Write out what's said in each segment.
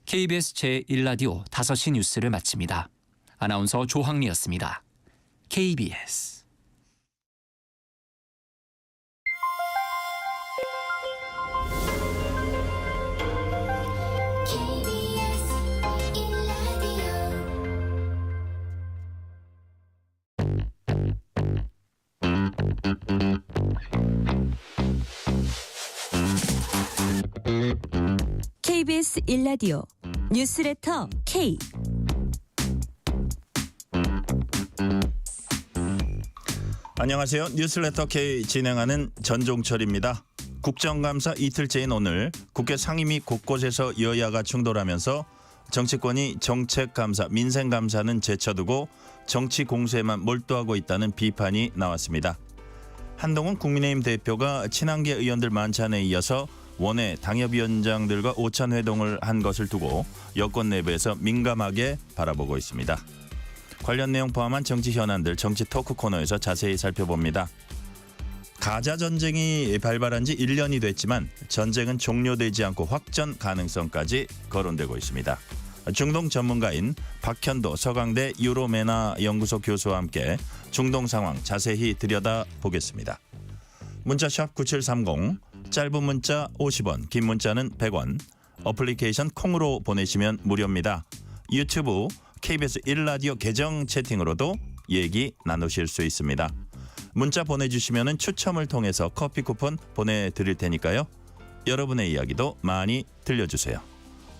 KBS 제1라디오 5시 뉴스를 마칩니다. 아나운서 조항리였습니다. KBS KBS 1라디오 뉴스레터 K. 안녕하세요. 뉴스레터 K 진행하는 전종철입니다. 국정감사 이틀째인 오늘 국회 상임위 곳곳에서 여야가 충돌하면서 정치권이 정책감사, 민생감사는 제쳐두고 정치 공세에만 몰두하고 있다는 비판이 나왔습니다. 한동훈 국민의힘 대표가 친한계 의원들 만찬에 이어서 원외 당협위원장들과 오찬 회동을 한 것을 두고 여권 내부에서 민감하게 바라보고 있습니다. 관련 내용 포함한 정치 현안들 정치 토크 코너에서 자세히 살펴봅니다. 가자 전쟁이 발발한 지 1년이 됐지만 전쟁은 종료되지 않고 확전 가능성까지 거론되고 있습니다. 중동 전문가인 박현도 서강대 유로메나 연구소 교수와 함께 중동 상황 자세히 들여다보겠습니다. 문자샵 9730, 짧은 문자 50원, 긴 문자는 100원, 어플리케이션 콩으로 보내시면 무료입니다. 유튜브 KBS 1라디오 계정 채팅으로도 얘기 나누실 수 있습니다. 문자 보내주시면 추첨을 통해서 커피 쿠폰 보내드릴 테니까요. 여러분의 이야기도 많이 들려주세요.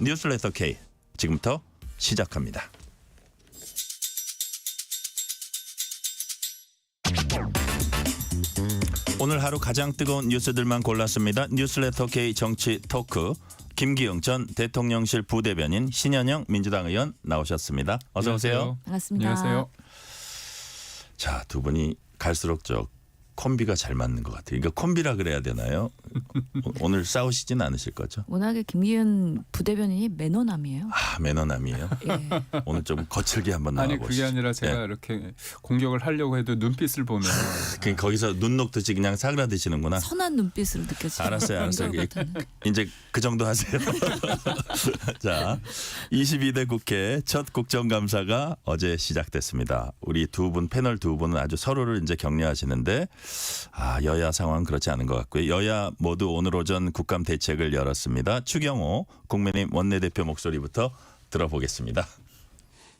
뉴스레터 K 지금부터 시작합니다. 오늘 하루 가장 뜨거운 뉴스들만 골랐습니다. 뉴스레터 K 정치 토크 김기영 전 대통령실 부대변인, 신현영 민주당 의원 나오셨습니다. 어서 오세요. 반갑습니다. 안녕하세요. 자, 두 분이 갈수록 콤비가 잘 맞는 것 같아요. 이거 콤비라 그래야 되나요? 오늘 싸우시진 않으실 거죠? 워낙에 김기현 부대변인이 매너남이에요. 아, 매너남이에요. 예. 오늘 좀 거칠게 한번 아니 나가보시죠. 그게 아니라 제가 이렇게 공격을 하려고 해도 눈빛을 보면 그냥 거기서 눈 녹듯이 그냥 사그라드시는구나. 선한 눈빛으로 느껴지죠. 알았어요. 이제 그 정도 하세요. 자, 22대 국회 첫 국정감사가 어제 시작됐습니다. 우리 패널 두 분은 아주 서로를 이제 격려하시는데 여야 상황은 그렇지 않은 것 같고요. 여야 모두 오늘 오전 국감 대책을 열었습니다. 추경호 국민의힘 원내대표 목소리부터 들어보겠습니다.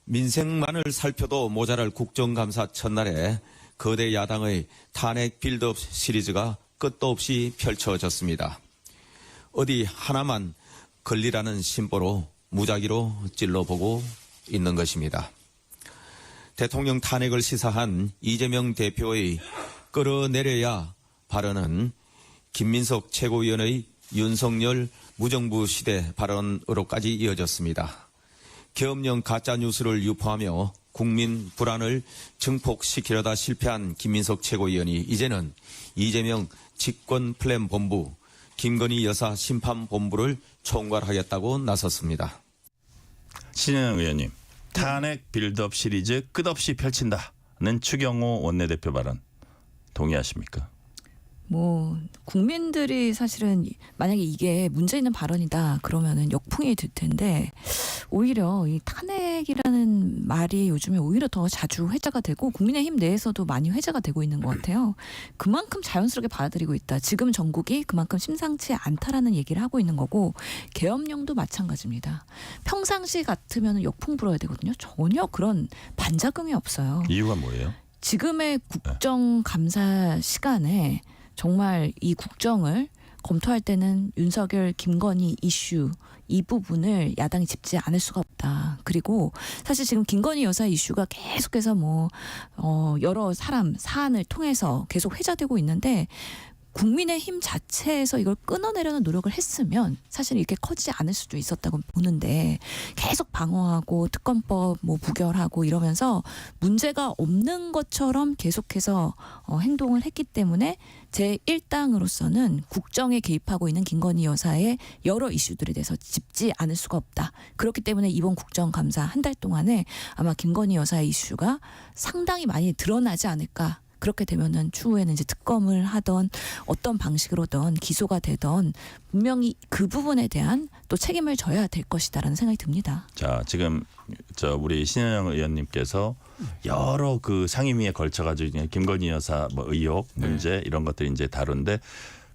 민생만을 살펴도 모자랄 국정감사 첫날에 거대 야당의 탄핵 빌드업 시리즈가 끝도 없이 펼쳐졌습니다. 어디 하나만 걸리라는 심보로 무작위로 찔러보고 있는 것입니다. 대통령 탄핵을 시사한 이재명 대표의 끌어내려야 발언은 김민석 최고위원의 윤석열 무정부 시대 발언으로까지 이어졌습니다. 계엄령 가짜뉴스를 유포하며 국민 불안을 증폭시키려다 실패한 김민석 최고위원이 이제는 이재명 집권플랜본부, 김건희 여사 심판본부를 총괄하겠다고 나섰습니다. 신현영 의원님, 탄핵 빌드업 시리즈 끝없이 펼친다는 추경호 원내대표 발언 동의하십니까? 국민들이 사실은 만약에 이게 문제 있는 발언이다 그러면은 역풍이 들 텐데 오히려 이 탄핵이라는 말이 요즘에 오히려 더 자주 회자가 되고 국민의힘 내에서도 많이 회자가 되고 있는 것 같아요. 그만큼 자연스럽게 받아들이고 있다. 지금 정국이 그만큼 심상치 않다라는 얘기를 하고 있는 거고 계엄령도 마찬가지입니다. 평상시 같으면 역풍 불어야 되거든요. 전혀 그런 반작용이 없어요. 이유가 뭐예요? 지금의 국정감사 시간에 정말 이 국정을 검토할 때는 윤석열, 김건희 이슈 이 부분을 야당이 짚지 않을 수가 없다. 그리고 사실 지금 김건희 여사 이슈가 계속해서 여러 사안을 통해서 계속 회자되고 있는데 국민의힘 자체에서 이걸 끊어내려는 노력을 했으면 사실 이렇게 커지지 않을 수도 있었다고 보는데 계속 방어하고 특검법 부결하고 이러면서 문제가 없는 것처럼 계속해서 행동을 했기 때문에 제1당으로서는 국정에 개입하고 있는 김건희 여사의 여러 이슈들에 대해서 짚지 않을 수가 없다. 그렇기 때문에 이번 국정감사 한 달 동안에 아마 김건희 여사의 이슈가 상당히 많이 드러나지 않을까 그렇게 되면은 추후에는 이제 특검을 하던 어떤 방식으로든 기소가 되던 분명히 그 부분에 대한 또 책임을 져야 될 것이다라는 생각이 듭니다. 자, 지금 우리 신현영 의원님께서 여러 그 상임위에 걸쳐가지고 김건희 여사 뭐 의혹 문제 이런 것들이 이제 다룬데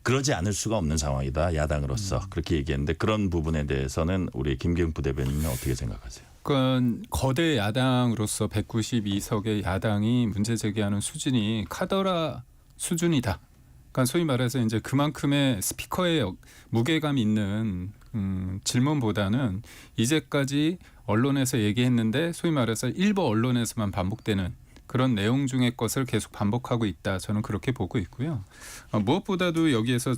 그러지 않을 수가 없는 상황이다 야당으로서 그렇게 얘기했는데 그런 부분에 대해서는 우리 김경프 대변인은 어떻게 생각하세요? 그건 거대 야당으로서 192석의 야당이 문제 제기하는 수준이 카더라 수준이다. 그러니까 소위 말해서 이제 그만큼의 스피커의 무게감 있는 질문보다는 이제까지 언론에서 얘기했는데 소위 말해서 일부 언론에서만 반복되는 그런 내용 중의 것을 계속 반복하고 있다. 저는 그렇게 보고 있고요. 무엇보다도 여기에서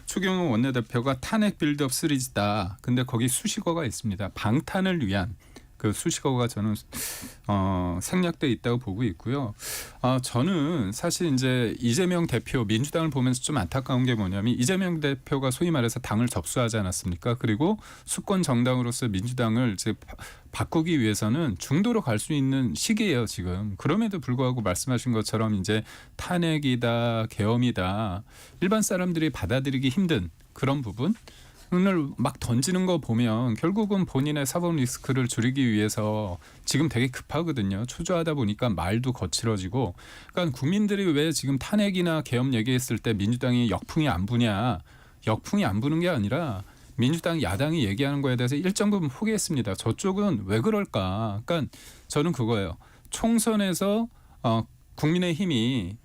추경호 원내대표가 탄핵 빌드업 시리즈다. 근데 거기 수식어가 있습니다. 방탄을 위한 그 수식어가 저는 생략돼 있다고 보고 있고요. 저는 사실 이제 이재명 대표 민주당을 보면서 좀 안타까운 게 뭐냐면 이재명 대표가 소위 말해서 당을 접수하지 않았습니까? 그리고 수권 정당으로서 민주당을 이제 바꾸기 위해서는 중도로 갈 수 있는 시기예요, 지금. 그럼에도 불구하고 말씀하신 것처럼 이제 탄핵이다, 계엄이다. 일반 사람들이 받아들이기 힘든 그런 부분 을 막 던지는 거 보면 결국은 본인의 사법 리스크를 줄이기 위해서 지금 되게 급하거든요. 초조하다 보니까 말도 거칠어지고 그러니까 국민들이 왜 지금 탄핵이나 계엄 얘기했을 때 민주당이 역풍이 안 부냐. 역풍이 안 부는 게 아니라 민주당 야당이 얘기하는 거에 대해서 일정 부분 포기했습니다. 저쪽은 왜 그럴까. 그러니까 저는 그거예요. 총선에서 국민의힘이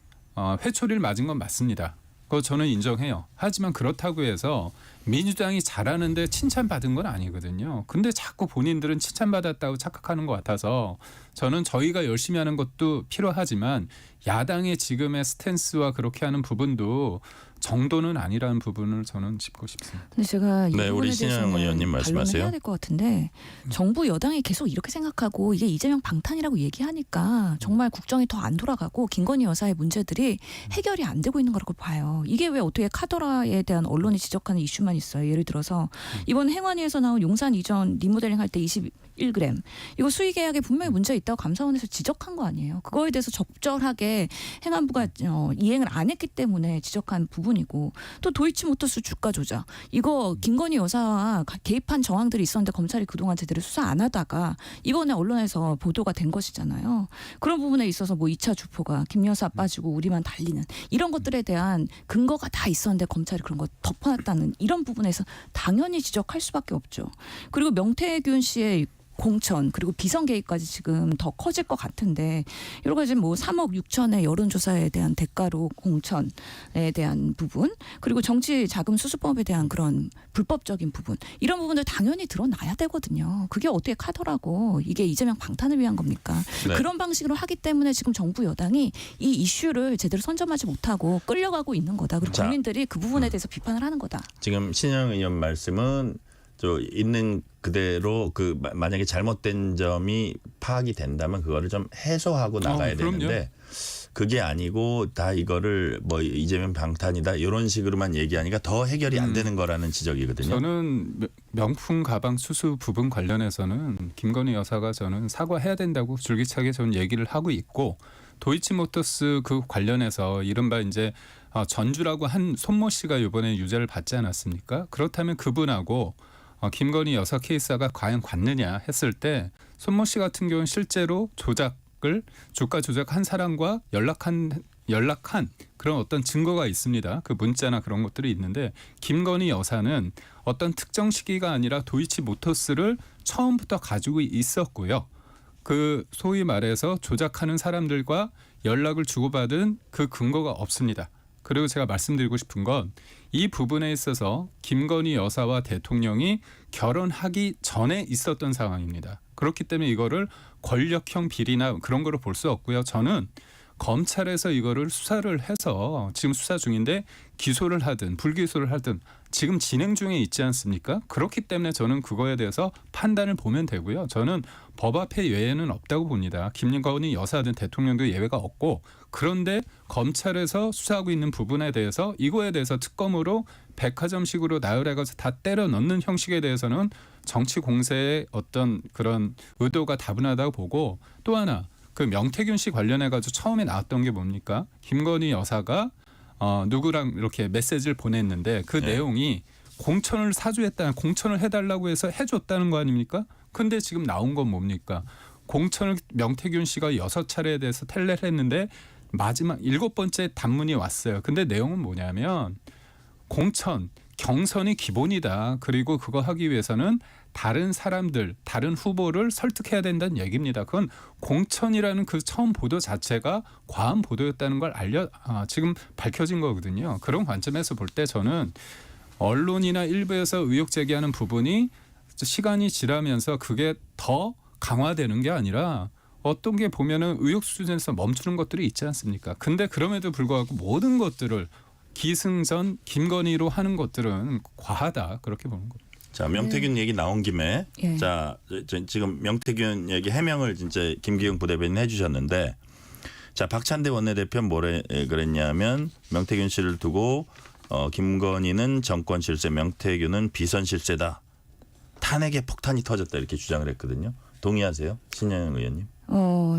회초리를 맞은 건 맞습니다. 그거 저는 인정해요. 하지만 그렇다고 해서 민주당이 잘하는데 칭찬받은 건 아니거든요. 근데 자꾸 본인들은 칭찬받았다고 착각하는 것 같아서 저는 저희가 열심히 하는 것도 필요하지만 야당의 지금의 스탠스와 그렇게 하는 부분도 정도는 아니라는 부분을 저는 짚고 싶습니다. 근데 제가 이 네, 우리 부분에 신현영 대해서는 의원님 말씀하세요. 반론을 해야 될 것 같은데 정부 여당이 계속 이렇게 생각하고 이게 이재명 방탄이라고 얘기하니까 정말 국정이 더 안 돌아가고 김건희 여사의 문제들이 해결이 안 되고 있는 거라고 봐요. 이게 왜 어떻게 카더라에 대한 언론이 지적하는 이슈만 있어요. 예를 들어서 이번 행안위에서 나온 용산 이전 리모델링 할 때 21g 이거 수의 계약에 분명히 문제 있다고 감사원에서 지적한 거 아니에요. 그거에 대해서 적절하게 행안부가 이행을 안 했기 때문에 지적한 부분이고 또 도이치모터스 주가 조작 이거 김건희 여사와 개입한 정황들이 있었는데 검찰이 그동안 제대로 수사 안 하다가 이번에 언론에서 보도가 된 것이잖아요. 그런 부분에 있어서 뭐 2차 주포가 김 여사 빠지고 우리만 달리는 이런 것들에 대한 근거가 다 있었는데 검찰이 그런 거 덮어놨다는 이런 부분에서 당연히 지적할 수밖에 없죠. 그리고 명태균 씨의 공천 그리고 비선 개입까지 지금 더 커질 것 같은데 여러 가지 뭐 3억 6천의 여론조사에 대한 대가로 공천에 대한 부분 그리고 정치 자금 수수법에 대한 그런 불법적인 부분 이런 부분들 당연히 드러나야 되거든요. 그게 어떻게 카더라고 이게 이재명 방탄을 위한 겁니까? 네. 그런 방식으로 하기 때문에 지금 정부 여당이 이 이슈를 제대로 선점하지 못하고 끌려가고 있는 거다. 그리고 자, 국민들이 그 부분에 대해서 비판을 하는 거다. 지금 신현영 의원 말씀은 있는 그대로 그 만약에 잘못된 점이 파악이 된다면 그거를 좀 해소하고 나가야 그럼요. 되는데 그게 아니고 다 이거를 뭐 이재명 방탄이다 이런 식으로만 얘기하니까 더 해결이 안 되는 거라는 지적이거든요. 저는 명품 가방 수수 부분 관련해서는 김건희 여사가 저는 사과해야 된다고 줄기차게 저는 얘기를 하고 있고 도이치모터스 그 관련해서 이른바 이제 전주라고 한 손모 씨가 이번에 유죄를 받지 않았습니까? 그렇다면 그분하고 김건희 여사 케이스가 과연 같느냐 했을 때 손모 씨 같은 경우는 실제로 주가 조작한 사람과 연락한 그런 어떤 증거가 있습니다. 그 문자나 그런 것들이 있는데 김건희 여사는 어떤 특정 시기가 아니라 도이치모터스를 처음부터 가지고 있었고요. 그 소위 말해서 조작하는 사람들과 연락을 주고받은 그 근거가 없습니다. 그리고 제가 말씀드리고 싶은 건 이 부분에 있어서 김건희 여사와 대통령이 결혼하기 전에 있었던 상황입니다. 그렇기 때문에 이거를 권력형 비리나 그런 거로 볼 수 없고요. 저는 검찰에서 이거를 수사를 해서 지금 수사 중인데 기소를 하든 불기소를 하든 지금 진행 중에 있지 않습니까? 그렇기 때문에 저는 그거에 대해서 판단을 보면 되고요. 저는 법 앞에 예외는 없다고 봅니다. 김건희 여사든 대통령도 예외가 없고 그런데 검찰에서 수사하고 있는 부분에 대해서 이거에 대해서 특검으로 백화점식으로 나열해가지고 다 때려 넣는 형식에 대해서는 정치 공세의 어떤 그런 의도가 다분하다고 보고 또 하나 그 명태균 씨 관련해 가지고 처음에 나왔던 게 뭡니까? 김건희 여사가 누구랑 이렇게 메시지를 보냈는데 그 네. 내용이 공천을 사주했다, 공천을 해달라고 해서 해줬다는 거 아닙니까? 근데 지금 나온 건 뭡니까? 공천을 명태균 씨가 6차례에 대해서 텔레를 했는데 마지막 7번째 단문이 왔어요. 근데 내용은 뭐냐면 공천, 경선이 기본이다. 그리고 그거 하기 위해서는 다른 사람들, 다른 후보를 설득해야 된다는 얘기입니다. 그건 공천이라는 그 처음 보도 자체가 과한 보도였다는 걸 지금 밝혀진 거거든요. 그런 관점에서 볼 때 저는 언론이나 일부에서 의혹 제기하는 부분이 시간이 지나면서 그게 더 강화되는 게 아니라 어떤 게 보면은 의혹 수준에서 멈추는 것들이 있지 않습니까? 근데 그럼에도 불구하고 모든 것들을 기승전 김건희로 하는 것들은 과하다 그렇게 보는 겁니다. 자, 명태균 얘기 나온 김에 예. 자, 지금 명태균 얘기 해명을 진짜 김기영 부대변인 해주셨는데 자, 박찬대 원내대표 뭐래 그랬냐면 명태균 씨를 두고 김건희는 정권 실세, 명태균은 비선 실세다. 탄핵에 폭탄이 터졌다 이렇게 주장을 했거든요. 동의하세요? 신영영 의원님?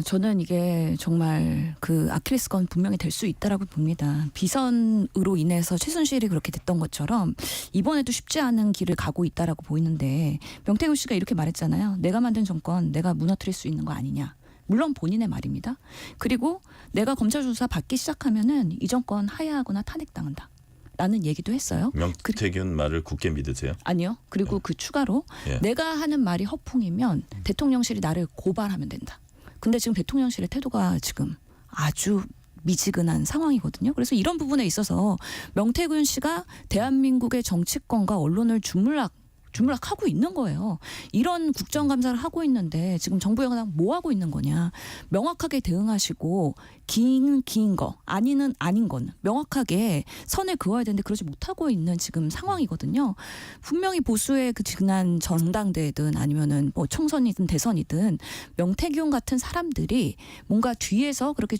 저는 이게 정말 그 아킬레스건 분명히 될 수 있다라고 봅니다. 비선으로 인해서 최순실이 그렇게 됐던 것처럼 이번에도 쉽지 않은 길을 가고 있다라고 보이는데 명태균 씨가 이렇게 말했잖아요. 내가 만든 정권 내가 무너뜨릴 수 있는 거 아니냐. 물론 본인의 말입니다. 그리고 내가 검찰 조사 받기 시작하면은 이 정권 하야하거나 탄핵당한다. 라는 얘기도 했어요. 명태균 말을 굳게 믿으세요? 아니요. 그리고 그 추가로 예. 내가 하는 말이 허풍이면 대통령실이 나를 고발하면 된다. 근데 지금 대통령실의 태도가 지금 아주 미지근한 상황이거든요. 그래서 이런 부분에 있어서 명태균 씨가 대한민국의 정치권과 언론을 주물락하고 있는 거예요. 이런 국정감사를 하고 있는데 지금 정부 여당 뭐 하고 있는 거냐. 명확하게 대응하시고 긴 거 아니는 아닌 건 명확하게 선을 그어야 되는데 그러지 못하고 있는 지금 상황이거든요. 분명히 보수의 그 지난 전당대회든 아니면은 뭐 총선이든 대선이든 명태균 같은 사람들이 뭔가 뒤에서 그렇게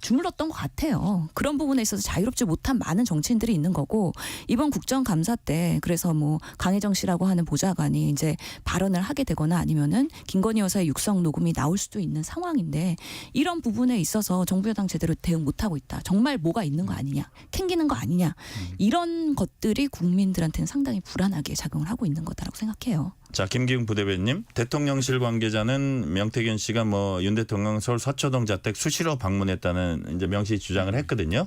주물렀던 것 같아요. 그런 부분에 있어서 자유롭지 못한 많은 정치인들이 있는 거고 이번 국정감사 때 그래서 뭐 강혜정 씨라고 하는 보좌관이 이제 발언을 하게 되거나 아니면은 김건희 여사의 육성 녹음이 나올 수도 있는 상황인데 이런 부분에 있어서 정부 여당 제대로 대응 못하고 있다. 정말 뭐가 있는 거 아니냐. 캥기는 거 아니냐. 이런 것들이 국민들한테는 상당히 불안하게 작용을 하고 있는 거다라고 생각해요. 자, 김기웅 부대변인님, 대통령실 관계자는 명태균 씨가 뭐 윤 대통령 서울 서초동 자택 수시로 방문했다는 이제 명시 주장을 했거든요.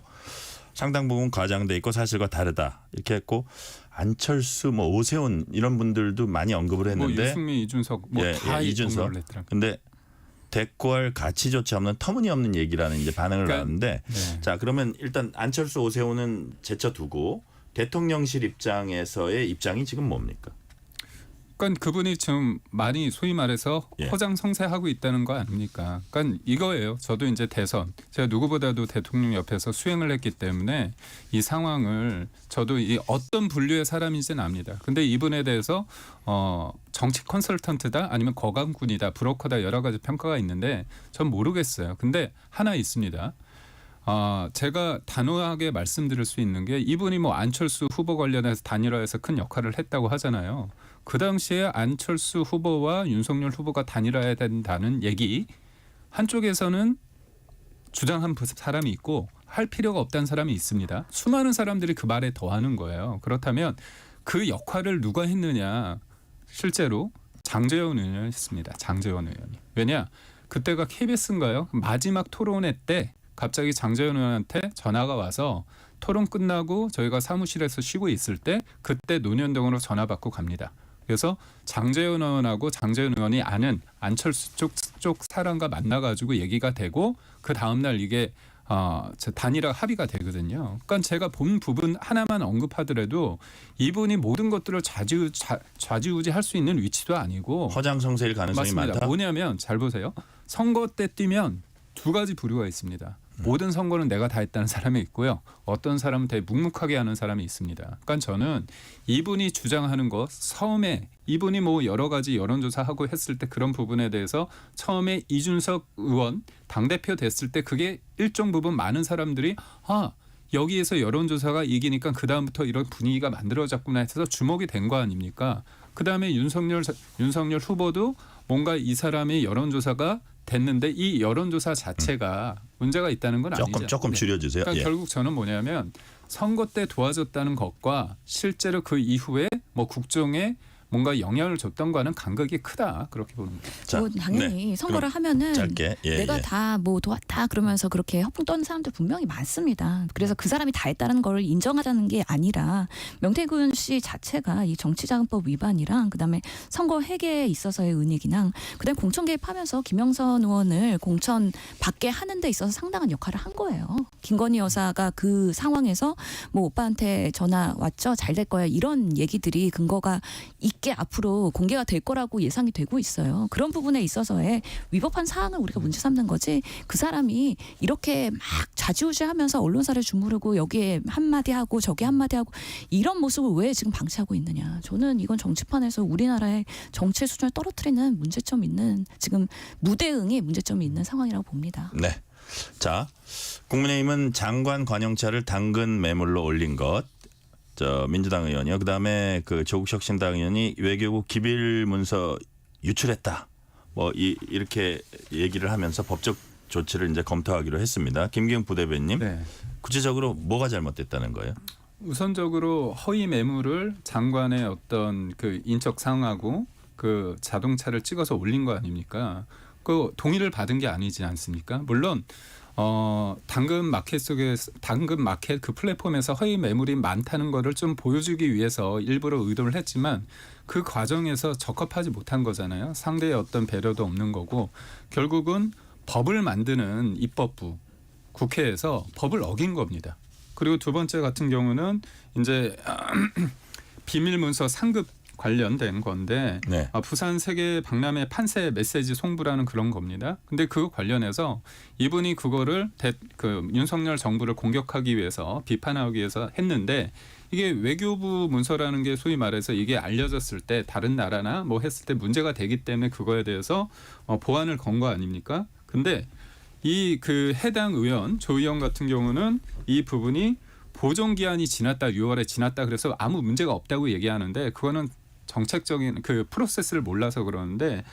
상당 부분 과장돼 있고 사실과 다르다 이렇게 했고 안철수, 뭐 오세훈 이런 분들도 많이 언급을 했는데, 뭐 유승민, 이준석 다 이준석. 했더라고요. 근데 대꾸할 가치조차 없는 터무니없는 얘기라는 이제 반응을 받는데, 네. 자 그러면 일단 안철수, 오세훈은 제쳐두고 대통령실 입장에서의 입장이 지금 뭡니까? 그러니까 그분이 지금 많이 소위 말해서 예. 허장성세하고 있다는 거 아닙니까? 그러니까 이거예요. 저도 이제 대선 제가 누구보다도 대통령 옆에서 수행을 했기 때문에 이 상황을 저도 이 어떤 분류의 사람인지는 압니다. 근데 이분에 대해서 정치 컨설턴트다 아니면 거강꾼이다 브로커다 여러 가지 평가가 있는데 전 모르겠어요. 근데 하나 있습니다. 제가 단호하게 말씀드릴 수 있는 게 이분이 뭐 안철수 후보 관련해서 단일화해서 큰 역할을 했다고 하잖아요. 그 당시에 안철수 후보와 윤석열 후보가 단일화해야 된다는 얘기 한쪽에서는 주장한 사람이 있고 할 필요가 없다는 사람이 있습니다. 수많은 사람들이 그 말에 더하는 거예요. 그렇다면 그 역할을 누가 했느냐. 실제로 장제원 의원이 했습니다. 장제원 의원이. 왜냐? 그때가 KBS인가요? 마지막 토론회 때 갑자기 장제원 의원한테 전화가 와서 토론 끝나고 저희가 사무실에서 쉬고 있을 때 그때 논현동으로 전화 받고 갑니다. 그래서 장제원 의원하고 장제원 의원이 아는 안철수 쪽 사람과 만나가지고 얘기가 되고 그 다음날 이게 단일화 합의가 되거든요. 그러니까 제가 본 부분 하나만 언급하더라도 이분이 모든 것들을 좌지우지할 수 있는 위치도 아니고 허장성세일 가능성이 맞습니다. 많다. 뭐냐면 잘 보세요. 선거 때 뛰면 두 가지 부류가 있습니다. 모든 선거는 내가 다 했다는 사람이 있고요. 어떤 사람은 되게 묵묵하게 하는 사람이 있습니다. 그러니까 저는 이분이 주장하는 것 처음에 이분이 뭐 여러 가지 여론조사하고 했을 때 그런 부분에 대해서 처음에 이준석 의원 당대표 됐을 때 그게 일정 부분 많은 사람들이 여기에서 여론조사가 이기니까 그다음부터 이런 분위기가 만들어졌구나 해서 주목이 된 거 아닙니까? 그다음에 윤석열 후보도 뭔가 이 사람의 여론조사가 됐는데 이 여론조사 자체가 문제가 있다는 건 아니죠. 조금 네. 줄여주세요. 그러니까 예. 결국 저는 뭐냐면 선거 때 도와줬다는 것과 실제로 그 이후에 뭐 국정에 뭔가 영향을 줬던과는 간극이 크다 그렇게 봅니다. 자, 뭐 당연히 네. 선거를 그럼 하면은 짧게. 예, 내가 예. 다 뭐 도왔다 그러면서 그렇게 허풍 떠는 사람들 분명히 많습니다. 그래서 그 사람이 다 했다는 걸 인정하자는 게 아니라 명태균 씨 자체가 이 정치자금법 위반이랑 그다음에 선거 회계에 있어서의 은닉이랑 그다음에 공천 개입하면서 김영선 의원을 공천 받게 하는 데 있어서 상당한 역할을 한 거예요. 김건희 여사가 그 상황에서 뭐 오빠한테 전화 왔죠? 잘 될 거야. 이런 얘기들이 근거가 있게 앞으로 공개가 될 거라고 예상이 되고 있어요. 그런 부분에 있어서의 위법한 사항을 우리가 문제 삼는 거지 그 사람이 이렇게 막 좌지우지하면서 언론사를 주무르고 여기에 한마디 하고 저기 한마디 하고 이런 모습을 왜 지금 방치하고 있느냐. 저는 이건 정치판에서 우리나라의 정치 수준을 떨어뜨리는 문제점 있는 지금 무대응에 문제점이 있는 상황이라고 봅니다. 네. 자, 국민의힘은 장관 관용차를 당근 매물로 올린 것. 저 민주당 의원이요. 그다음에 그 조국혁신당 의원이 외교부 기밀 문서 유출했다. 뭐 이렇게 얘기를 하면서 법적 조치를 이제 검토하기로 했습니다. 김기웅 부대변님, 네. 구체적으로 뭐가 잘못됐다는 거예요? 우선적으로 허위 매물을 장관의 어떤 그 인적 사항하고 그 자동차를 찍어서 올린 거 아닙니까? 그 동의를 받은 게 아니지 않습니까? 물론 당근 마켓 속에서 당근 마켓 그 플랫폼에서 허위 매물이 많다는 거를 좀 보여주기 위해서 일부러 의도를 했지만 그 과정에서 적합하지 못한 거잖아요. 상대의 어떤 배려도 없는 거고 결국은 법을 만드는 입법부 국회에서 법을 어긴 겁니다. 그리고 두 번째 같은 경우는 이제 비밀 문서 상급 관련된 건데 네. 부산 세계 박람회 판세 메시지 송부라는 그런 겁니다. 근데 그 관련해서 이분이 그거를 그 윤석열 정부를 공격하기 위해서 비판하기 위해서 했는데 이게 외교부 문서라는 게 소위 말해서 이게 알려졌을 때 다른 나라나 뭐 했을 때 문제가 되기 때문에 그거에 대해서 보완을 건 거 아닙니까? 근데 이 그 해당 의원 조 의원 같은 경우는 이 부분이 보존 기한이 지났다 6월에 지났다 그래서 아무 문제가 없다고 얘기하는데 그거는 정책적인 그 프로세스를 몰라서 그러는데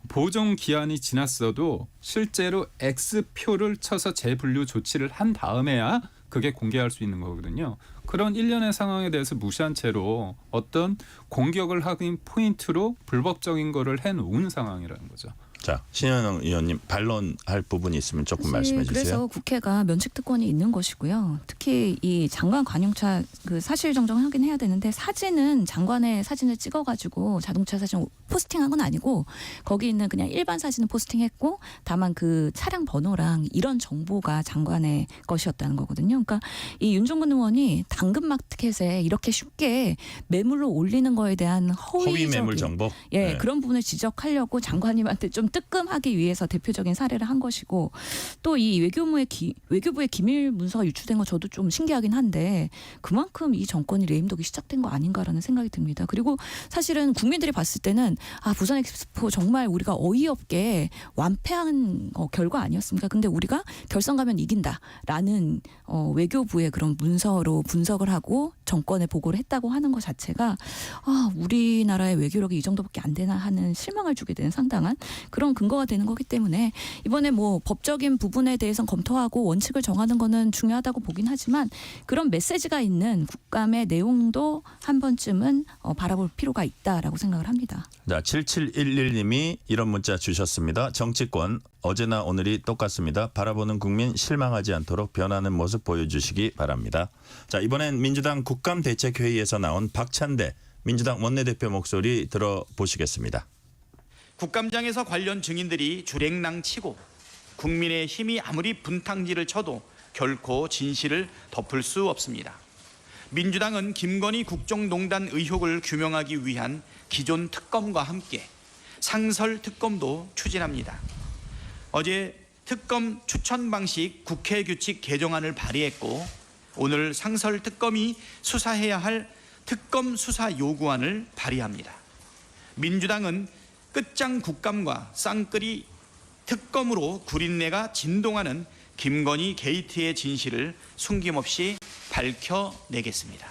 보존 기한이 지났어도 실제로 X표를 쳐서 재분류 조치를 한 다음에야 그게 공개할 수 있는 거거든요. 그런 일련의 상황에 대해서 무시한 채로 어떤 공격을 하긴 포인트로 불법적인 거를 해놓은 상황이라는 거죠. 자, 신현영 의원님 반론할 부분이 있으면 조금 사실 말씀해 주세요. 그래서 국회가 면책특권이 있는 것이고요. 특히 이 장관 관용차 그 사실 정정 확인해야 되는데 사진은 장관의 사진을 찍어가지고 자동차 사진 포스팅한 건 아니고 거기 있는 그냥 일반 사진을 포스팅했고 다만 그 차량 번호랑 이런 정보가 장관의 것이었다는 거거든요. 그러니까 이 윤종근 의원이 당근마켓에 이렇게 쉽게 매물로 올리는 거에 대한 허위 매물 정보. 예, 네. 그런 부분을 지적하려고 장관님한테 좀 뜨끔하기 위해서 대표적인 사례를 한 것이고 또 이 외교부의 기밀 문서가 유출된 거 저도 좀 신기하긴 한데 그만큼 이 정권이 레임덕이 시작된 거 아닌가라는 생각이 듭니다. 그리고 사실은 국민들이 봤을 때는 부산 엑스포 정말 우리가 어이없게 완패한 결과 아니었습니까? 근데 우리가 결선 가면 이긴다라는 외교부의 그런 문서로 분석을 하고 정권에 보고를 했다고 하는 것 자체가 우리나라의 외교력이 이 정도밖에 안 되나 하는 실망을 주게 되는 상당한 그런 근거가 되는 거기 때문에 이번에 뭐 법적인 부분에 대해서는 검토하고 원칙을 정하는 거는 중요하다고 보긴 하지만 그런 메시지가 있는 국감의 내용도 한 번쯤은 바라볼 필요가 있다라고 생각을 합니다. 자, 7711님이 이런 문자 주셨습니다. 정치권 어제나 오늘이 똑같습니다. 바라보는 국민 실망하지 않도록 변하는 모습 보여주시기 바랍니다. 자, 이번엔 민주당 국감대책회의에서 나온 박찬대 민주당 원내대표 목소리 들어보시겠습니다. 국감장에서 관련 증인들이 주랭랑치고 국민의 힘이 아무리 분탕질을 쳐도 결코 진실을 덮을 수 없습니다. 민주당은 김건희 국정농단 의혹을 규명하기 위한 기존 특검과 함께 상설 특검도 추진합니다. 어제 특검 추천 방식 국회 규칙 개정안을 발의했고 오늘 상설 특검이 수사해야 할 특검 수사 요구안을 발의합니다. 민주당은 끝장 국감과 쌍끌이 특검으로 구린내가 진동하는 김건희 게이트의 진실을 숨김없이 밝혀내겠습니다.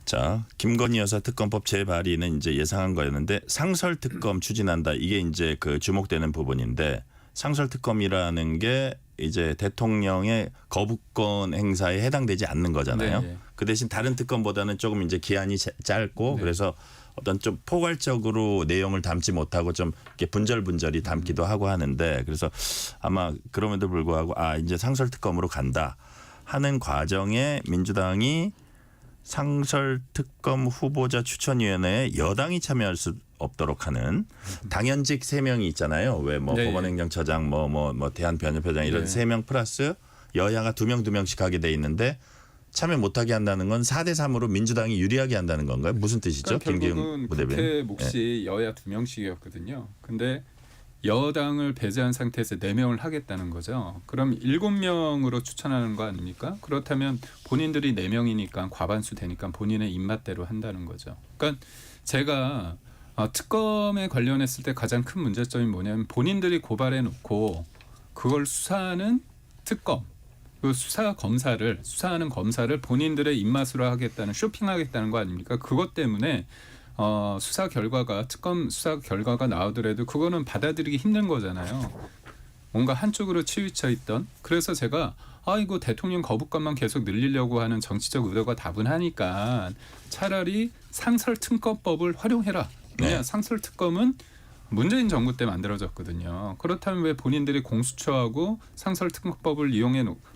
자, 김건희 여사 특검법 재발의는 이제 예상한 거였는데 상설 특검 추진한다. 이게 이제 그 주목되는 부분인데 상설특검이라는 게 이제 대통령의 거부권 행사에 해당되지 않는 거잖아요. 네, 네. 그 대신 다른 특검보다는 조금 이제 기한이 짧고 네. 그래서 어떤 좀 포괄적으로 내용을 담지 못하고 좀 이렇게 분절분절이 담기도 하고 하는데 그래서 아마 그럼에도 불구하고 이제 상설특검으로 간다 하는 과정에 민주당이 상설특검 후보자 추천위원회에 여당이 참여할 수 없도록 하는 당연직 3명이 있잖아요. 왜 뭐 네. 법원행정처장 뭐 대한변협회장 이런 네. 3명 플러스 여야가 2명 하게 돼 있는데 참여 못하게 한다는 건 4대 3으로 민주당이 유리하게 한다는 건가요? 무슨 뜻이죠? 그러니까 김기훈 결국은 부대변인. 국회 몫이 여야 2명씩이었거든요. 근데 여당을 배제한 상태에서 4명을 하겠다는 거죠. 그럼 7명으로 추천하는 거 아닙니까? 그렇다면 본인들이 4명이니까 과반수 되니까 본인의 입맛대로 한다는 거죠. 그러니까 제가 특검에 관련했을 때 가장 큰 문제점이 뭐냐면 본인들이 고발해 놓고 그걸 수사하는 특검, 그 수사하는 검사를 본인들의 입맛으로 하겠다는 쇼핑하겠다는 거 아닙니까? 그것 때문에 특검 수사 결과가 나오더라도 그거는 받아들이기 힘든 거잖아요. 뭔가 한쪽으로 치우쳐 있던. 그래서 제가 이거 대통령 거부권만 계속 늘리려고 하는 정치적 의도가 다분하니까 차라리 상설특검법을 활용해라. 왜냐 네. 상설특검은 문재인 정부 때 만들어졌거든요. 그렇다면 왜 본인들이 공수처하고 상설특검법을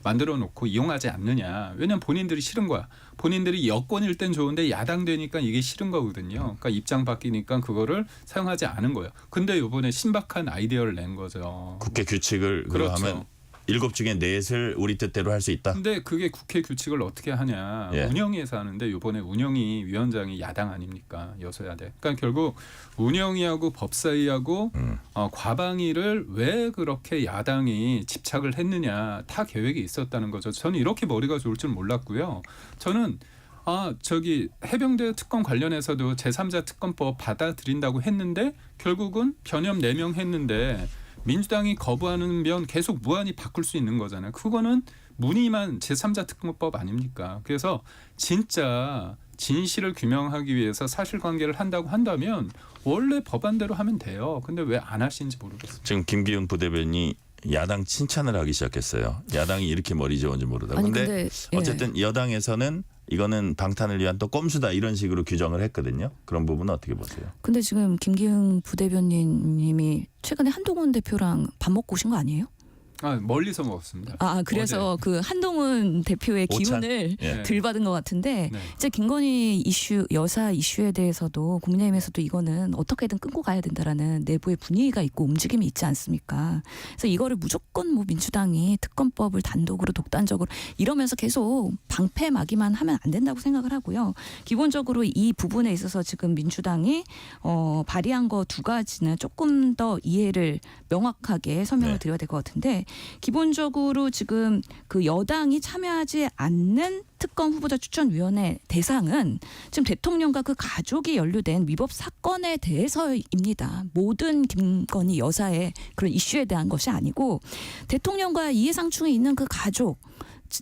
만들어 놓고 이용하지 않느냐. 왜냐하면 본인들이 싫은 거야. 본인들이 여권일 땐 좋은데 야당 되니까 이게 싫은 거거든요. 그러니까 입장 바뀌니까 그거를 사용하지 않은 거예요. 근데 이번에 신박한 아이디어를 낸 거죠. 국회 규칙을 그거 그렇죠. 하면 7 중에 4을 우리 뜻대로 할 수 있다. 근데 그게 국회 규칙을 어떻게 하냐. 예. 운영위에서 하는데 이번에 운영위 위원장이 야당 아닙니까? 여소야대. 그러니까 결국 운영위하고 법사위하고 과방위를 왜 그렇게 야당이 집착을 했느냐. 다 계획이 있었다는 거죠. 저는 이렇게 머리가 좋을 줄 몰랐고요. 저는 해병대 특검 관련해서도 제3자 특검법 받아들인다고 했는데 결국은 변협 4명 했는데 민주당이 거부하는 면 계속 무한히 바꿀 수 있는 거잖아요. 그거는 무늬만 제3자 특검법 아닙니까? 그래서 진짜 진실을 규명하기 위해서 사실관계를 한다고 한다면 원래 법안대로 하면 돼요. 근데 왜 안 하시는지 모르겠습니다. 지금 김기훈 부대변인이 야당 칭찬을 하기 시작했어요. 야당이 이렇게 머리 좋은지 모르다고. 아니, 근데 근데, 예. 어쨌든 여당에서는 이거는 방탄을 위한 또 꼼수다 이런 식으로 규정을 했거든요. 그런 부분은 어떻게 보세요? 근데 지금 김기흥 부대변인님이 최근에 한동훈 대표랑 밥 먹고 오신 거 아니에요? 멀리서 먹었습니다. 그래서 그 한동훈 대표의 오찬? 기운을 예. 들 받은 것 같은데 네. 이제 김건희 여사 이슈에 대해서도 국민의힘에서도 이거는 어떻게든 끊고 가야 된다라는 내부의 분위기가 있고 움직임이 있지 않습니까? 그래서 이거를 무조건 민주당이 특검법을 단독으로 독단적으로 이러면서 계속 방패막이만 하면 안 된다고 생각을 하고요. 기본적으로 이 부분에 있어서 지금 민주당이 발의한 거 2가지는 조금 더 이해를 명확하게 설명을 네. 드려야 될 것 같은데 기본적으로 지금 그 여당이 참여하지 않는 특검 후보자 추천위원회 대상은 지금 대통령과 그 가족이 연루된 위법 사건에 대해서입니다. 모든 김건희 여사의 그런 이슈에 대한 것이 아니고 대통령과 이해상충에 있는 그 가족,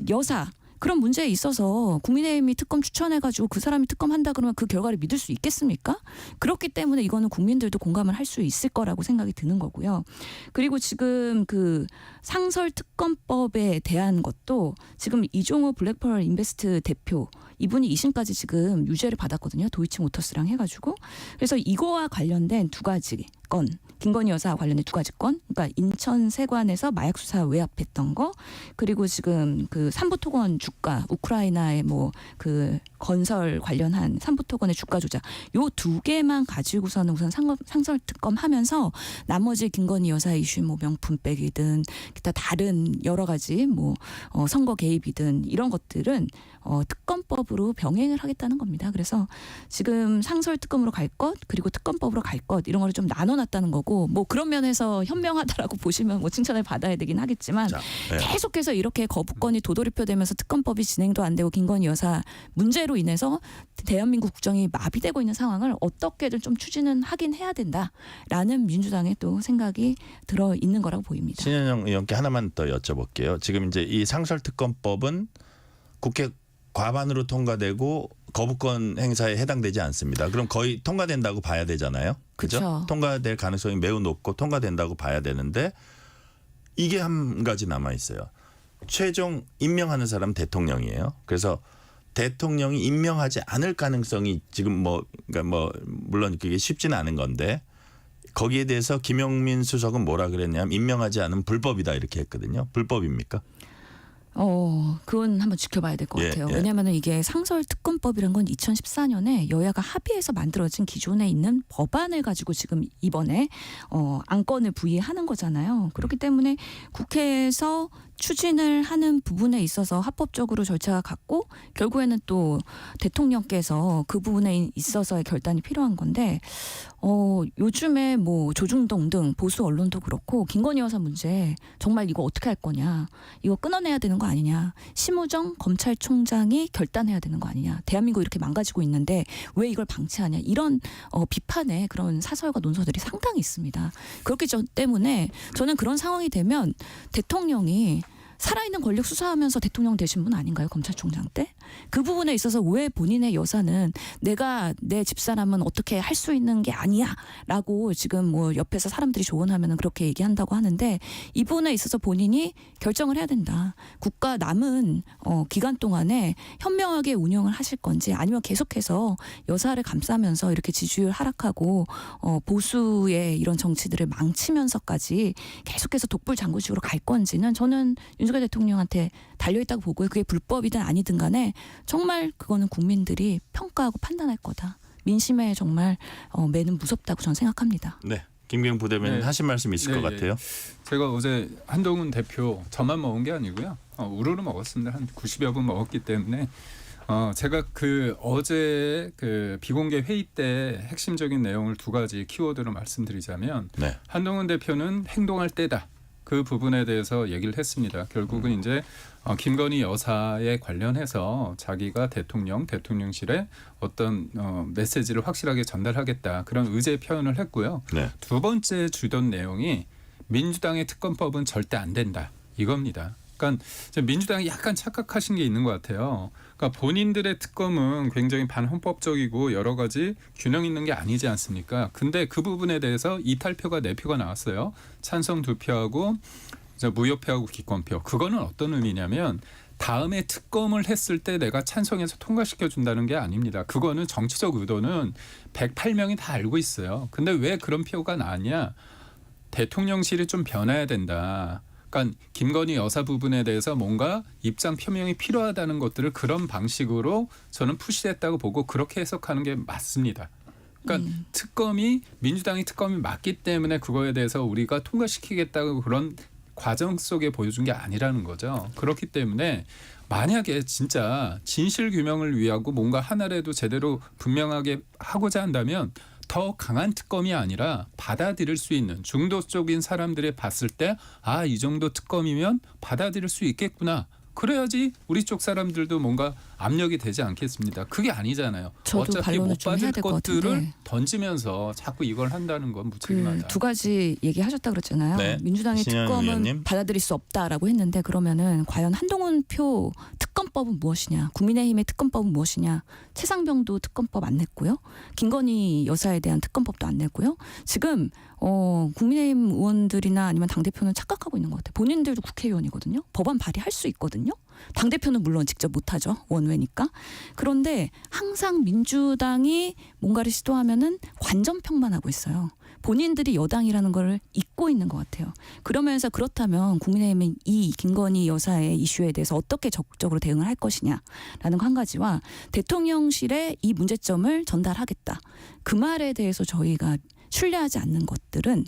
여사 그런 문제에 있어서 국민의힘이 특검 추천해가지고 그 사람이 특검한다 그러면 그 결과를 믿을 수 있겠습니까? 그렇기 때문에 이거는 국민들도 공감을 할 수 있을 거라고 생각이 드는 거고요. 그리고 지금 그 상설특검법에 대한 것도 지금 이종호 블랙펄 인베스트 대표 이분이 2심까지 지금 유죄를 받았거든요. 도이치모터스랑 해가지고. 그래서 이거와 관련된 2가지 건, 김건희 여사 관련된 2가지 건, 그러니까 인천 세관에서 마약 수사 외압했던 거, 그리고 지금 그 삼부토건 주가, 우크라이나의 그 건설 관련한 삼부토건의 주가 조작, 요 2개만 가지고서는 우선 상설특검 하면서 나머지 김건희 여사 이슈 명품 빼기든 기타 다른 여러 가지 선거 개입이든 이런 것들은 특검법으로 병행을 하겠다는 겁니다. 그래서 지금 상설특검으로 갈 것 그리고 특검법으로 갈 것 이런 거를 좀 나눠놨다는 거고 그런 면에서 현명하다라고 보시면 칭찬을 받아야 되긴 하겠지만 자, 네. 계속해서 이렇게 거부권이 도돌이표되면서 특검법이 진행도 안 되고 김건희 여사 문제로 인해서 대한민국 국정이 마비되고 있는 상황을 어떻게든 좀 추진은 하긴 해야 된다라는 민주당의 또 생각이 들어 있는 거라고 보입니다. 신현영 의원께 하나만 더 여쭤볼게요. 지금 이제 이 상설특검법은 국회 과반으로 통과되고 거부권 행사에 해당되지 않습니다. 그럼 거의 통과된다고 봐야 되잖아요. 그죠? 그쵸. 통과될 가능성이 매우 높고 통과된다고 봐야 되는데 이게 한 가지 남아 있어요. 최종 임명하는 사람 대통령이에요. 그래서 대통령이 임명하지 않을 가능성이 지금 그러니까 물론 그게 쉽지는 않은 건데 거기에 대해서 김용민 수석은 뭐라 그랬냐면 임명하지 않은 불법이다 이렇게 했거든요. 불법입니까? 그건 한번 지켜봐야 될 것 예, 같아요. 예. 왜냐하면 이게 상설특검법이란 건 2014년에 여야가 합의해서 만들어진 기존에 있는 법안을 가지고 지금 이번에 안건을 부의하는 거잖아요. 그렇기 때문에 국회에서 추진을 하는 부분에 있어서 합법적으로 절차가 갔고 결국에는 또 대통령께서 그 부분에 있어서의 결단이 필요한 건데 요즘에 뭐 조중동 등 보수 언론도 그렇고 김건희 여사 문제 정말 이거 어떻게 할 거냐, 이거 끊어내야 되는 거 아니냐, 심우정 검찰총장이 결단해야 되는 거 아니냐, 대한민국 이렇게 망가지고 있는데 왜 이걸 방치하냐, 이런 비판의 그런 사설과 논설들이 상당히 있습니다. 그렇기 때문에 저는 그런 상황이 되면 대통령이 살아있는 권력 수사하면서 대통령 되신 분 아닌가요? 검찰총장 때? 그 부분에 있어서 왜 본인의 여사는 내가 내 집사람은 어떻게 할 수 있는 게 아니야 라고 지금 뭐 옆에서 사람들이 조언하면 그렇게 얘기한다고 하는데 이 부분에 있어서 본인이 결정을 해야 된다. 국가 남은 기간 동안에 현명하게 운영을 하실 건지 아니면 계속해서 여사를 감싸면서 이렇게 지지율 하락하고 보수의 이런 정치들을 망치면서까지 계속해서 독불장구식으로 갈 건지는 저는 윤석열 대통령한테 달려있다고 보고요. 그게 불법이든 아니든 간에 정말 그거는 국민들이 평가하고 판단할 거다. 민심에 정말 매는 무섭다고 저는 생각합니다. 네. 김경 부대변인 네. 하신 말씀 있을 네, 것 예. 같아요. 제가 어제 한동훈 대표 저만 먹은 게 아니고요. 우르르 먹었습니다. 한 90여 분 먹었기 때문에 제가 어제 비공개 회의 때 핵심적인 내용을 두 가지 키워드로 말씀드리자면 네. 한동훈 대표는 행동할 때다. 그 부분에 대해서 얘기를 했습니다. 결국은 이제 김건희 여사에 관련해서 자기가 대통령실에 어떤 메시지를 확실하게 전달하겠다. 그런 의제 표현을 했고요. 네. 두 번째 주던 내용이 민주당의 특검법은 절대 안 된다. 이겁니다. 그러니까 민주당이 약간 착각하신 게 있는 것 같아요. 그러니까 본인들의 특검은 굉장히 반헌법적이고 여러 가지 균형 있는 게 아니지 않습니까? 근데 그 부분에 대해서 이탈표가 4표가 나왔어요. 찬성 2표하고 무효표하고 기권표. 그거는 어떤 의미냐면 다음에 특검을 했을 때 내가 찬성해서 통과시켜 준다는 게 아닙니다. 그거는 정치적 의도는 108명이 다 알고 있어요. 근데 왜 그런 표가 나왔냐? 대통령실이 좀 변해야 된다. 그러니까 김건희 여사 부분에 대해서 뭔가 입장 표명이 필요하다는 것들을 그런 방식으로 저는 푸시했다고 보고 그렇게 해석하는 게 맞습니다. 그러니까 민주당이 특검이 맞기 때문에 그거에 대해서 우리가 통과시키겠다고 그런 과정 속에 보여준 게 아니라는 거죠. 그렇기 때문에 만약에 진짜 진실 규명을 위하고 뭔가 하나라도 제대로 분명하게 하고자 한다면 더 강한 특검이 아니라 받아들일 수 있는 중도 쪽인 사람들이 봤을 때 이 정도 특검이면 받아들일 수 있겠구나. 그래야지 우리 쪽 사람들도 뭔가 압력이 되지 않겠습니다. 그게 아니잖아요. 저도 어차피 반론을 못 좀 해야 받을 될 것 것들을 같은데. 던지면서 자꾸 이걸 한다는 건 무책임하다. 두 가지 얘기하셨다 그랬잖아요. 네. 민주당의 신현희 특검은 의원님. 받아들일 수 없다라고 했는데 그러면은 과연 한동훈 표 특검법은 무엇이냐, 국민의힘의 특검법은 무엇이냐, 최상병도 특검법 안 냈고요, 김건희 여사에 대한 특검법도 안 냈고요. 지금 국민의힘 의원들이나 아니면 당대표는 착각하고 있는 것 같아요. 본인들도 국회의원이거든요. 법안 발의할 수 있거든요. 당대표는 물론 직접 못하죠. 원외니까. 그런데 항상 민주당이 뭔가를 시도하면은 관전평만 하고 있어요. 본인들이 여당이라는 걸 잊고 있는 것 같아요. 그러면서 그렇다면 국민의힘은 이 김건희 여사의 이슈에 대해서 어떻게 적극적으로 대응을 할 것이냐라는 거 한 가지와 대통령실에 이 문제점을 전달하겠다. 그 말에 대해서 저희가 신뢰하지 않는 것들은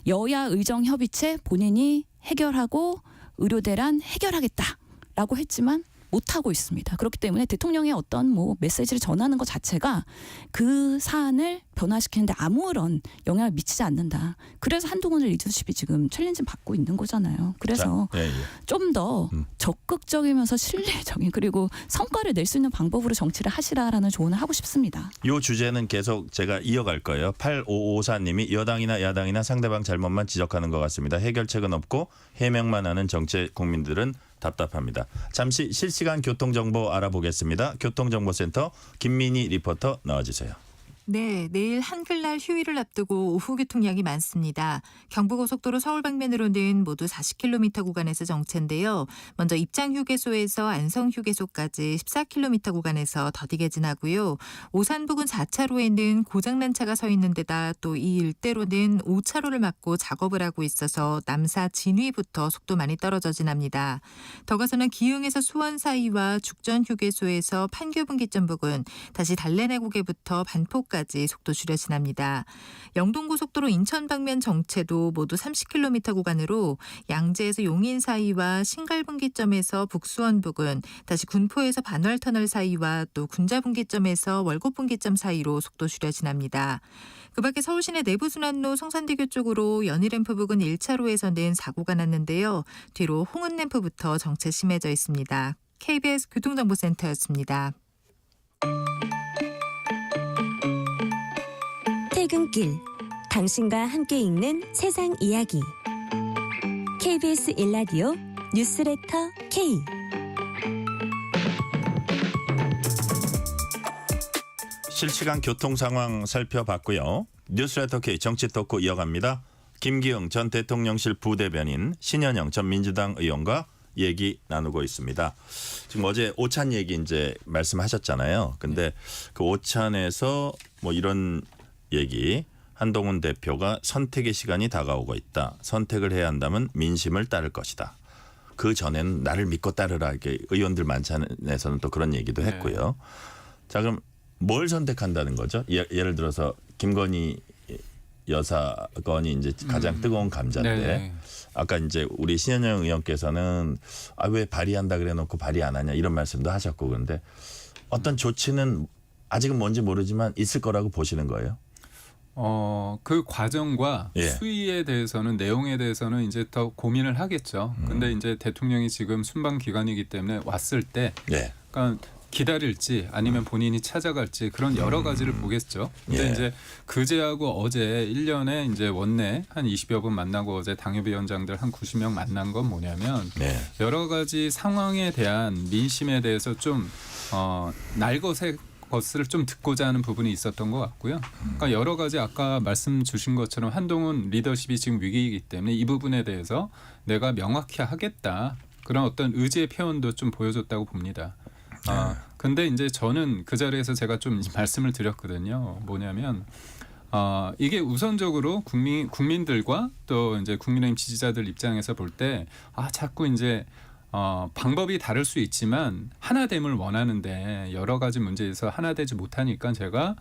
여야 의정협의체 본인이 해결하고 의료대란 해결하겠다라고 했지만 못하고 있습니다. 그렇기 때문에 대통령의 어떤 메시지를 전하는 것 자체가 그 사안을 변화시키는데 아무런 영향을 미치지 않는다. 그래서 한동훈 리더십이 지금 챌린지 받고 있는 거잖아요. 그래서 자, 예. 좀 더 적극적이면서 신뢰적인 그리고 성과를 낼 수 있는 방법으로 정치를 하시라라는 조언을 하고 싶습니다. 이 주제는 계속 제가 이어갈 거예요. 8554님이 여당이나 야당이나 상대방 잘못만 지적하는 것 같습니다. 해결책은 없고 해명만 하는 정치 국민들은 답답합니다. 잠시 실시간 교통정보 알아보겠습니다. 교통정보센터 김민희 리포터 나와주세요. 네, 내일 한글날 휴일을 앞두고 오후 교통량이 많습니다. 경부고속도로 서울 방면으로는 모두 40km 구간에서 정체인데요. 먼저 입장휴게소에서 안성휴게소까지 14km 구간에서 더디게 지나고요. 오산 부근 4차로에는 고장난 차가 서 있는 데다 또 이 일대로는 5차로를 막고 작업을 하고 있어서 남사 진위부터 속도 많이 떨어져 지납니다. 더 가서는 기흥에서 수원 사이와 죽전휴게소에서 판교분기점 부근, 다시 달래내고개부터 반포까지 속도 줄여 지납니다. 영동고속도로 인천 방면 정체도 모두 30km 구간으로 양재에서 용인 사이와 신갈분기점에서 북수원 부근, 다시 군포에서 반월터널 사이와 또 군자분기점에서 월곡분기점 사이로 속도 줄여 지납니다. 그 밖에 서울시내 내부순환로 성산대교 쪽으로 연희램프 부근 1차로에서는 사고가 났는데요. 뒤로 홍은램프부터 정체 심해져 있습니다. KBS 교통정보센터였습니다. 퇴근길, 당신과 함께 읽는 세상 이야기. KBS 1라디오 뉴스레터 K. 실시간 교통 상황 살펴봤고요. 뉴스레터 K 정치 토크 이어갑니다. 김기영 전 대통령실 부대변인, 신현영 전 민주당 의원과 얘기 나누고 있습니다. 지금 어제 오찬 얘기 이제 말씀하셨잖아요. 근데 그 오찬에서 뭐 이런 얘기, 한동훈 대표가 선택의 시간이 다가오고 있다. 선택을 해야 한다면 민심을 따를 것이다. 그 전에는 나를 믿고 따르라. 이렇게 의원들 만찬에서는 또 그런 얘기도 했고요. 자, 그럼 뭘 선택한다는 거죠? 예를 들어서 김건희 여사 건이 이제 가장 뜨거운 감자인데 네. 아까 이제 우리 신현영 의원께서는 왜 발의한다 그래 놓고 발의 안 하냐 이런 말씀도 하셨고, 그런데 어떤 조치는 아직은 뭔지 모르지만 있을 거라고 보시는 거예요? 그 과정과 예. 수위에 대해서는, 내용에 대해서는 이제 더 고민을 하겠죠. 근데 이제 대통령이 지금 순방 기간이기 때문에 왔을 때, 예. 그러니까 기다릴지 아니면 본인이 찾아갈지 그런 여러 가지를 보겠죠. 근데 예. 이제 그제하고 어제 1년에 이제 원내 한 20여 분 만나고 어제 당협위원장들 한 90명 만난 건 뭐냐면 네. 여러 가지 상황에 대한 민심에 대해서 좀 날것의 것을 좀 듣고자 하는 부분이 있었던 것 같고요. 그러니까 여러 가지 아까 말씀 주신 것처럼 한동훈 리더십이 지금 위기이기 때문에 이 부분에 대해서 내가 명확히 하겠다. 그런 어떤 의지의 표현도 좀 보여줬다고 봅니다. 근데 이제 저는 그 자리에서 제가 좀 말씀을 드렸거든요. 뭐냐면 이게 우선적으로 국민들과 또 이제 국민의힘 지지자들 입장에서 볼 때 자꾸 이제 방법이 다를 수 있지만 하나됨을 원하는데 여러 가지 문제에서 하나되지 못하니까 제가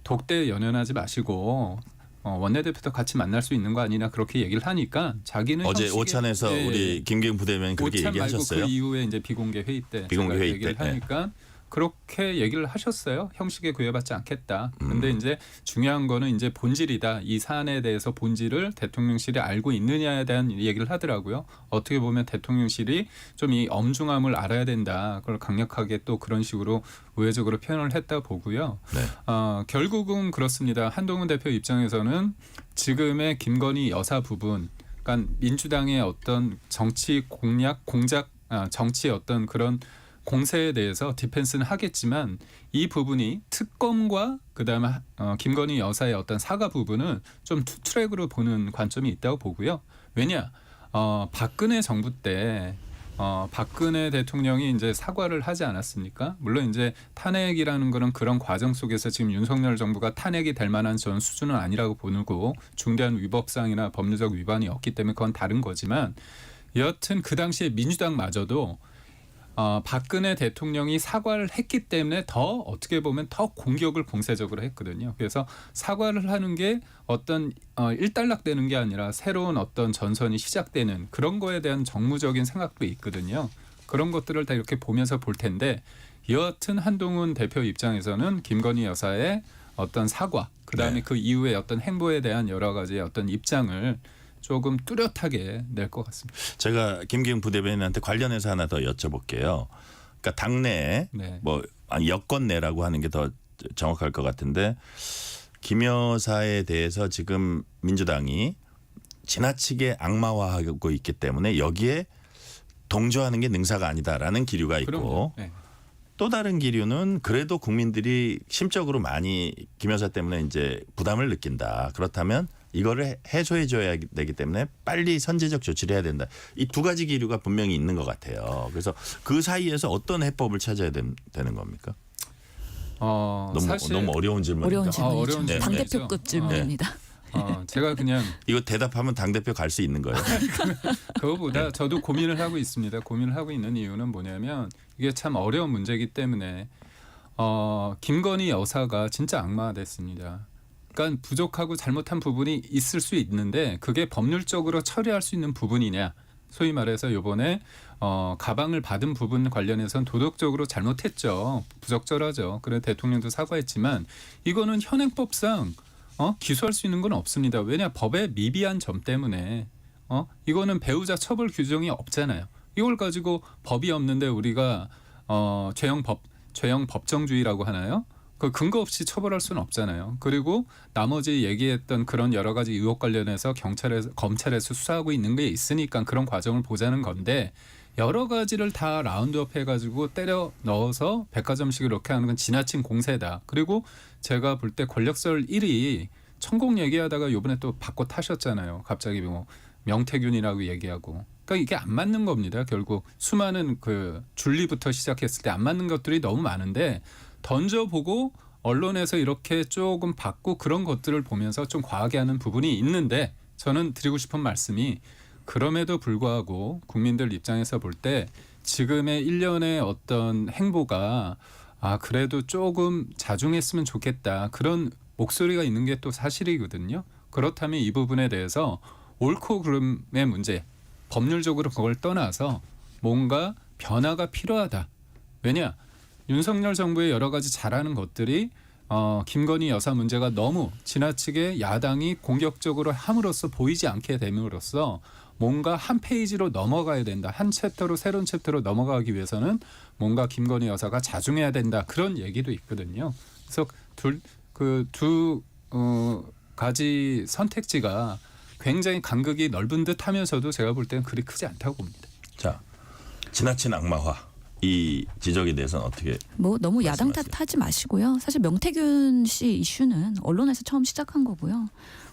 독대에 연연하지 마시고 원내대표도 같이 만날 수 있는 거 아니냐 그렇게 얘기를 하니까 자기는 어제 오찬에서 우리 김기영 부대변인 그렇게 오찬 얘기하셨어요? 말고 그 이후에 이제 비공개 회의 때 비공개 제가 회의 얘기를 때, 하니까 그렇게 얘기를 하셨어요. 형식에 구애받지 않겠다. 근데 이제 중요한 거는 이제 본질이다. 이 사안에 대해서 본질을 대통령실이 알고 있느냐에 대한 얘기를 하더라고요. 어떻게 보면 대통령실이 좀 이 엄중함을 알아야 된다. 그걸 강력하게 또 그런 식으로 우회적으로 표현을 했다 보고요. 네. 결국은 그렇습니다. 한동훈 대표 입장에서는 지금의 김건희 여사 부분, 그러니까 민주당의 어떤 정치 공작, 정치의 어떤 그런 공세에 대해서 디펜스는 하겠지만 이 부분이 특검과 그다음에 김건희 여사의 어떤 사과 부분은 좀 투트랙으로 보는 관점이 있다고 보고요. 왜냐? 박근혜 정부 때 박근혜 대통령이 이제 사과를 하지 않았습니까? 물론 이제 탄핵이라는 거는 그런 과정 속에서 지금 윤석열 정부가 탄핵이 될 만한 전 수준은 아니라고 보고 중대한 위법상이나 법률적 위반이 없기 때문에 그건 다른 거지만 여하튼 그 당시에 민주당마저도 박근혜 대통령이 사과를 했기 때문에 더 어떻게 보면 더 공격을 공세적으로 했거든요. 그래서 사과를 하는 게 어떤 일단락되는 게 아니라 새로운 어떤 전선이 시작되는 그런 거에 대한 정무적인 생각도 있거든요. 그런 것들을 다 이렇게 보면서 볼 텐데 여하튼 한동훈 대표 입장에서는 김건희 여사의 어떤 사과, 그다음에 네. 그 이후에 어떤 행보에 대한 여러 가지 어떤 입장을 조금 뚜렷하게 낼 것 같습니다. 제가 김기영 부대변인한테 관련해서 하나 더 여쭤볼게요. 그러니까 당내 네. 뭐 여권 내라고 하는 게 더 정확할 것 같은데 김 여사에 대해서 지금 민주당이 지나치게 악마화하고 있기 때문에 여기에 동조하는 게 능사가 아니다라는 기류가 있고 그럼요. 네. 또 다른 기류는 그래도 국민들이 심적으로 많이 김 여사 때문에 이제 부담을 느낀다. 그렇다면 이거를 해소해 줘야 되기 때문에 빨리 선제적 조치를 해야 된다. 이 두 가지 기류가 분명히 있는 것 같아요. 그래서 그 사이에서 어떤 해법을 찾아야 되는 겁니까? 너무 어려운 질문인가? 어려운 질문이죠. 어려운 질문이죠. 당대표급 질문입니다. 제가 그냥 이거 대답하면 당대표 갈 수 있는 거예요. 그거보다 저도 고민을 하고 있습니다. 고민을 하고 있는 이유는 뭐냐면 이게 참 어려운 문제이기 때문에 김건희 여사가 진짜 악마됐습니다. 그러니까 부족하고 잘못한 부분이 있을 수 있는데 그게 법률적으로 처리할 수 있는 부분이냐. 소위 말해서 이번에 가방을 받은 부분 관련해서는 도덕적으로 잘못했죠. 부적절하죠. 그래서 대통령도 사과했지만 이거는 현행법상 기소할 수 있는 건 없습니다. 왜냐 법의 미비한 점 때문에 이거는 배우자 처벌 규정이 없잖아요. 이걸 가지고 법이 없는데 우리가 죄형 법정주의라고 하나요? 그 근거 없이 처벌할 수는 없잖아요. 그리고 나머지 얘기했던 그런 여러 가지 의혹 관련해서 검찰에서 수사하고 있는 게 있으니까 그런 과정을 보자는 건데 여러 가지를 다 라운드업 해가지고 때려 넣어서 백화점식 이렇게 하는 건 지나친 공세다. 그리고 제가 볼 때 권력설 1위 천공 얘기하다가 이번에 또 바꿔 타셨잖아요. 갑자기 뭐 명태균이라고 얘기하고. 그러니까 이게 안 맞는 겁니다. 결국 수많은 그 줄리부터 시작했을 때 안 맞는 것들이 너무 많은데 던져보고 언론에서 이렇게 조금 받고 그런 것들을 보면서 좀 과하게 하는 부분이 있는데 저는 드리고 싶은 말씀이 그럼에도 불구하고 국민들 입장에서 볼 때 지금의 일련의 어떤 행보가 그래도 조금 자중했으면 좋겠다. 그런 목소리가 있는 게 또 사실이거든요. 그렇다면 이 부분에 대해서 옳고 그름의 문제, 법률적으로 그걸 떠나서 뭔가 변화가 필요하다. 왜냐? 윤석열 정부의 여러 가지 잘하는 것들이 김건희 여사 문제가 너무 지나치게 야당이 공격적으로 함으로써 보이지 않게 됨으로써 뭔가 한 페이지로 넘어가야 된다. 한 챕터로 새로운 챕터로 넘어가기 위해서는 뭔가 김건희 여사가 자중해야 된다. 그런 얘기도 있거든요. 그래서 두 가지 선택지가 굉장히 간극이 넓은 듯 하면서도 제가 볼 때는 그리 크지 않다고 봅니다. 자, 지나친 악마화. 이 지적에 대해서는 어떻게 너무 야당 말씀하세요? 탓하지 마시고요. 사실 명태균 씨 이슈는 언론에서 처음 시작한 거고요.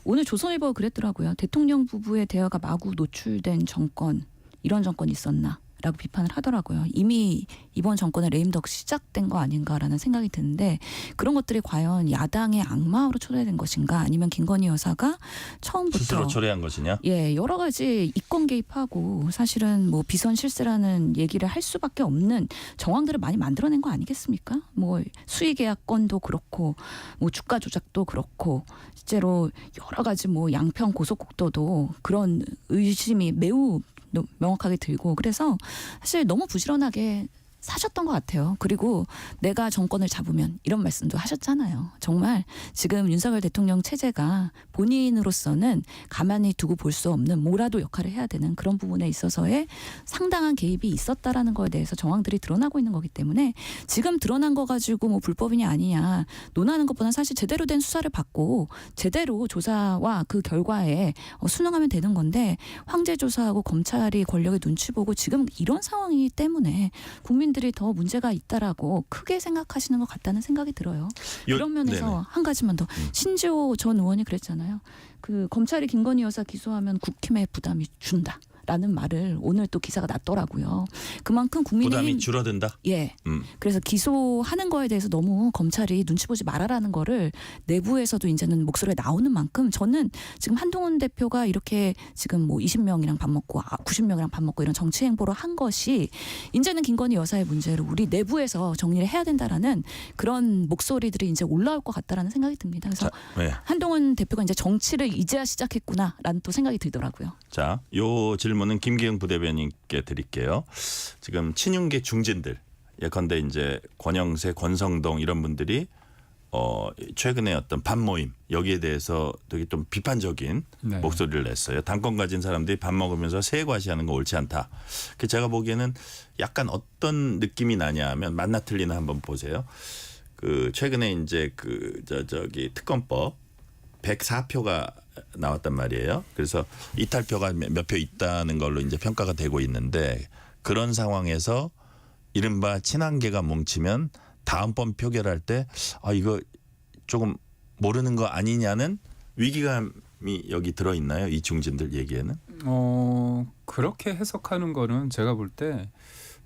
오늘 조선일보가 그랬더라고요. 대통령 부부의 대화가 마구 노출된 정권, 이런 정권이 있었나? 라고 비판을 하더라고요. 이미 이번 정권의 레임덕 시작된 거 아닌가라는 생각이 드는데 그런 것들이 과연 야당의 악마로 초래된 것인가 아니면 김건희 여사가 처음부터 스스로 초래한 것이냐? 여러 가지 이권 개입하고 사실은 뭐 비선 실세라는 얘기를 할 수밖에 없는 정황들을 많이 만들어낸 거 아니겠습니까? 뭐 수의 계약건도 그렇고 뭐 주가 조작도 그렇고 실제로 여러 가지 뭐 양평 고속국도도 그런 의심이 매우 명확하게 들고 그래서 사실 너무 부지런하게 사셨던 것 같아요. 그리고 내가 정권을 잡으면 이런 말씀도 하셨잖아요. 정말 지금 윤석열 대통령 체제가 본인으로서는 가만히 두고 볼 수 없는 뭐라도 역할을 해야 되는 그런 부분에 있어서의 상당한 개입이 있었다라는 거에 대해서 정황들이 드러나고 있는 거기 때문에 지금 드러난 거 가지고 뭐 불법이냐 아니냐 논하는 것보다는 사실 제대로 된 수사를 받고 제대로 조사와 그 결과에 순응하면 되는 건데 황제 조사하고 검찰이 권력의 눈치 보고 지금 이런 상황이기 때문에 국민들이 더 문제가 있다라고 크게 생각하시는 것 같다는 생각이 들어요. 그런 면에서 네네. 한 가지만 더 신지호 전 의원이 그랬잖아요. 그 검찰이 김건희 여사 기소하면 국힘에 부담이 준다. 라는 말을 오늘 또 기사가 났더라고요. 그만큼 국민의힘 부담이 줄어든다. 예. 그래서 기소하는 거에 대해서 너무 검찰이 눈치 보지 말아라는 거를 내부에서도 이제는 목소리가 나오는 만큼 저는 지금 한동훈 대표가 이렇게 지금 뭐 20명이랑 밥 먹고 90명이랑 밥 먹고 이런 정치 행보를 한 것이 이제는 김건희 여사의 문제를 우리 내부에서 정리를 해야 된다라는 그런 목소리들이 이제 올라올 것 같다라는 생각이 듭니다. 그래서 한동훈 대표가 이제 정치를 이제야 시작했구나라는 또 생각이 들더라고요. 자, 요 질문은 김기영 부대변인께 드릴게요. 지금 친윤계 중진들, 예컨대 이제 권영세, 권성동 이런 분들이 최근에 어떤 밥 모임 여기에 대해서 되게 좀 비판적인 목소리를 냈어요. 당권 가진 사람들이 밥 먹으면서 세과시하는 거 옳지 않다. 제가 보기에는 약간 어떤 느낌이 나냐 하면 맞나 틀리나 한번 보세요. 그 최근에 이제 저기 특검법 104표가 나왔단 말이에요. 그래서 이탈표가 몇 표 있다는 걸로 이제 평가가 되고 있는데 그런 상황에서 이른바 친한계가 뭉치면 다음번 표결할 때 이거 조금 모르는 거 아니냐는 위기감이 여기 들어있나요? 이 중진들 얘기에는? 그렇게 해석하는 거는 제가 볼 때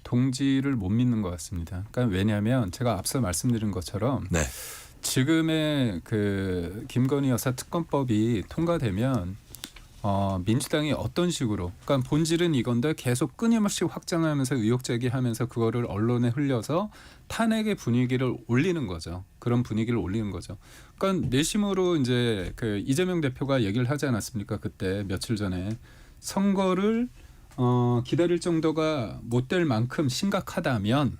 동지를 못 믿는 것 같습니다. 그러니까 왜냐하면 제가 앞서 말씀드린 것처럼 네. 지금의 그 김건희 여사 특검법이 통과되면 민주당이 어떤 식으로, 그러니까 본질은 이건데 계속 끊임없이 확장하면서 의혹 제기하면서 그거를 언론에 흘려서 탄핵의 분위기를 올리는 거죠. 그런 분위기를 올리는 거죠. 그러니까 내심으로 이제 그 이재명 대표가 얘기를 하지 않았습니까? 그때 며칠 전에 선거를 기다릴 정도가 못 될 만큼 심각하다면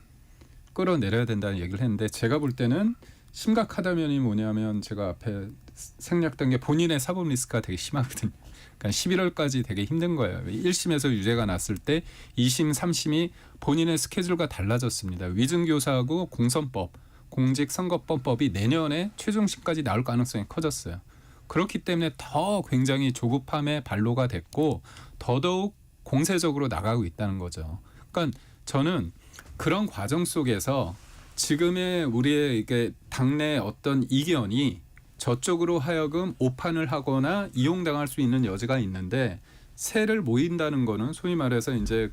끌어내려야 된다는 얘기를 했는데, 제가 볼 때는 심각하다면이 뭐냐면 제가 앞에 생략된 게 본인의 사법 리스크가 되게 심하거든요. 그러니까 11월까지 되게 힘든 거예요. 1심에서 유죄가 났을 때 2심, 3심이 본인의 스케줄과 달라졌습니다. 위증교사하고 공선법, 공직선거법이 내년에 최종심까지 나올 가능성이 커졌어요. 그렇기 때문에 더 굉장히 조급함의 발로가 됐고 더더욱 공세적으로 나가고 있다는 거죠. 그러니까 저는 그런 과정 속에서 지금의 우리의 이게 당내 어떤 이견이 저쪽으로 하여금 오판을 하거나 이용당할 수 있는 여지가 있는데, 새를 모인다는 거는 소위 말해서 이제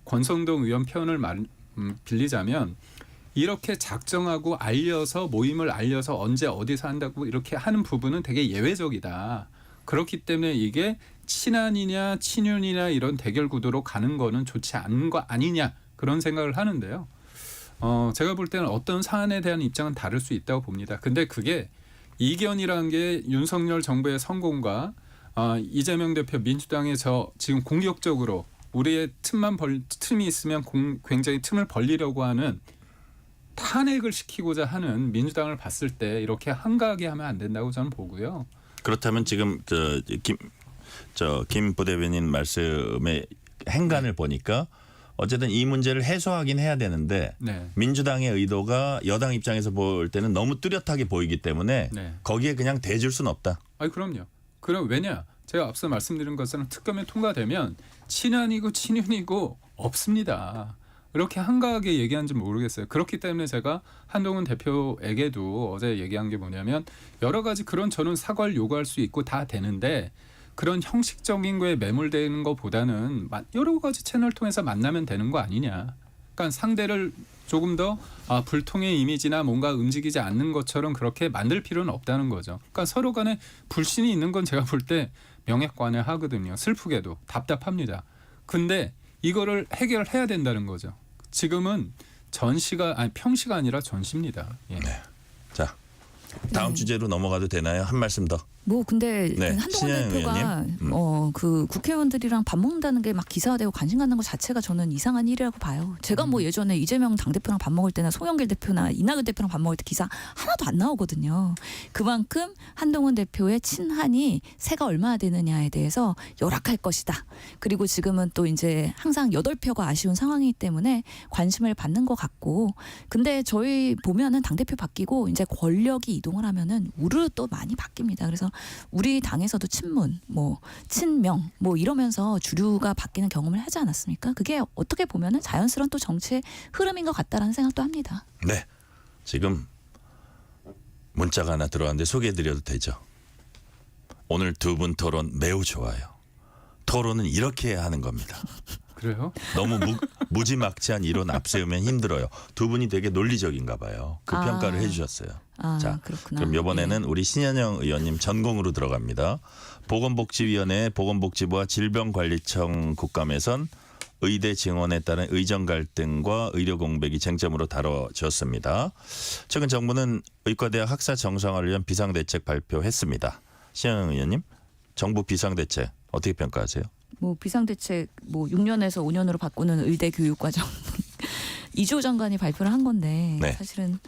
권성동 의원 편을 빌리자면 이렇게 작정하고 알려서 모임을 알려서 언제 어디서 한다고 이렇게 하는 부분은 되게 예외적이다. 그렇기 때문에 이게 친한이냐 친윤이냐 이런 대결 구도로 가는 거는 좋지 않은 거 아니냐, 그런 생각을 하는데요. 제가 볼 때는 어떤 사안에 대한 입장은 다를 수 있다고 봅니다. 근데 그게 이견이라는 게 윤석열 정부의 성공과 이재명 대표 민주당의 지금 공격적으로 우리의 틈이 있으면 굉장히 틈을 벌리려고 하는 탄핵을 시키고자 하는 민주당을 봤을 때 이렇게 한가하게 하면 안 된다고 저는 보고요. 그렇다면 지금 김 부대변인 말씀의 행간을 보니까 어쨌든 이 문제를 해소하긴 해야 되는데 네. 민주당의 의도가 여당 입장에서 볼 때는 너무 뚜렷하게 보이기 때문에 네. 거기에 그냥 대줄 수는 없다. 그럼요. 그럼 왜냐? 제가 앞서 말씀드린 것처럼 특검이 통과되면 친한이고 친윤이고 없습니다. 이렇게 한가하게 얘기한지 모르겠어요. 그렇기 때문에 제가 한동훈 대표에게도 어제 얘기한 게 뭐냐면, 여러 가지 그런 저는 사과를 요구할 수 있고 다 되는데 그런 형식적인 거에 매몰되는 것보다는 여러 가지 채널을 통해서 만나면 되는 거 아니냐. 그러니까 상대를 조금 더 불통의 이미지나 뭔가 움직이지 않는 것처럼 그렇게 만들 필요는 없다는 거죠. 그러니까 서로 간에 불신이 있는 건 제가 볼 때 명예관여하거든요. 슬프게도 답답합니다. 근데 이거를 해결해야 된다는 거죠. 지금은 평시가 아니라 전시입니다. 예. 네. 자, 다음 주제로 넘어가도 되나요? 한 말씀 더. 근데 네, 한동훈 신혜영 대표가 의원님. 그 국회의원들이랑 밥 먹는다는 게 막 기사화되고 관심 갖는 것 자체가 저는 이상한 일이라고 봐요. 제가 예전에 이재명 당대표랑 밥 먹을 때나 송영길 대표나 이낙연 대표랑 밥 먹을 때 기사 하나도 안 나오거든요. 그만큼 한동훈 대표의 친한이 새가 얼마나 되느냐에 대해서 열악할 것이다. 그리고 지금은 또 이제 항상 8표가 아쉬운 상황이기 때문에 관심을 받는 것 같고, 근데 저희 보면은 당대표 바뀌고 이제 권력이 이동을 하면은 우르르 또 많이 바뀝니다. 그래서 우리 당에서도 친문, 친명, 이러면서 주류가 바뀌는 경험을 하지 않았습니까? 그게 어떻게 보면은 자연스러운 또 정치의 흐름인 것 같다라는 생각도 합니다. 네. 지금 문자가 하나 들어왔는데 소개해드려도 되죠? 오늘 두 분 토론 매우 좋아요. 토론은 이렇게 해야 하는 겁니다. 그래요? 너무 무지막지한 이론 앞세우면 힘들어요. 두 분이 되게 논리적인가 봐요. 그 평가를 해주셨어요. 자, 그렇구나. 그럼 이번에는 우리 신현영 의원님 전공으로 들어갑니다. 보건복지위원회 보건복지부와 질병관리청 국감에선 의대 증원에 따른 의정 갈등과 의료 공백이 쟁점으로 다뤄졌습니다. 최근 정부는 의과대학 학사 정상화를 위한 비상대책 발표했습니다. 신현영 의원님, 정부 비상대책 어떻게 평가하세요? 비상대책 6년에서 5년으로 바꾸는 의대 교육과정 이주호 장관이 발표를 한 건데, 네. 사실은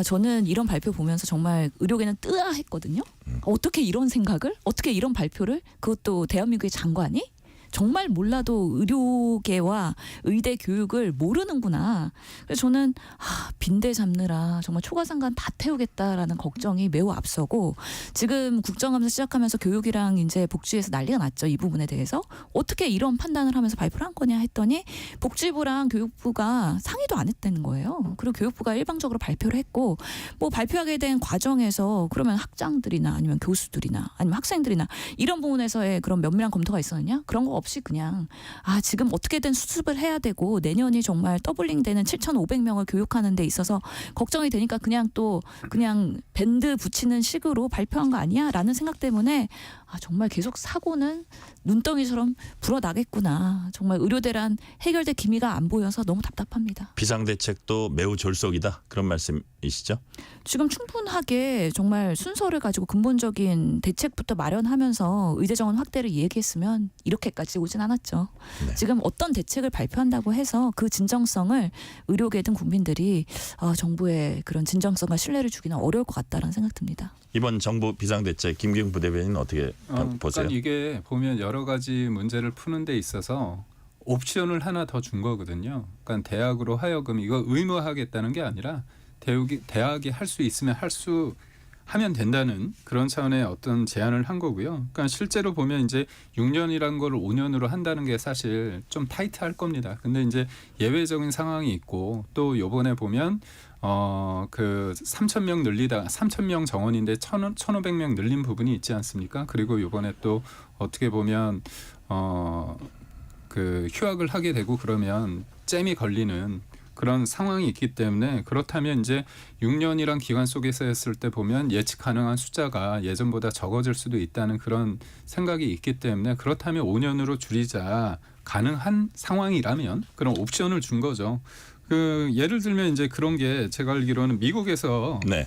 저는 이런 발표 보면서 정말 의료계는 뜨아했거든요. 어떻게 이런 생각을, 어떻게 이런 발표를, 그것도 대한민국의 장관이 정말 몰라도 의료계와 의대 교육을 모르는구나. 그래서 저는 빈대 잡느라 정말 초과상관 다 태우겠다라는 걱정이 매우 앞서고, 지금 국정감사 시작하면서 교육이랑 이제 복지에서 난리가 났죠. 이 부분에 대해서 어떻게 이런 판단을 하면서 발표를 한 거냐 했더니 복지부랑 교육부가 상의도 안 했다는 거예요. 그리고 교육부가 일방적으로 발표를 했고, 뭐 발표하게 된 과정에서 그러면 학장들이나 아니면 교수들이나 아니면 학생들이나 이런 부분에서의 그런 면밀한 검토가 있었느냐? 그런 거 없이 그냥 지금 어떻게든 수습을 해야 되고 내년이 정말 더블링 되는 7,500명을 교육하는 데 있어서 걱정이 되니까 그냥 밴드 붙이는 식으로 발표한 거 아니야? 라는 생각 때문에 정말 계속 사고는 눈덩이처럼 불어나겠구나. 정말 의료대란 해결될 기미가 안 보여서 너무 답답합니다. 비상대책도 매우 졸속이다. 그런 말씀이시죠? 지금 충분하게 정말 순서를 가지고 근본적인 대책부터 마련하면서 의대 정원 확대를 얘기했으면 이렇게까지 오진 않았죠. 네. 지금 어떤 대책을 발표한다고 해서 그 진정성을 의료계 등 국민들이 정부의 그런 진정성과 신뢰를 주기는 어려울 것 같다라는 생각 듭니다. 이번 정부 비상대책 김기웅 부대변인 어떻게 보세요? 그러니까 이게 보면 여러 가지 문제를 푸는 데 있어서 옵션을 하나 더 준 거거든요. 그러니까 대학으로 하여금 이거 의무화하겠다는 게 아니라 대학이 할 수 있으면 하면 된다는 그런 차원의 어떤 제안을 한 거고요. 그러니까 실제로 보면 이제 6년이란 걸 5년으로 한다는 게 사실 좀 타이트할 겁니다. 근데 이제 예외적인 상황이 있고, 또 요번에 보면 그 3,000명 늘리다 3,000명 정원인데 1,500명 늘린 부분이 있지 않습니까? 그리고 요번에 또 어떻게 보면 그 휴학을 하게 되고 그러면 잼이 걸리는 그런 상황이 있기 때문에, 그렇다면 이제 6년이란 기간 속에서 했을 때 보면 예측 가능한 숫자가 예전보다 적어질 수도 있다는 그런 생각이 있기 때문에, 그렇다면 5년으로 줄이자 가능한 상황이라면 그런 옵션을 준 거죠. 그 예를 들면 이제 그런 게 제가 알기로는 미국에서 네.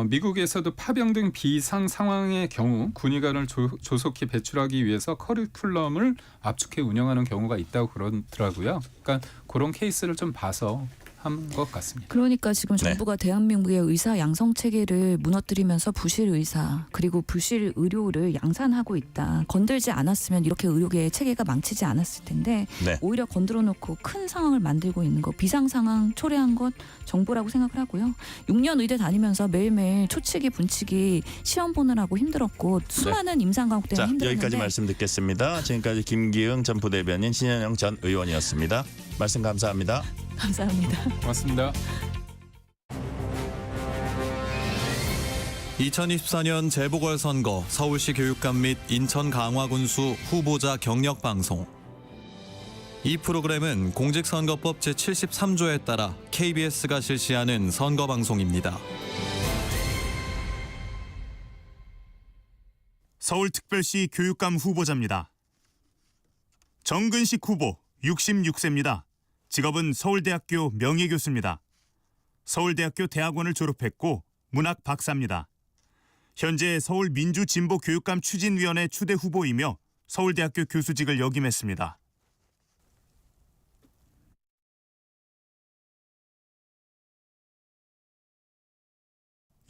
미국에서도 파병 등 비상 상황의 경우 군의관을 조속히 배출하기 위해서 커리큘럼을 압축해 운영하는 경우가 있다고 그러더라고요. 그러니까 그런 케이스를 좀 봐서 한 것 같습니다. 그러니까 지금 네. 정부가 대한민국의 의사 양성 체계를 무너뜨리면서 부실 의사 그리고 부실 의료를 양산하고 있다. 건들지 않았으면 이렇게 의료계의 체계가 망치지 않았을 텐데 네. 오히려 건드려 놓고 큰 상황을 만들고 있는 거, 비상 상황 초래한 것 정부라고 생각을 하고요. 6년 의대 다니면서 매일매일 초치기 분치기 시험 보느라고 힘들었고 수많은 임상 과목 때문에 자, 힘들었는데 여기까지 말씀 듣겠습니다. 지금까지 김기웅 전 부대변인, 신현영 전 의원이었습니다. 말씀 감사합니다. 감사합니다. 고맙습니다. 2024년 재보궐선거 서울시 교육감 및 인천 강화군수 후보자 경력 방송. 이 프로그램은 공직선거법 제73조에 따라 KBS가 실시하는 선거 방송입니다. 서울특별시 교육감 후보자입니다. 정근식 후보 66세입니다. 직업은 서울대학교 명예교수입니다. 서울대학교 대학원을 졸업했고 문학 박사입니다. 현재 서울민주진보교육감 추진위원회 추대 후보이며 서울대학교 교수직을 역임했습니다.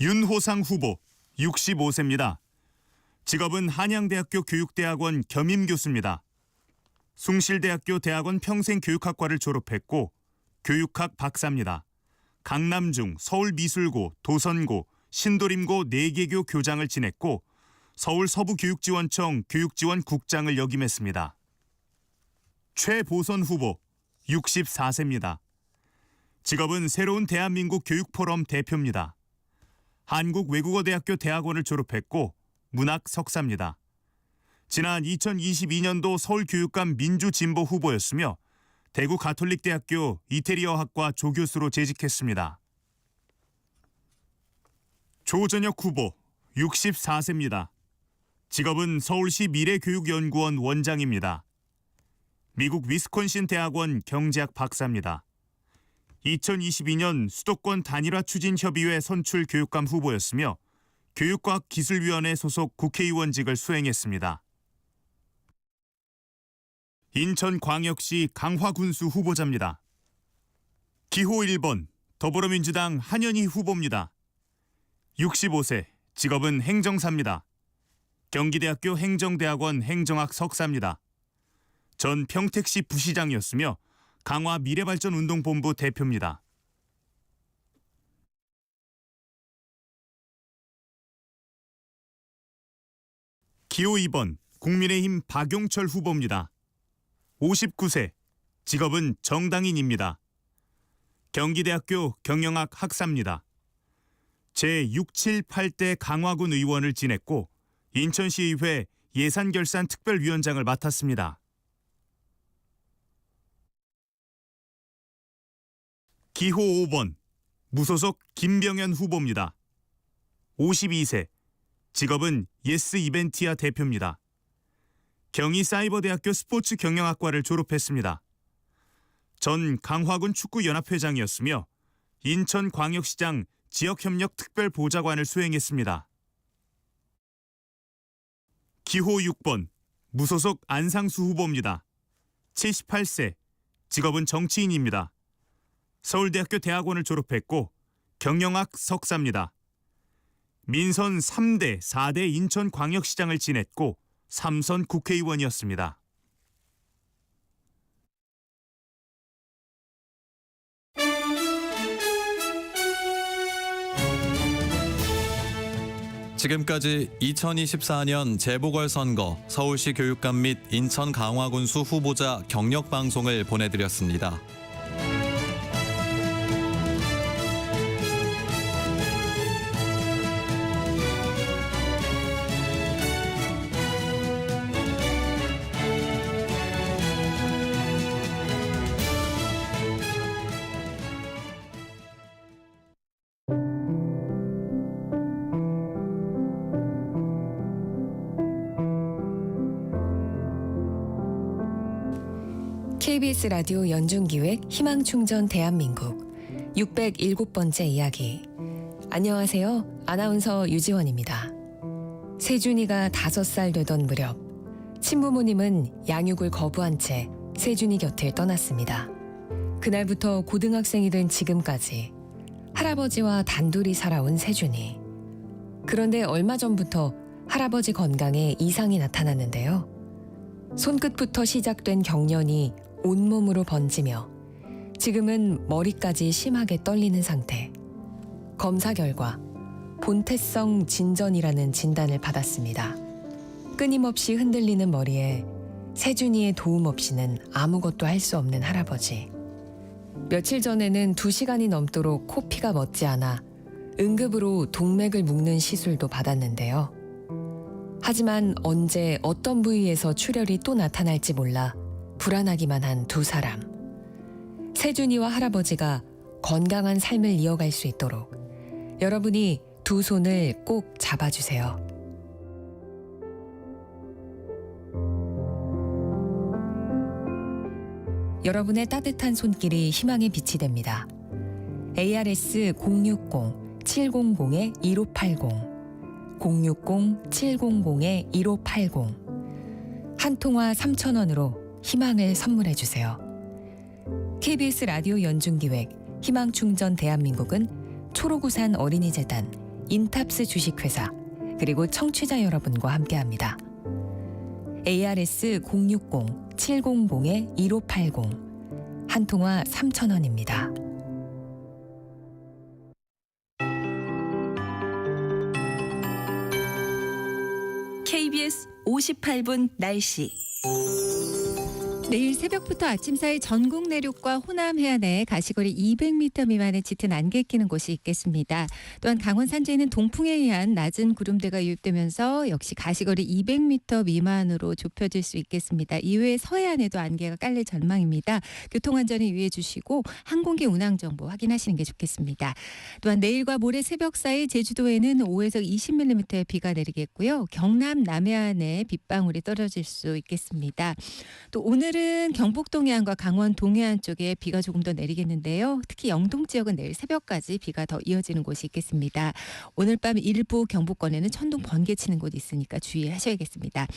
윤호상 후보 65세입니다. 직업은 한양대학교 교육대학원 겸임교수입니다. 숭실대학교 대학원 평생교육학과를 졸업했고 교육학 박사입니다. 강남중, 서울미술고, 도선고, 신도림고 4개교 교장을 지냈고 서울 서부교육지원청 교육지원국장을 역임했습니다. 최보선 후보 64세입니다. 직업은 새로운 대한민국 교육포럼 대표입니다. 한국외국어대학교 대학원을 졸업했고 문학 석사입니다. 지난 2022년도 서울교육감 민주진보 후보였으며 대구 가톨릭대학교 이태리어학과 조교수로 재직했습니다. 조전혁 후보 64세입니다. 직업은 서울시 미래교육연구원 원장입니다. 미국 위스콘신 대학원 경제학 박사입니다. 2022년 수도권 단일화 추진협의회 선출 교육감 후보였으며 교육과학기술위원회 소속 국회의원직을 수행했습니다. 인천광역시 강화군수 후보자입니다. 기호 1번 더불어민주당 한현희 후보입니다. 65세, 직업은 행정사입니다. 경기대학교 행정대학원 행정학 석사입니다. 전 평택시 부시장이었으며 강화 미래발전운동본부 대표입니다. 기호 2번 국민의힘 박용철 후보입니다. 59세, 직업은 정당인입니다. 경기대학교 경영학 학사입니다. 제678대 강화군 의원을 지냈고 인천시의회 예산결산특별위원장을 맡았습니다. 기호 5번 무소속 김병현 후보입니다. 52세, 직업은 예스 이벤티아 대표입니다. 경희사이버대학교 스포츠경영학과를 졸업했습니다. 전 강화군 축구연합회장이었으며 인천광역시장 지역협력특별보좌관을 수행했습니다. 기호 6번 무소속 안상수 후보입니다. 78세, 직업은 정치인입니다. 서울대학교 대학원을 졸업했고 경영학 석사입니다. 민선 3대, 4대 인천광역시장을 지냈고 3선 국회의원이었습니다. 지금까지 2024년 재보궐선거 서울시 교육감 및 인천 강화군수 후보자 경력 방송을 보내드렸습니다. KBS 라디오 연중기획 희망충전 대한민국 607번째 이야기. 안녕하세요. 아나운서 유지원입니다. 세준이가 5살 되던 무렵 친부모님은 양육을 거부한 채 세준이 곁을 떠났습니다. 그날부터 고등학생이 된 지금까지 할아버지와 단둘이 살아온 세준이. 그런데 얼마 전부터 할아버지 건강에 이상이 나타났는데요. 손끝부터 시작된 경련이 온몸으로 번지며 지금은 머리까지 심하게 떨리는 상태. 검사 결과 본태성 진전이라는 진단을 받았습니다. 끊임없이 흔들리는 머리에 세준이의 도움 없이는 아무것도 할 수 없는 할아버지. 며칠 전에는 2시간이 넘도록 코피가 멎지 않아 응급으로 동맥을 묶는 시술도 받았는데요. 하지만 언제 어떤 부위에서 출혈이 또 나타날지 몰라 불안하기만 한 두 사람. 세준이와 할아버지가 건강한 삶을 이어갈 수 있도록 여러분이 두 손을 꼭 잡아주세요. 여러분의 따뜻한 손길이 희망의 빛이 됩니다. ARS 060-700-1580 060-700-1580 한 통화 3,000원으로 희망을 선물해 주세요. KBS 라디오 연중기획 희망충전 대한민국은 초록우산 어린이재단, 인탑스 주식회사, 그리고 청취자 여러분과 함께합니다. ARS 060-700-1580 한 통화 3,000원입니다. KBS 58분 날씨. 내일 새벽부터 아침 사이 전국 내륙과 호남 해안에 가시거리 200m 미만의 짙은 안개 끼는 곳이 있겠습니다. 또한 강원 산지에는 동풍에 의한 낮은 구름대가 유입되면서 역시 가시거리 200m 미만으로 좁혀질 수 있겠습니다. 이외에 서해안에도 안개가 깔릴 전망입니다. 교통안전에 유의해 주시고 항공기 운항 정보 확인하시는 게 좋겠습니다. 또한 내일과 모레 새벽 사이 제주도에는 5에서 20mm의 비가 내리겠고요. 경남 남해안에 빗방울이 떨어질 수 있겠습니다. 또 오늘은 경북 동해안과 강원 동해안 쪽에 비가 조금 더 내리겠는데요. 특히 영동 지역은 내일 새벽까지 비가 더 이어지는 곳이 있겠습니다. 오늘 밤 일부 경북권에는 천둥 번개 치는 곳이 있으니까 주의하셔야겠습니다.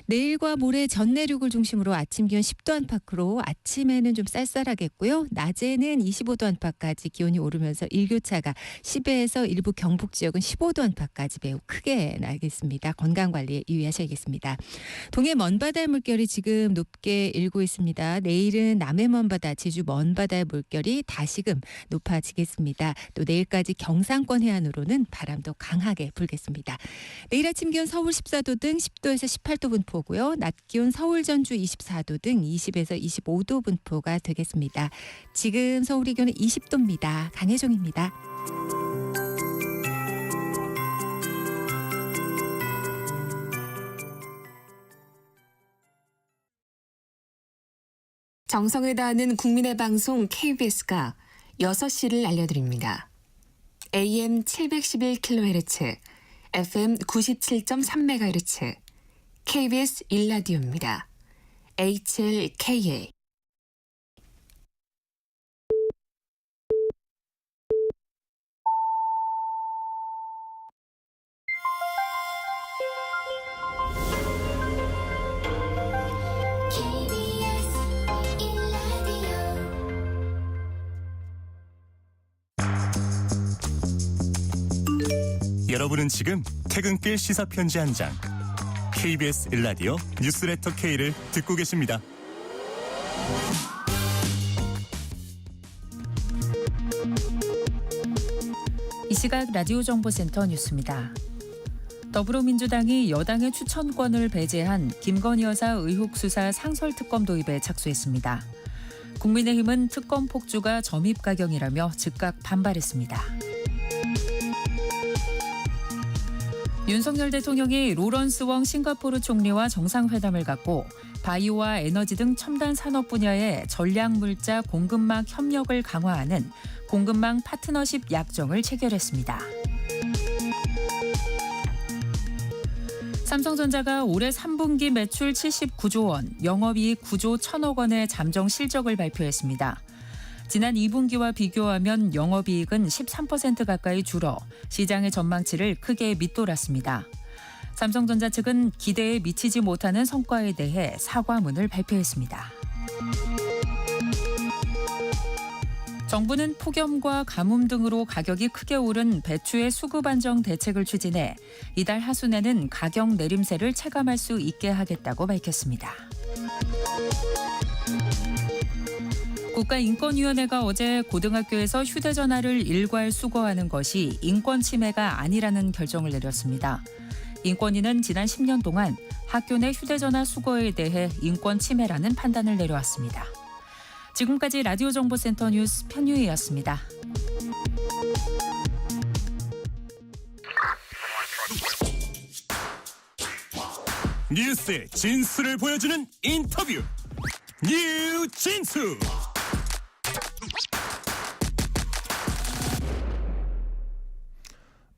내일과 모레 전 내륙을 중심으로 아침 기온 10도 안팎으로 아침에는 좀 쌀쌀하겠고요. 낮에는 25도 안팎까지 기온이 오르면서 일교차가 10에서 일부 경북 지역은 15도 안팎까지 매우 크게 나겠습니다. 건강관리에 유의하셔야겠습니다. 동해 먼바다의 물결이 지금 높게 일고 있습니다. 내일은 남해 먼바다, 제주 먼바다의 물결이 다시금 높아지겠습니다. 또 내일까지 경상권 해안으로는 바람도 강하게 불겠습니다. 내일 아침 기온 서울 14도 등 10도에서 18도 분포고요. 낮 기온 서울 전주 24도 등 20에서 25도 분포가 되겠습니다. 지금 서울의 기온은 20도입니다. 강혜종입니다. 정성을 다하는 국민의 방송 KBS가 6시를 알려드립니다. AM 711kHz, FM 97.3MHz, KBS 1라디오입니다. HLKA. 여러분은 지금 퇴근길 시사편지 한 장, KBS 1라디오 뉴스레터 K를 듣고 계십니다. 이 시각 라디오 정보센터 뉴스입니다. 더불어민주당이 여당의 추천권을 배제한 김건희 여사 의혹 수사 상설특검 도입에 착수했습니다. 국민의힘은 특검 폭주가 점입 가경이라며 즉각 반발했습니다. 윤석열 대통령이 로런스 웡 싱가포르 총리와 정상회담을 갖고 바이오와 에너지 등 첨단 산업 분야의 전략물자 공급망 협력을 강화하는 공급망 파트너십 약정을 체결했습니다. 삼성전자가 올해 3분기 매출 79조 원, 영업이익 9조 1천억 원의 잠정 실적을 발표했습니다. 지난 2분기와 비교하면 영업이익은 13% 가까이 줄어 시장의 전망치를 크게 밑돌았습니다. 삼성전자 측은 기대에 미치지 못하는 성과에 대해 사과문을 발표했습니다. 정부는 폭염과 가뭄 등으로 가격이 크게 오른 배추의 수급 안정 대책을 추진해 이달 하순에는 가격 내림세를 체감할 수 있게 하겠다고 밝혔습니다. 국가인권위원회가 어제 고등학교에서 휴대전화를 일괄 수거하는 것이 인권 침해가 아니라는 결정을 내렸습니다. 인권위는 지난 10년 동안 학교 내 휴대전화 수거에 대해 인권 침해라는 판단을 내려왔습니다. 지금까지 라디오 정보센터 뉴스 편유희였습니다. 뉴스의 진수를 보여주는 인터뷰, 뉴진수.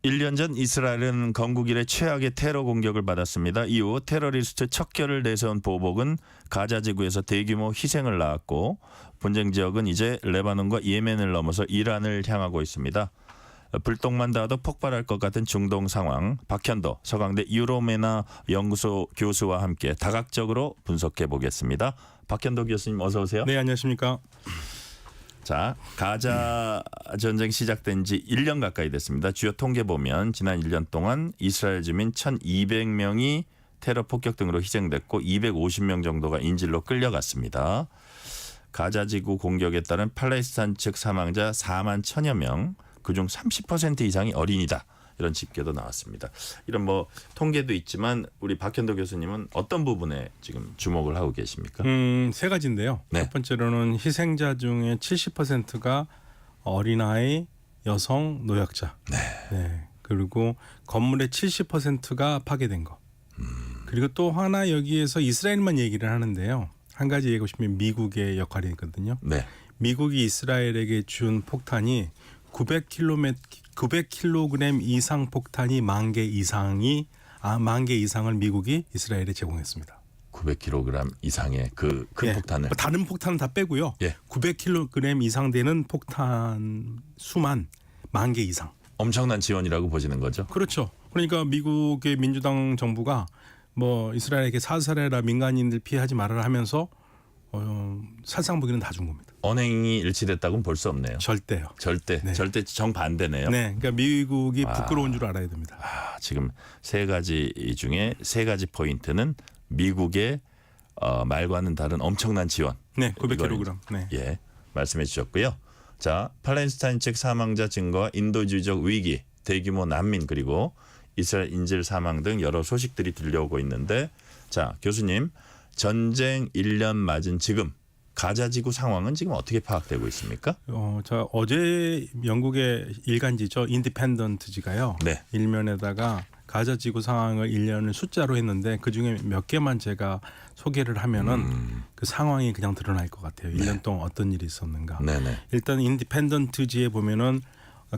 일 년 전 이스라엘은 건국 이래 최악의 테러 공격을 받았습니다. 이후 테러리스트 척결을 내세운 보복은 가자 지구에서 대규모 희생을 낳았고 분쟁 지역은 이제 레바논과 예멘을 넘어서 이란을 향하고 있습니다. 불똥만 닿아도 폭발할 것 같은 중동 상황, 박현도 서강대 유로메나 연구소 교수와 함께 다각적으로 분석해 보겠습니다. 박현도 교수님 어서 오세요. 네, 안녕하십니까. 자, 가자 전쟁 시작된 지 1년 가까이 됐습니다. 주요 통계 보면 지난 1년 동안 이스라엘 주민 1,200명이 테러 폭격 등으로 희생됐고 250명 정도가 인질로 끌려갔습니다. 가자 지구 공격에 따른 팔레스타인 측 사망자 4만 1천여 명, 그중 30% 이상이 어린이다. 이런 집계도 나왔습니다. 이런 뭐 통계도 있지만 우리 박현도 교수님은 어떤 부분에 지금 주목을 하고 계십니까? 세 가지인데요. 네. 첫 번째로는 희생자 중에 70%가 어린아이, 여성, 노약자. 네. 그리고 건물의 70%가 파괴된 거. 그리고 또 하나 여기에서 이스라엘만 얘기를 하는데요. 한 가지 얘기하고 싶으면 미국의 역할이 있거든요. 네. 미국이 이스라엘에게 준 폭탄이 900kg 이상 폭탄이 10,000개 이상을 미국이 이스라엘에 제공했습니다. 900kg 이상의 그 큰 폭탄을. 다른 폭탄은 다 빼고요. 900kg 이상 되는 폭탄 수만 10,000개 이상. 엄청난 지원이라고 보시는 거죠? 그렇죠. 그러니까 미국의 민주당 정부가 뭐 이스라엘에게 사살해라, 민간인들 피하지 말아라 하면서 살상 무기는 다 준 겁니다. 언행이 일치됐다고는 볼 수 없네요. 절대요. 절대 정반대네요. 네, 그러니까 미국이 부끄러운 줄 알아야 됩니다. 지금 세 가지 중에 세 가지 포인트는 미국의 말과는 다른 엄청난 지원. 네, 900kg. 네. 예, 말씀해 주셨고요. 자, 팔레스타인 측 사망자 증거와 인도주의적 위기, 대규모 난민 그리고 이스라엘 인질 사망 등 여러 소식들이 들려오고 있는데, 자, 교수님, 전쟁 1년 맞은 지금 가자 지구 상황은 지금 어떻게 파악되고 있습니까? 어제 영국의 일간지죠, 인디펜던트지가요. 네. 일면에다가 가자 지구 상황을 1년을 숫자로 했는데 그 중에 몇 개만 제가 소개를 하면은 그 상황이 그냥 드러날 것 같아요. 1년 동안 어떤 일이 있었는가. 네네. 일단 인디펜던트지에 보면은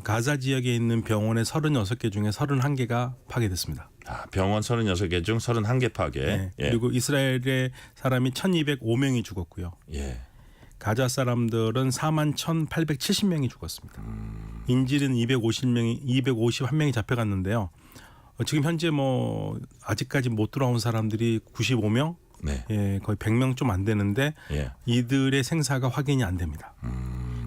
가자 지역에 있는 병원의 36개 중에 31개가 파괴됐습니다. 병원 36개 중 31개 파괴. 네. 예. 그리고 이스라엘의 사람이 1205명이 죽었고요. 예. 가자 사람들은 41,870명이 죽었습니다. 인질은 251명이 잡혀갔는데요. 지금 현재 뭐 아직까지 못 돌아온 사람들이 95명, 네. 예, 거의 100명 좀 안 되는데 예. 이들의 생사가 확인이 안 됩니다.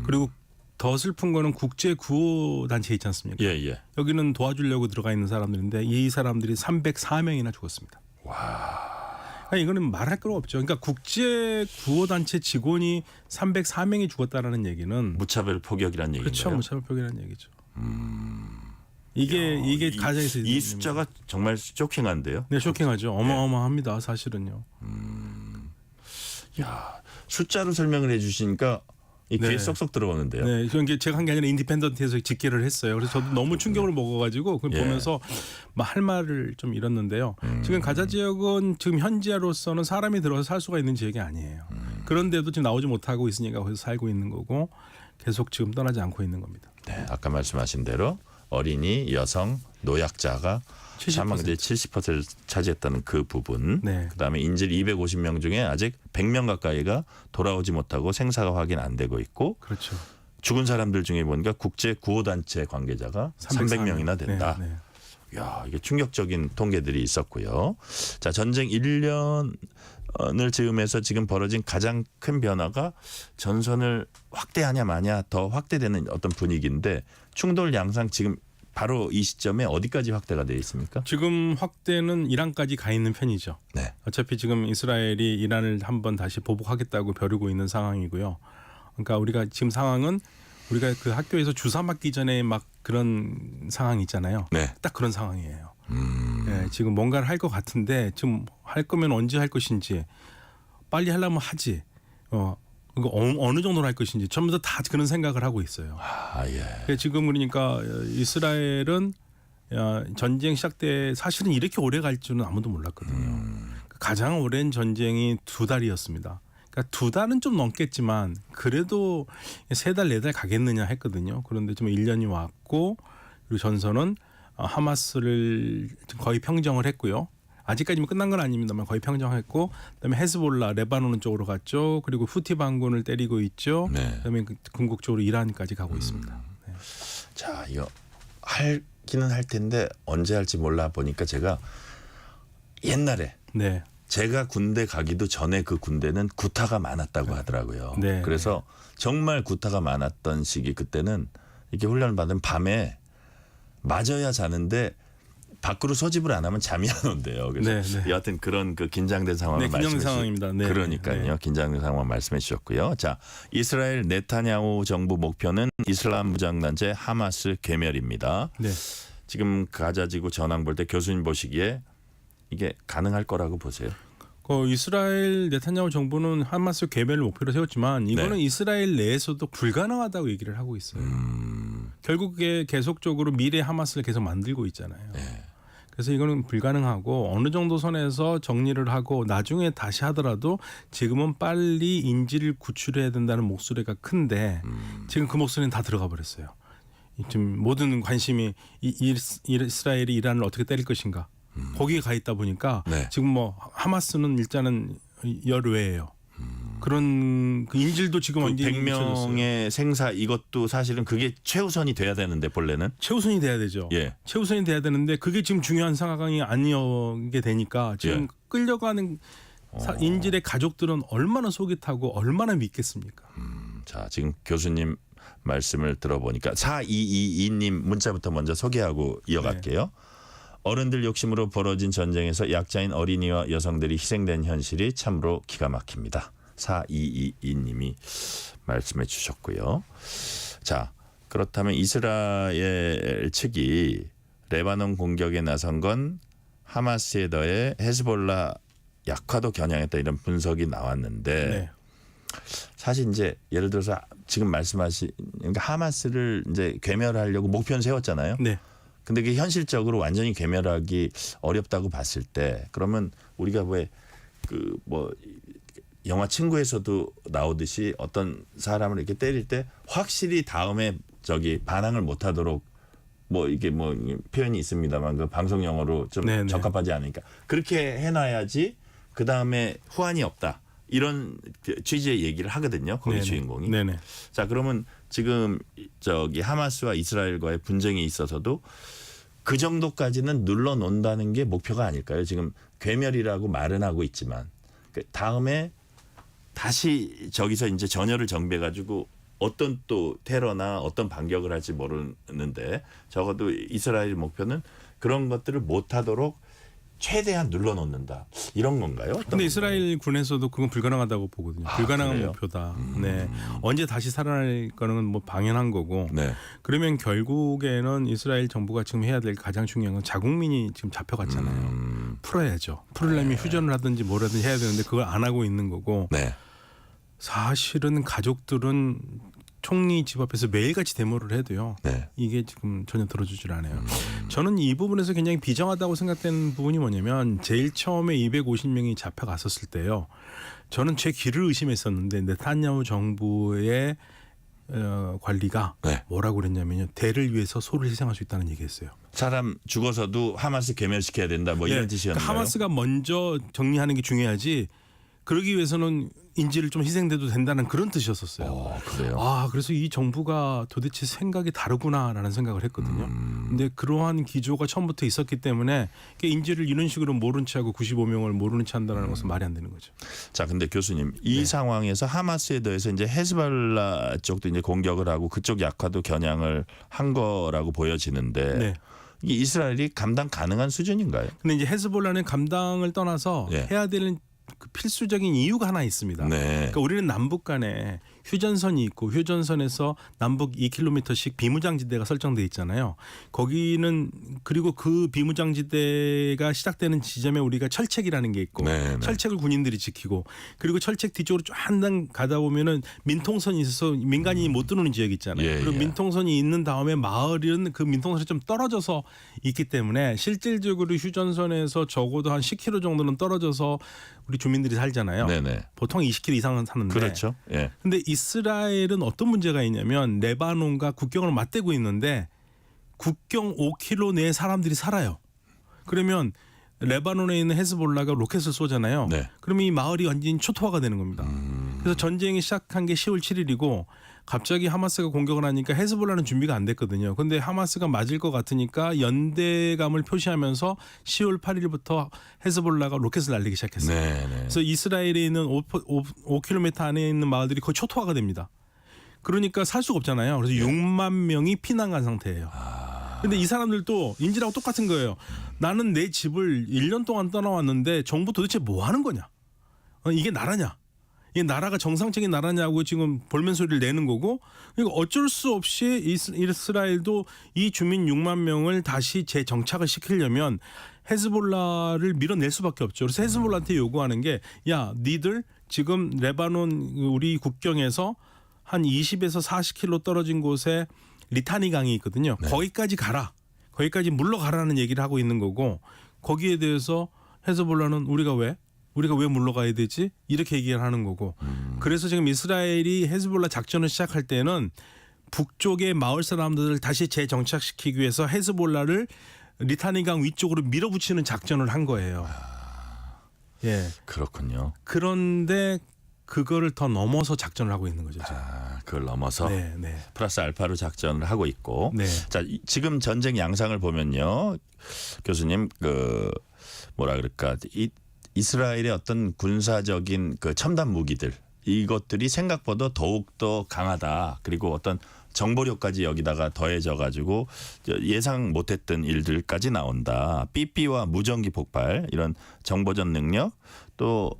그리고 더 슬픈 거는 국제 구호 단체 있지 않습니까? 예, 예. 여기는 도와주려고 들어가 있는 사람들인데 이 사람들이 304명이나 죽었습니다. 그러니까 이거는 말할 거 없죠. 그러니까 국제 구호 단체 직원이 304명이 죽었다라는 얘기는 무차별 포격이라는 얘기인가요? 그렇죠, 무차별 포격이라는 얘기죠. 이게 가자에서 이 숫자가 정말 쇼킹한데요. 네, 쇼킹하죠. 어마어마합니다, 사실은요. 야, 숫자로 설명을 해주시니까 이 귀에 네. 쏙쏙 들어오는데요. 네, 이게 제가 한 게 아니라 인디펜던트에서 집계를 했어요. 그래서 저도 너무 충격을 먹어가지고 그걸 예. 보면서 할 말을 좀 잃었는데요. 지금 가자 지역은 지금 현지로서는 사람이 들어서 살 수가 있는 지역이 아니에요. 그런데도 지금 나오지 못하고 있으니까 거기서 살고 있는 거고 계속 지금 떠나지 않고 있는 겁니다. 네, 아까 말씀하신 대로 어린이, 여성, 노약자가 70%. 사망자의 70%를 차지했다는 그 부분. 네. 그다음에 인질 250명 중에 아직 100명 가까이가 돌아오지 못하고 생사가 확인 안 되고 있고, 그렇죠. 죽은 사람들 중에 보니까 국제 구호단체 관계자가 300명이나 된다. 네, 네. 야, 이게 충격적인 통계들이 있었고요. 자, 전쟁 1년을 즈음해서 지금 벌어진 가장 큰 변화가 전선을 확대하냐 마냐 더 확대되는 어떤 분위기인데, 충돌 양상 지금 바로 이 시점에 어디까지 확대가 되어 있습니까? 지금 확대는 이란까지 가 있는 편이죠. 네. 어차피 지금 이스라엘이 이란을 한번 다시 보복하겠다고 벼르고 있는 상황이고요. 그러니까 우리가 지금 상황은 우리가 그 학교에서 주사 맞기 전에 막 그런 상황 있잖아요. 네. 딱 그런 상황이에요. 네, 지금 뭔가를 할 것 같은데 지금 할 거면 언제 할 것인지, 빨리 하려면 하지. 이거 어느 정도로 할 것인지 전부 다 그런 생각을 하고 있어요. 예. 지금 그러니까 이스라엘은 전쟁 시작 때 사실은 이렇게 오래 갈 줄은 아무도 몰랐거든요. 가장 오랜 전쟁이 2달이었습니다. 그러니까 2달은 좀 넘겠지만 그래도 3달, 4달 가겠느냐 했거든요. 그런데 좀 1년이 왔고, 그리고 전선은 하마스를 거의 평정을 했고요. 아직까지는 끝난 건 아닙니다만 거의 평정했고, 그다음에 헤즈볼라 레바논 쪽으로 갔죠. 그리고 후티 반군을 때리고 있죠. 네. 그다음에 궁극적으로 이란까지 가고 있습니다. 네. 자, 이거 할기는 할 텐데 언제 할지 몰라 보니까 제가 옛날에 네. 제가 군대 가기도 전에 그 군대는 구타가 많았다고 하더라고요. 네. 그래서 정말 구타가 많았던 시기, 그때는 이렇게 훈련을 받으면 밤에 맞아야 자는데 밖으로 소집을 안 하면 잠이 안 온대요. 그래서 네, 네. 여하튼 그런 그 긴장된 상황을 네, 긴장된 말씀해 상황입니다. 네, 그러니까요. 네. 긴장된 상황 말씀해 주셨고요. 자, 이스라엘 네타냐후 정부 목표는 이슬람 무장단체 하마스 괴멸입니다. 네. 지금 가자지구 전황 볼 때 교수님 보시기에 이게 가능할 거라고 보세요? 이스라엘 네타냐후 정부는 하마스 괴멸을 목표로 세웠지만 이거는 네. 이스라엘 내에서도 불가능하다고 얘기를 하고 있어요. 결국에 계속적으로 미래 하마스를 계속 만들고 있잖아요. 네. 그래서 이거는 불가능하고, 어느 정도 선에서 정리를 하고 나중에 다시 하더라도 지금은 빨리 인질을 구출해야 된다는 목소리가 큰데 지금 그 목소리는 다 들어가 버렸어요. 지금 모든 관심이 이스라엘이 이란을 어떻게 때릴 것인가, 거기에 가 있다 보니까 네. 지금 뭐 하마스는 일단은 열외예요. 그런 그 인질도 지금 그 완전히 100명의 생사, 이것도 사실은 그게 최우선이 돼야 되는데 본래는 최우선이 돼야 되죠. 예. 최우선이 돼야 되는데 그게 지금 중요한 상황이 아니게 되니까 지금 예. 끌려가는 인질의 가족들은 얼마나 속이 타고 얼마나 믿겠습니까? 자, 지금 교수님 말씀을 들어보니까 4222님 문자부터 먼저 소개하고 이어갈게요. 어른들 욕심으로 벌어진 전쟁에서 약자인 어린이와 여성들이 희생된 현실이 참으로 기가 막힙니다. 4222님이 말씀해 주셨고요. 자, 그렇다면 이스라엘 측이 레바논 공격에 나선 건 하마스에 더해 헤즈볼라 약화도 겨냥했다 이런 분석이 나왔는데 네. 사실 이제 예를 들어서 지금 말씀하신 그러니까 하마스를 이제 괴멸하려고 목표는 세웠잖아요. 네. 근데 그게 현실적으로 완전히 괴멸하기 어렵다고 봤을 때 그러면 우리가 왜 그 뭐 영화 친구에서도 나오듯이 어떤 사람을 이렇게 때릴 때 확실히 다음에 저기 반항을 못하도록 뭐 이게 뭐 표현이 있습니다만 그 방송 용어로 좀 네네. 적합하지 않으니까 그렇게 해놔야지 그 다음에 후환이 없다 이런 취지의 얘기를 하거든요. 거기 네네. 주인공이. 네네. 자 그러면 지금 저기 하마스와 이스라엘과의 분쟁에 있어서도 그 정도까지는 눌러놓는다는 게 목표가 아닐까요? 지금 괴멸이라고 말은 하고 있지만 그 다음에 다시 저기서 이제 전열을 정비해가지고 어떤 또 테러나 어떤 반격을 할지 모르는데 적어도 이스라엘 목표는 그런 것들을 못하도록 최대한 눌러놓는다 이런 건가요? 근데 이스라엘 군에서도 그건 불가능하다고 보거든요. 불가능한 그래요? 목표다. 네. 언제 다시 살아날 거는 뭐 당연한 거고. 네. 그러면 결국에는 이스라엘 정부가 지금 해야 될 가장 중요한 건 자국민이 지금 잡혀갔잖아요. 풀어야죠. 풀려면 휴전을 하든지 뭐라든지 해야 되는데 그걸 안 하고 있는 거고. 네. 사실은 가족들은 총리 집 앞에서 매일같이 데모를 해도요. 네. 이게 지금 전혀 들어주질 않아요. 저는 이 부분에서 굉장히 비정하다고 생각되는 부분이 뭐냐면 제일 처음에 250명이 잡혀갔었을 때요. 저는 제 귀를 의심했었는데 네타냐후 정부의 관리가 네. 뭐라고 그랬냐면요. 대를 위해서 소를 희생할 수 있다는 얘기했어요. 사람 죽어서도 하마스 괴멸시켜야 된다 뭐 이런 네. 뜻이었나요? 그러니까 하마스가 먼저 정리하는 게 중요하지 그러기 위해서는 인질을 좀 희생돼도 된다는 그런 뜻이었었어요. 그래요? 아, 그래서 이 정부가 도대체 생각이 다르구나라는 생각을 했거든요. 근데 그러한 기조가 처음부터 있었기 때문에 인질을 이런 식으로 모른 채 하고 95명을 모르는 채 한다는 것은 말이 안 되는 거죠. 자, 근데 교수님 이 상황에서 하마스에 대해서 이제 헤즈볼라 쪽도 이제 공격을 하고 그쪽 약화도 겨냥을 한 거라고 보여지는데 네. 이게 이스라엘이 감당 가능한 수준인가요? 근데 이제 헤즈볼라는 감당을 떠나서 예. 해야 되는 그 필수적인 이유가 하나 있습니다. 네. 그러니까 우리는 남북 간에 휴전선이 있고 휴전선에서 남북 2km씩 비무장지대가 설정돼 있잖아요. 거기는 그리고 그 비무장지대가 시작되는 지점에 우리가 철책이라는 게 있고 네, 네. 철책을 군인들이 지키고 그리고 철책 뒤쪽으로 쭉 한 단 가다 보면은 민통선이 있어서 민간인이 못 들어오는 지역이 있잖아요. 예, 그리고 예. 민통선이 있는 다음에 마을은 그 민통선이 좀 떨어져서 있기 때문에 실질적으로 휴전선에서 적어도 한 10km 정도는 떨어져서 우리 주민들이 살잖아요. 네네. 보통 20km 이상은 사는데. 그렇죠. 예. 근데 이스라엘은 어떤 문제가 있냐면 레바논과 국경을 맞대고 있는데 국경 5km 내에 사람들이 살아요. 그러면 레바논에 있는 헤즈볼라가 로켓을 쏘잖아요. 네. 그러면 이 마을이 완전히 초토화가 되는 겁니다. 그래서 전쟁이 시작한 게 10월 7일이고 갑자기 하마스가 공격을 하니까 헤즈볼라는 준비가 안 됐거든요. 근데 하마스가 맞을 것 같으니까 연대감을 표시하면서 10월 8일부터 헤즈볼라가 로켓을 날리기 시작했어요. 네, 네. 그래서 이스라엘에 있는 5km 안에 있는 마을들이 거의 초토화가 됩니다. 그러니까 살 수가 없잖아요. 그래서 6만 명이 피난 간 상태예요. 근데 이 사람들도 인질하고 똑같은 거예요. 나는 내 집을 1년 동안 떠나왔는데 정부 도대체 뭐 하는 거냐? 이게 나라냐? 이게 나라가 정상적인 나라냐고 지금 볼멘 소리를 내는 거고 그러니까 어쩔 수 없이 이스라엘도 이 주민 6만 명을 다시 재정착을 시키려면 헤즈볼라를 밀어낼 수밖에 없죠. 그래서 헤즈볼라한테 요구하는 게 야, 니들 지금 레바논 우리 국경에서 한 20에서 40km 떨어진 곳에 리타니 강이 있거든요. 네. 거기까지 가라. 거기까지 물러가라는 얘기를 하고 있는 거고 거기에 대해서 헤즈볼라는 우리가 왜 물러가야 되지? 이렇게 얘기를 하는 거고. 그래서 지금 이스라엘이 헤즈볼라 작전을 시작할 때는 북쪽의 마을 사람들을 다시 재정착시키기 위해서 헤즈볼라를 리타니강 위쪽으로 밀어붙이는 작전을 한 거예요. 예. 그렇군요. 그런데 그거를 더 넘어서 작전을 하고 있는 거죠. 지금. 그걸 넘어서 네, 네. 플러스 알파로 작전을 하고 있고. 네. 자, 지금 전쟁 양상을 보면요. 교수님 그 뭐라 그럴까? 이스라엘의 어떤 군사적인 그 첨단 무기들 이것들이 생각보다 더욱 더 강하다. 그리고 어떤 정보력까지 여기다가 더해져 가지고 예상 못했던 일들까지 나온다. 삐삐와 무전기 폭발 이런 정보전 능력 또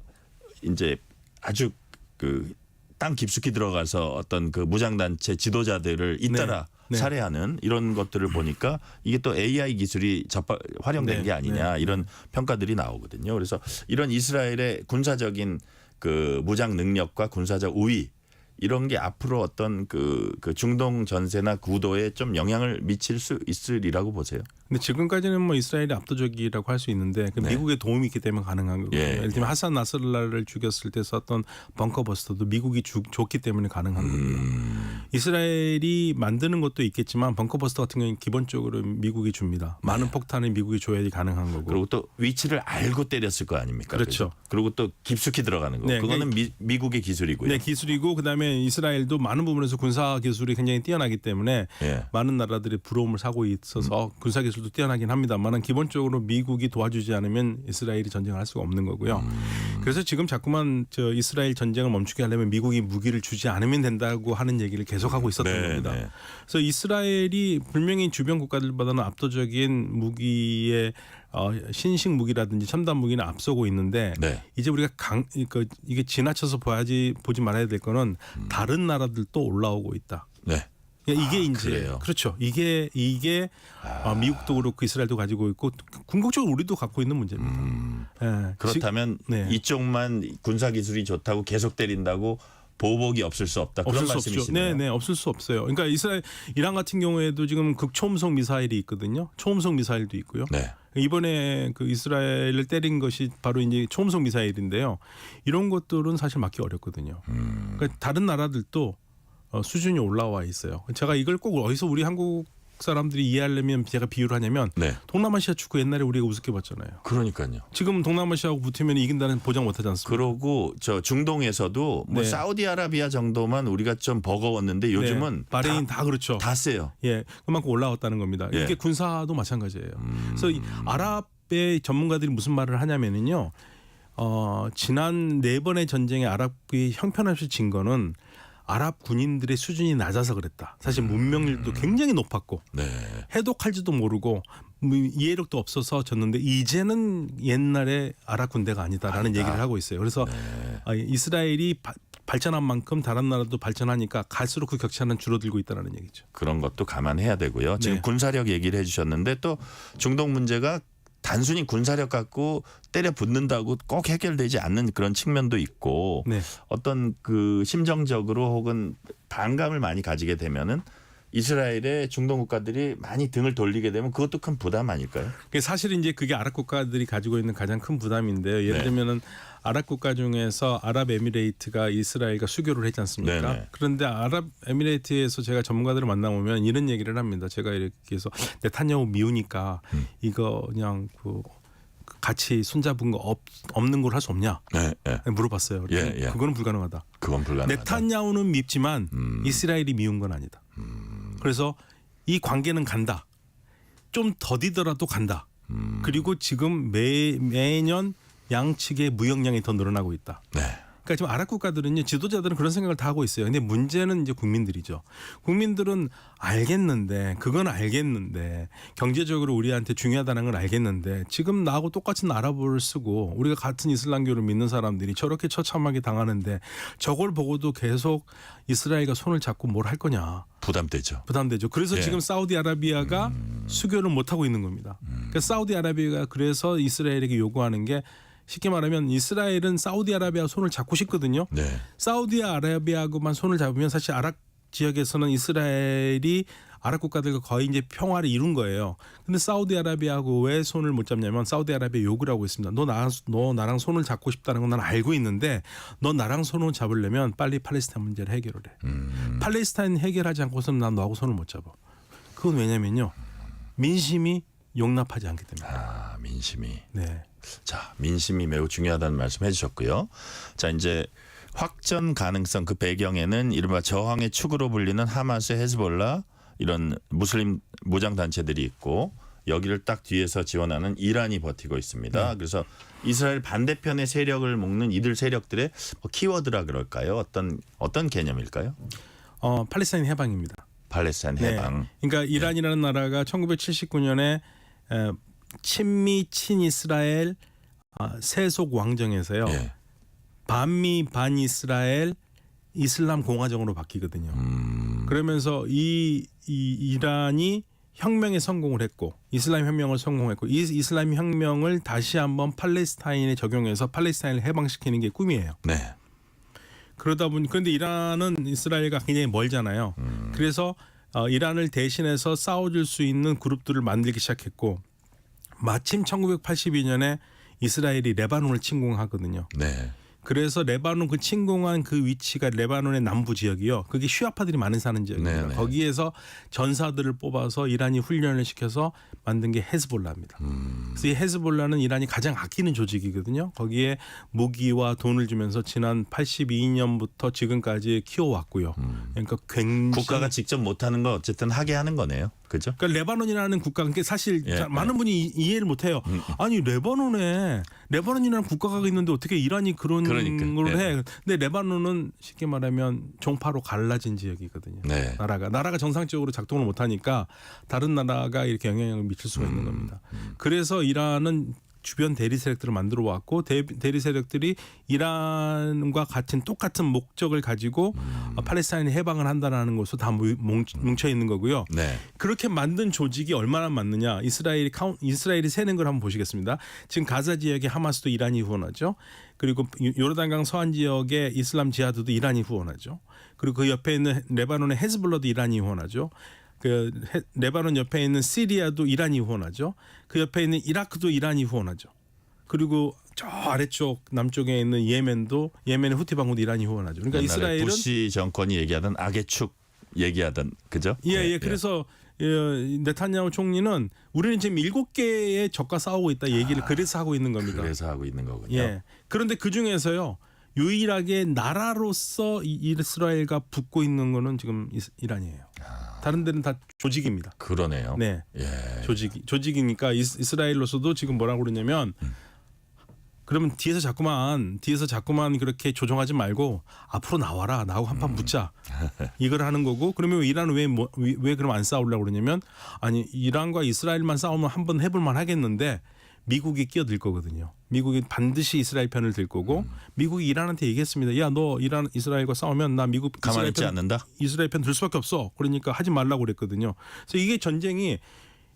이제 아주 그 땅 깊숙이 들어가서 어떤 그 무장단체 지도자들을 잇따라 네. 살해하는 이런 것들을 보니까 이게 또 AI 기술이 활용된 네. 게 아니냐 이런 평가들이 나오거든요. 그래서 이런 이스라엘의 군사적인 그 무장 능력과 군사적 우위 이런 게 앞으로 어떤 그 중동 전세나 구도에 좀 영향을 미칠 수 있으리라고 보세요. 근데 지금까지는 뭐 이스라엘이 압도적이라고 할 수 있는데 그 네. 미국의 도움이 있기 때문에 가능한 거고요. 예, 예를 들면 하산 나스랄라를 죽였을 때 썼던 벙커버스터도 미국이 줬기 때문에 가능한 거고요. 이스라엘이 만드는 것도 있겠지만 벙커버스터 같은 경우는 기본적으로 미국이 줍니다. 많은 폭탄을 미국이 줘야지 가능한 거고. 그리고 또 위치를 알고 때렸을 거 아닙니까? 그렇죠. 그리고 또 깊숙이 들어가는 거. 네, 그거는 미국의 기술이고요. 네, 기술이고 그다음에 이스라엘도 많은 부분에서 군사 기술이 굉장히 뛰어나기 때문에 예. 많은 나라들이 부러움을 사고 있어서 군사 기술도 뛰어나긴 합니다만 기본적으로 미국이 도와주지 않으면 이스라엘이 전쟁을 할 수가 없는 거고요. 그래서 지금 자꾸만 이스라엘 전쟁을 멈추게 하려면 미국이 무기를 주지 않으면 된다고 하는 얘기를 계속하고 있었던 네, 겁니다. 네. 그래서 이스라엘이 분명히 주변 국가들보다는 압도적인 무기의 신식 무기라든지 첨단 무기는 앞서고 있는데 네. 이제 우리가 이게 지나쳐서 보지 말아야 될 거는 다른 나라들도 올라오고 있다. 네. 이게 이제 그래요? 그렇죠. 이게 미국도 그렇고 이스라엘도 가지고 있고 궁극적으로 우리도 갖고 있는 문제입니다. 예. 그렇다면 네. 이쪽만 군사 기술이 좋다고 계속 때린다고 보복이 없을 수 없다. 그런 없을 수 없죠. 말씀이시네요. 네, 없을 수 없어요. 그러니까 이란 같은 경우에도 지금 극초음속 미사일이 있거든요. 초음속 미사일도 있고요. 네. 이번에 그 이스라엘을 때린 것이 바로 이제 초음속 미사일인데요. 이런 것들은 사실 막기 어렵거든요. 그러니까 다른 나라들도 수준이 올라와 있어요. 제가 이걸 꼭 어디서 우리 한국 사람들이 이해하려면 제가 비유를 하냐면 네. 동남아시아 축구 옛날에 우리가 우습게 봤잖아요. 그러니까요. 지금 동남아시아하고 붙으면 이긴다는 보장 못하지 않습니까? 그러고 저 중동에서도 뭐 네. 사우디아라비아 정도만 우리가 좀 버거웠는데 요즘은 네. 바레인 다 그렇죠. 다 세요. 예, 그만큼 올라왔다는 겁니다. 예. 이게 군사도 마찬가지예요. 그래서 이 아랍의 전문가들이 무슨 말을 하냐면은요. 지난 4번의 전쟁에 아랍이 형편없이 진 거는 아랍 군인들의 수준이 낮아서 그랬다. 사실 문명률도 굉장히 높았고 네. 해독할지도 모르고 이해력도 없어서 졌는데 이제는 옛날에 아랍 군대가 아니다라는 얘기를 하고 있어요. 그래서 이스라엘이 발전한 만큼 다른 나라도 발전하니까 갈수록 그 격차는 줄어들고 있다는 얘기죠. 그런 것도 감안해야 되고요. 지금 네. 군사력 얘기를 해주셨는데 또 중동 문제가 단순히 군사력 갖고 때려 붙는다고 꼭 해결되지 않는 그런 측면도 있고 네. 어떤 그 심정적으로 혹은 반감을 많이 가지게 되면은 이스라엘의 중동 국가들이 많이 등을 돌리게 되면 그것도 큰 부담 아닐까요? 사실 이제 그게 아랍 국가들이 가지고 있는 가장 큰 부담인데요. 예를 네. 들면은 아랍 국가 중에서 아랍에미레이트가 이스라엘과 수교를 했지 않습니까? 네네. 그런데 아랍에미레이트에서 제가 전문가들을 만나보면 이런 얘기를 합니다. 제가 이렇게 해서 네타냐후 미우니까 이거 그냥 같이 손잡은 거 없는 걸 할 수 없냐? 네, 네. 물어봤어요. 예, 예. 그거는 불가능하다. 그건 불가능하다. 네타냐후는 밉지만 이스라엘이 미운 건 아니다. 그래서 이 관계는 간다. 좀 더디더라도 간다. 그리고 지금 매년 양측의 무역량이 더 늘어나고 있다. 네. 그러니까 지금 아랍 국가들은요, 지도자들은 그런 생각을 다 하고 있어요. 근데 문제는 이제 국민들이죠. 국민들은 알겠는데, 그건 알겠는데, 경제적으로 우리한테 중요하다는 걸 알겠는데, 지금 나하고 똑같은 아랍어를 쓰고 우리가 같은 이슬람교를 믿는 사람들이 저렇게 처참하게 당하는데 저걸 보고도 계속 이스라엘과 손을 잡고 뭘 할 거냐. 부담되죠. 그래서 예. 지금 사우디아라비아가 수교를 못 하고 있는 겁니다. 그러니까 사우디아라비아가 그래서 이스라엘에게 요구하는 게 쉽게 말하면 이스라엘은 사우디아라비아 손을 잡고 싶거든요. 네. 사우디아라비아하고만 손을 잡으면 사실 아랍 지역에서는 이스라엘이 아랍 국가들과 거의 이제 평화를 이룬 거예요. 근데 사우디아라비아하고 왜 손을 못 잡냐면 사우디아라비아 욕을 하고 있습니다. 너 나랑 손을 잡고 싶다는 건 난 알고 있는데 너 나랑 손을 잡으려면 빨리 팔레스타인 문제를 해결을 해. 팔레스타인 해결하지 않고서는 난 너하고 손을 못 잡아. 그건 왜냐면요. 민심이 용납하지 않기 때문에. 민심이. 네. 자, 민심이 매우 중요하다는 말씀 해주셨고요. 자, 이제 확전 가능성 그 배경에는 이른바 저항의 축으로 불리는 하마스, 헤즈볼라 이런 무슬림 무장 단체들이 있고 여기를 딱 뒤에서 지원하는 이란이 버티고 있습니다. 그래서 이스라엘 반대편의 세력을 묶는 이들 세력들의 키워드라 그럴까요? 어떤 개념일까요? 팔레스타인 해방입니다. 팔레스타인 해방. 그러니까 이란이라는 나라가 1979년에 친미 친이스라엘 세속 왕정에서요. 반미 반이스라엘 이슬람 공화정으로 바뀌거든요. 그러면서 이 이란이 혁명에 성공을 했고 이슬람 혁명을 성공했고 이 이슬람 혁명을 다시 한번 팔레스타인에 적용해서 팔레스타인을 해방시키는 게 꿈이에요. 네. 그러다 보니 그런데 이란은 이스라엘과 굉장히 멀잖아요. 그래서 이란을 대신해서 싸워줄 수 있는 그룹들을 만들기 시작했고 마침 1982년에 이스라엘이 레바논을 침공하거든요. 네. 그래서 레바논 그 침공한 그 위치가 레바논의 남부 지역이요. 그게 슈아파들이 많이 사는 지역입니다. 네네. 거기에서 전사들을 뽑아서 이란이 훈련을 시켜서 만든 게 헤즈볼라입니다. 그래서 이 헤즈볼라는 이란이 가장 아끼는 조직이거든요. 거기에 무기와 돈을 주면서 지난 82년부터 지금까지 키워왔고요. 그러니까 굉장히 국가가 직접 못하는 거 어쨌든 하게 하는 거네요. 그죠? 그러니까 레바논이라는 국가, 그러니까 사실 많은 분이 이해를 못해요. 아니 레바논이라는 국가가 있는데 어떻게 이란이 그런 걸 해? 근데 레바논은 쉽게 말하면 종파로 갈라진 지역이거든요. 네. 나라가 정상적으로 작동을 못하니까 다른 나라가 이렇게 영향을 미칠 수가 있는 겁니다. 그래서 이란은 주변 대리 세력들을 만들어 왔고 대리 세력들이 이란과 같은 똑같은 목적을 가지고 팔레스타인 해방을 한다는 것으로 다 뭉쳐 있는 거고요. 네. 그렇게 만든 조직이 얼마나 많느냐? 이스라엘이 세는 걸 한번 보시겠습니다. 지금 가자 지역에 하마스도 이란이 후원하죠. 그리고 요르단강 서안 지역의 이슬람 지하드도 이란이 후원하죠. 그리고 그 옆에 있는 레바논의 헤즈볼라도 이란이 후원하죠. 그 레바논 옆에 있는 시리아도 이란이 후원하죠. 그 옆에 있는 이라크도 이란이 후원하죠. 그리고 저 아래쪽 남쪽에 있는 예멘의 후티 방군도 이란이 후원하죠. 그러니까 이스라엘은 부시 정권이 얘기하던 악의 축 얘기하던 그죠? 예. 그래서 네타냐후 총리는 우리는 지금 7개의 적과 싸우고 있다 얘기를 그래서 하고 있는 겁니다. 그래서 하고 있는 거군요. 예. 그런데 그 중에서요. 유일하게 나라로서 이스라엘과 붙고 있는 거는 지금 이란이에요. 다른 데는 다 조직입니다. 그러네요. 네, 예. 조직이니까 이스라엘로서도 지금 뭐라고 그러냐면 그러면 뒤에서 자꾸만 그렇게 조종하지 말고 앞으로 나와라. 나하고 한판 붙자. 이걸 하는 거고 그러면 이란은 왜 그럼 안 싸우려고 그러냐면 아니 이란과 이스라엘만 싸우면 한번 해볼만 하겠는데 미국이 끼어들 거거든요. 미국이 반드시 이스라엘 편을 들 거고 미국이 이란한테 얘기했습니다. 야, 너 이스라엘과 싸우면 나 미국 가만히 있지 않는다. 이스라엘 편 들 수밖에 없어. 그러니까 하지 말라고 그랬거든요. 그래서 이게 전쟁이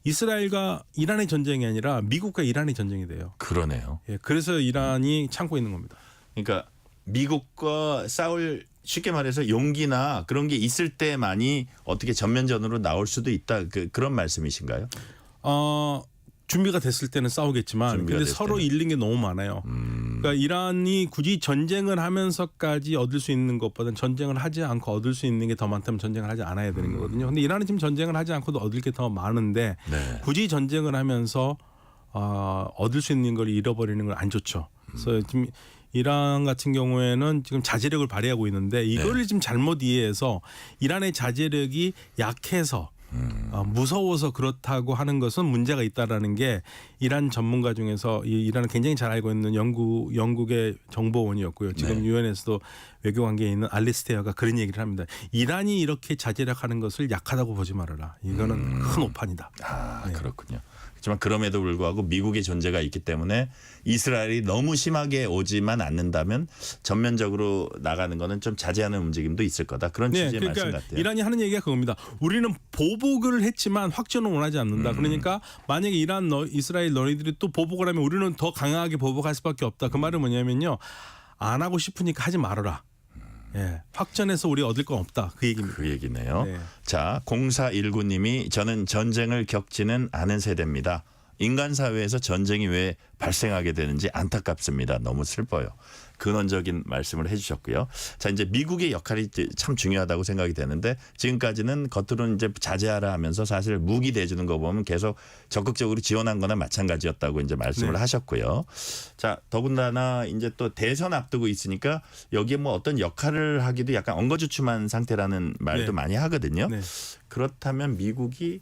이스라엘과 이란의 전쟁이 아니라 미국과 이란의 전쟁이 돼요. 그러네요. 예, 그래서 이란이 참고 있는 겁니다. 그러니까 미국과 싸울 쉽게 말해서 용기나 그런 게 있을 때만이 어떻게 전면전으로 나올 수도 있다. 그런 말씀이신가요? 준비가 됐을 때는 싸우겠지만 근데 서로 잃는 게 너무 많아요. 그러니까 이란이 굳이 전쟁을 하면서까지 얻을 수 있는 것보다는 전쟁을 하지 않고 얻을 수 있는 게 더 많다면 전쟁을 하지 않아야 되는 거거든요. 근데 이란은 지금 전쟁을 하지 않고도 얻을 게 더 많은데 굳이 전쟁을 하면서 얻을 수 있는 걸 잃어버리는 건 안 좋죠. 그래서 지금 이란 같은 경우에는 지금 자제력을 발휘하고 있는데 이거를 지금 잘못 이해해서 이란의 자제력이 약해서 무서워서 그렇다고 하는 것은 문제가 있다라는 게 이란 전문가 중에서 이란을 굉장히 잘 알고 있는 영국의 정보원이었고요. 지금 유엔에서도 외교관계에 있는 알리스테어가 그런 얘기를 합니다. 이란이 이렇게 자제력하는 것을 약하다고 보지 말아라. 이거는 큰 오판이다. 그렇군요. 하지만 그럼에도 불구하고 미국의 존재가 있기 때문에 이스라엘이 너무 심하게 오지만 않는다면 전면적으로 나가는 거는 좀 자제하는 움직임도 있을 거다. 그런 취지의 그러니까 말씀 같아요. 이란이 하는 얘기가 그겁니다. 우리는 보복을 했지만 확전은 원하지 않는다. 그러니까 만약에 이스라엘 너희들이 또 보복을 하면 우리는 더 강하게 보복할 수밖에 없다. 그 말은 뭐냐면요. 안 하고 싶으니까 하지 말아라. 예, 확전해서 우리 얻을 건 없다. 그 얘기입니다. 그 얘기네요. 네. 자, 0419님이 저는 전쟁을 겪지는 않은 세대입니다. 인간 사회에서 전쟁이 왜 발생하게 되는지 안타깝습니다. 너무 슬퍼요. 근원적인 말씀을 해주셨고요. 자, 이제 미국의 역할이 참 중요하다고 생각이 되는데 지금까지는 겉으로는 이제 자제하라 하면서 사실 무기 대주는 거 보면 계속 적극적으로 지원한 거나 마찬가지였다고 이제 말씀을 하셨고요. 자, 더군다나 이제 또 대선 앞두고 있으니까 여기에 뭐 어떤 역할을 하기도 약간 엉거주춤한 상태라는 말도 많이 하거든요. 그렇다면 미국이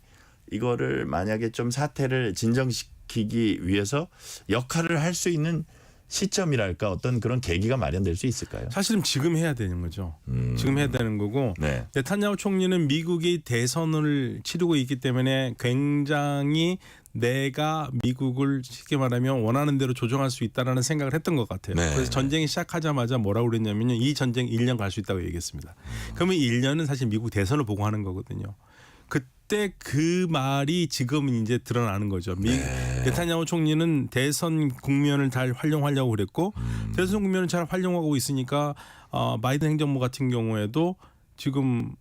이거를 만약에 좀 사태를 진정시키기 위해서 역할을 할 수 있는 시점이랄까 어떤 그런 계기가 마련될 수 있을까요? 사실은 지금 해야 되는 거죠. 지금 해야 되는 거고 네. 네타냐후 총리는 미국이 대선을 치르고 있기 때문에 굉장히 내가 미국을 쉽게 말하면 원하는 대로 조정할 수 있다라는 생각을 했던 것 같아요. 네. 그래서 전쟁이 시작하자마자 뭐라고 그랬냐면요. 이 전쟁 1년 갈 수 있다고 얘기했습니다. 그러면 1년은 사실 미국 대선을 보고 하는 거거든요. 그때 그 말이 지금 이제 드러나는 거죠. 네타냐후 총리는 대선 국면을 잘 활용하려고 그랬고 대선 국면을 잘 활용하고 있으니까 바이든 행정부 같은 경우에도 지금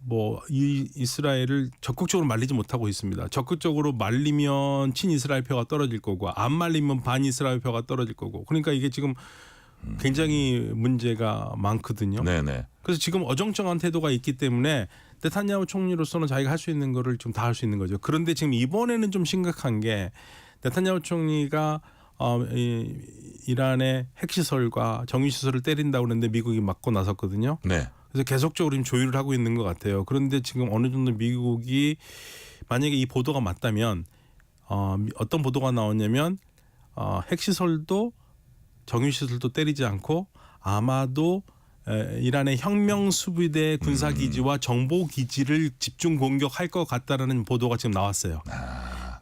뭐 이스라엘을 적극적으로 말리지 못하고 있습니다. 적극적으로 말리면 친이스라엘 표가 떨어질 거고 안 말리면 반이스라엘 표가 떨어질 거고 그러니까 이게 지금 굉장히 문제가 많거든요. 네네. 그래서 지금 어정쩡한 태도가 있기 때문에 네타냐후 총리로서는 자기가 할 수 있는 거를 좀 다 할 수 있는 거죠. 그런데 지금 이번에는 좀 심각한 게 네타냐후 총리가 이란의 핵시설과 정유시설을 때린다고 그러는데 미국이 막고 나섰거든요. 네. 그래서 계속적으로 조율을 하고 있는 것 같아요. 그런데 지금 어느 정도 미국이 만약에 이 보도가 맞다면 어떤 보도가 나왔냐면 핵시설도 정유시설도 때리지 않고 아마도 이란의 혁명수비대 군사기지와 정보기지를 집중 공격할 것 같다라는 보도가 지금 나왔어요.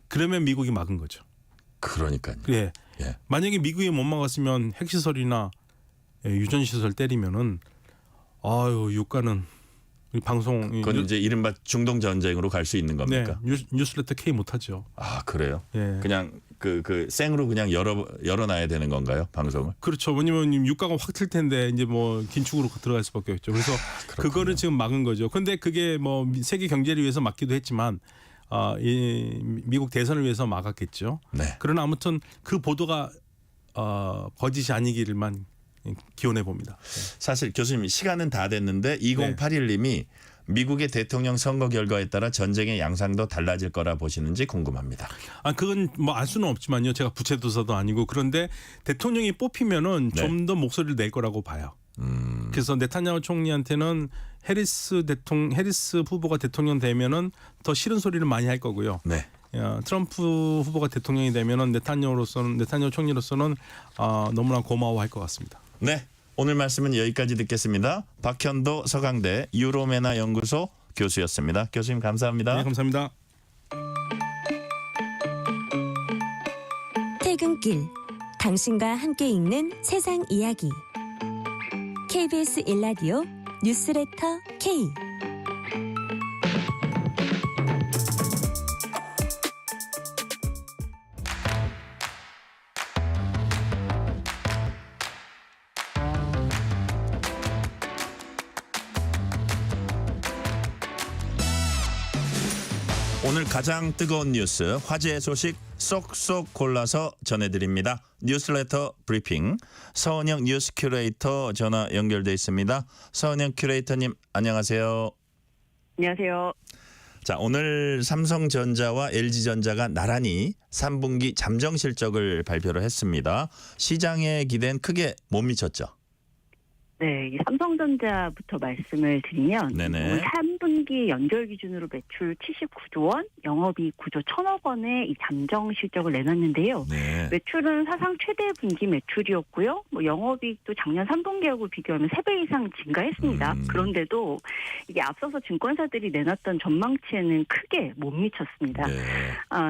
그러면 미국이 막은 거죠. 그러니까요. 예. 예. 만약에 미국이 못 막았으면 핵시설이나 유전시설 때리면은 유가는 우리 방송 그건 이제 이른바 중동 전쟁으로 갈 수 있는 겁니까? 네, 뉴스레터 K 못하죠. 아 그래요? 예. 그냥 그 생으로 그냥 열어놔야 되는 건가요, 방송을? 그렇죠. 왜냐면 유가가 확 틀 텐데 이제 뭐 긴축으로 들어갈 수밖에 없죠. 그래서 그거를 지금 막은 거죠. 근데 그게 뭐 세계 경제를 위해서 막기도 했지만 이 미국 대선을 위해서 막았겠죠. 네. 그러나 아무튼 그 보도가 거짓이 아니기를만 기원해 봅니다. 사실 교수님 시간은 다 됐는데 2081님이 미국의 대통령 선거 결과에 따라 전쟁의 양상도 달라질 거라 보시는지 궁금합니다. 그건 뭐 알 수는 없지만요. 제가 부채도사도 아니고 그런데 대통령이 뽑히면은 좀 더 목소리를 낼 거라고 봐요. 그래서 네타냐후 총리한테는 해리스 후보가 대통령 되면은 더 싫은 소리를 많이 할 거고요. 네. 트럼프 후보가 대통령이 되면은 네타냐후 총리로서는 너무나 고마워할 것 같습니다. 네. 오늘 말씀은 여기까지 듣겠습니다. 박현도 서강대 유로메나 연구소 교수였습니다. 교수님 감사합니다. 네, 감사합니다. 퇴근길 당신과 함께 읽는 세상 이야기 KBS 1라디오 뉴스레터 K 오늘 가장 뜨거운 뉴스, 화제의 소식 쏙쏙 골라서 전해드립니다. 뉴스레터 브리핑, 서은영 뉴스 큐레이터 전화 연결돼 있습니다. 서은영 큐레이터님 안녕하세요. 안녕하세요. 자, 오늘 삼성전자와 LG전자가 나란히 3분기 잠정 실적을 발표를 했습니다. 시장에 기대는 크게 못 미쳤죠? 네, 이 삼성전자부터 말씀을 드리면 네네. 3분기 연결 기준으로 매출 79조 원, 영업이익 9조 1천억 원의 이 잠정 실적을 내놨는데요. 네. 매출은 사상 최대 분기 매출이었고요. 뭐 영업이익도 작년 3분기하고 비교하면 3배 이상 증가했습니다. 그런데도 이게 앞서서 증권사들이 내놨던 전망치에는 크게 못 미쳤습니다. 네.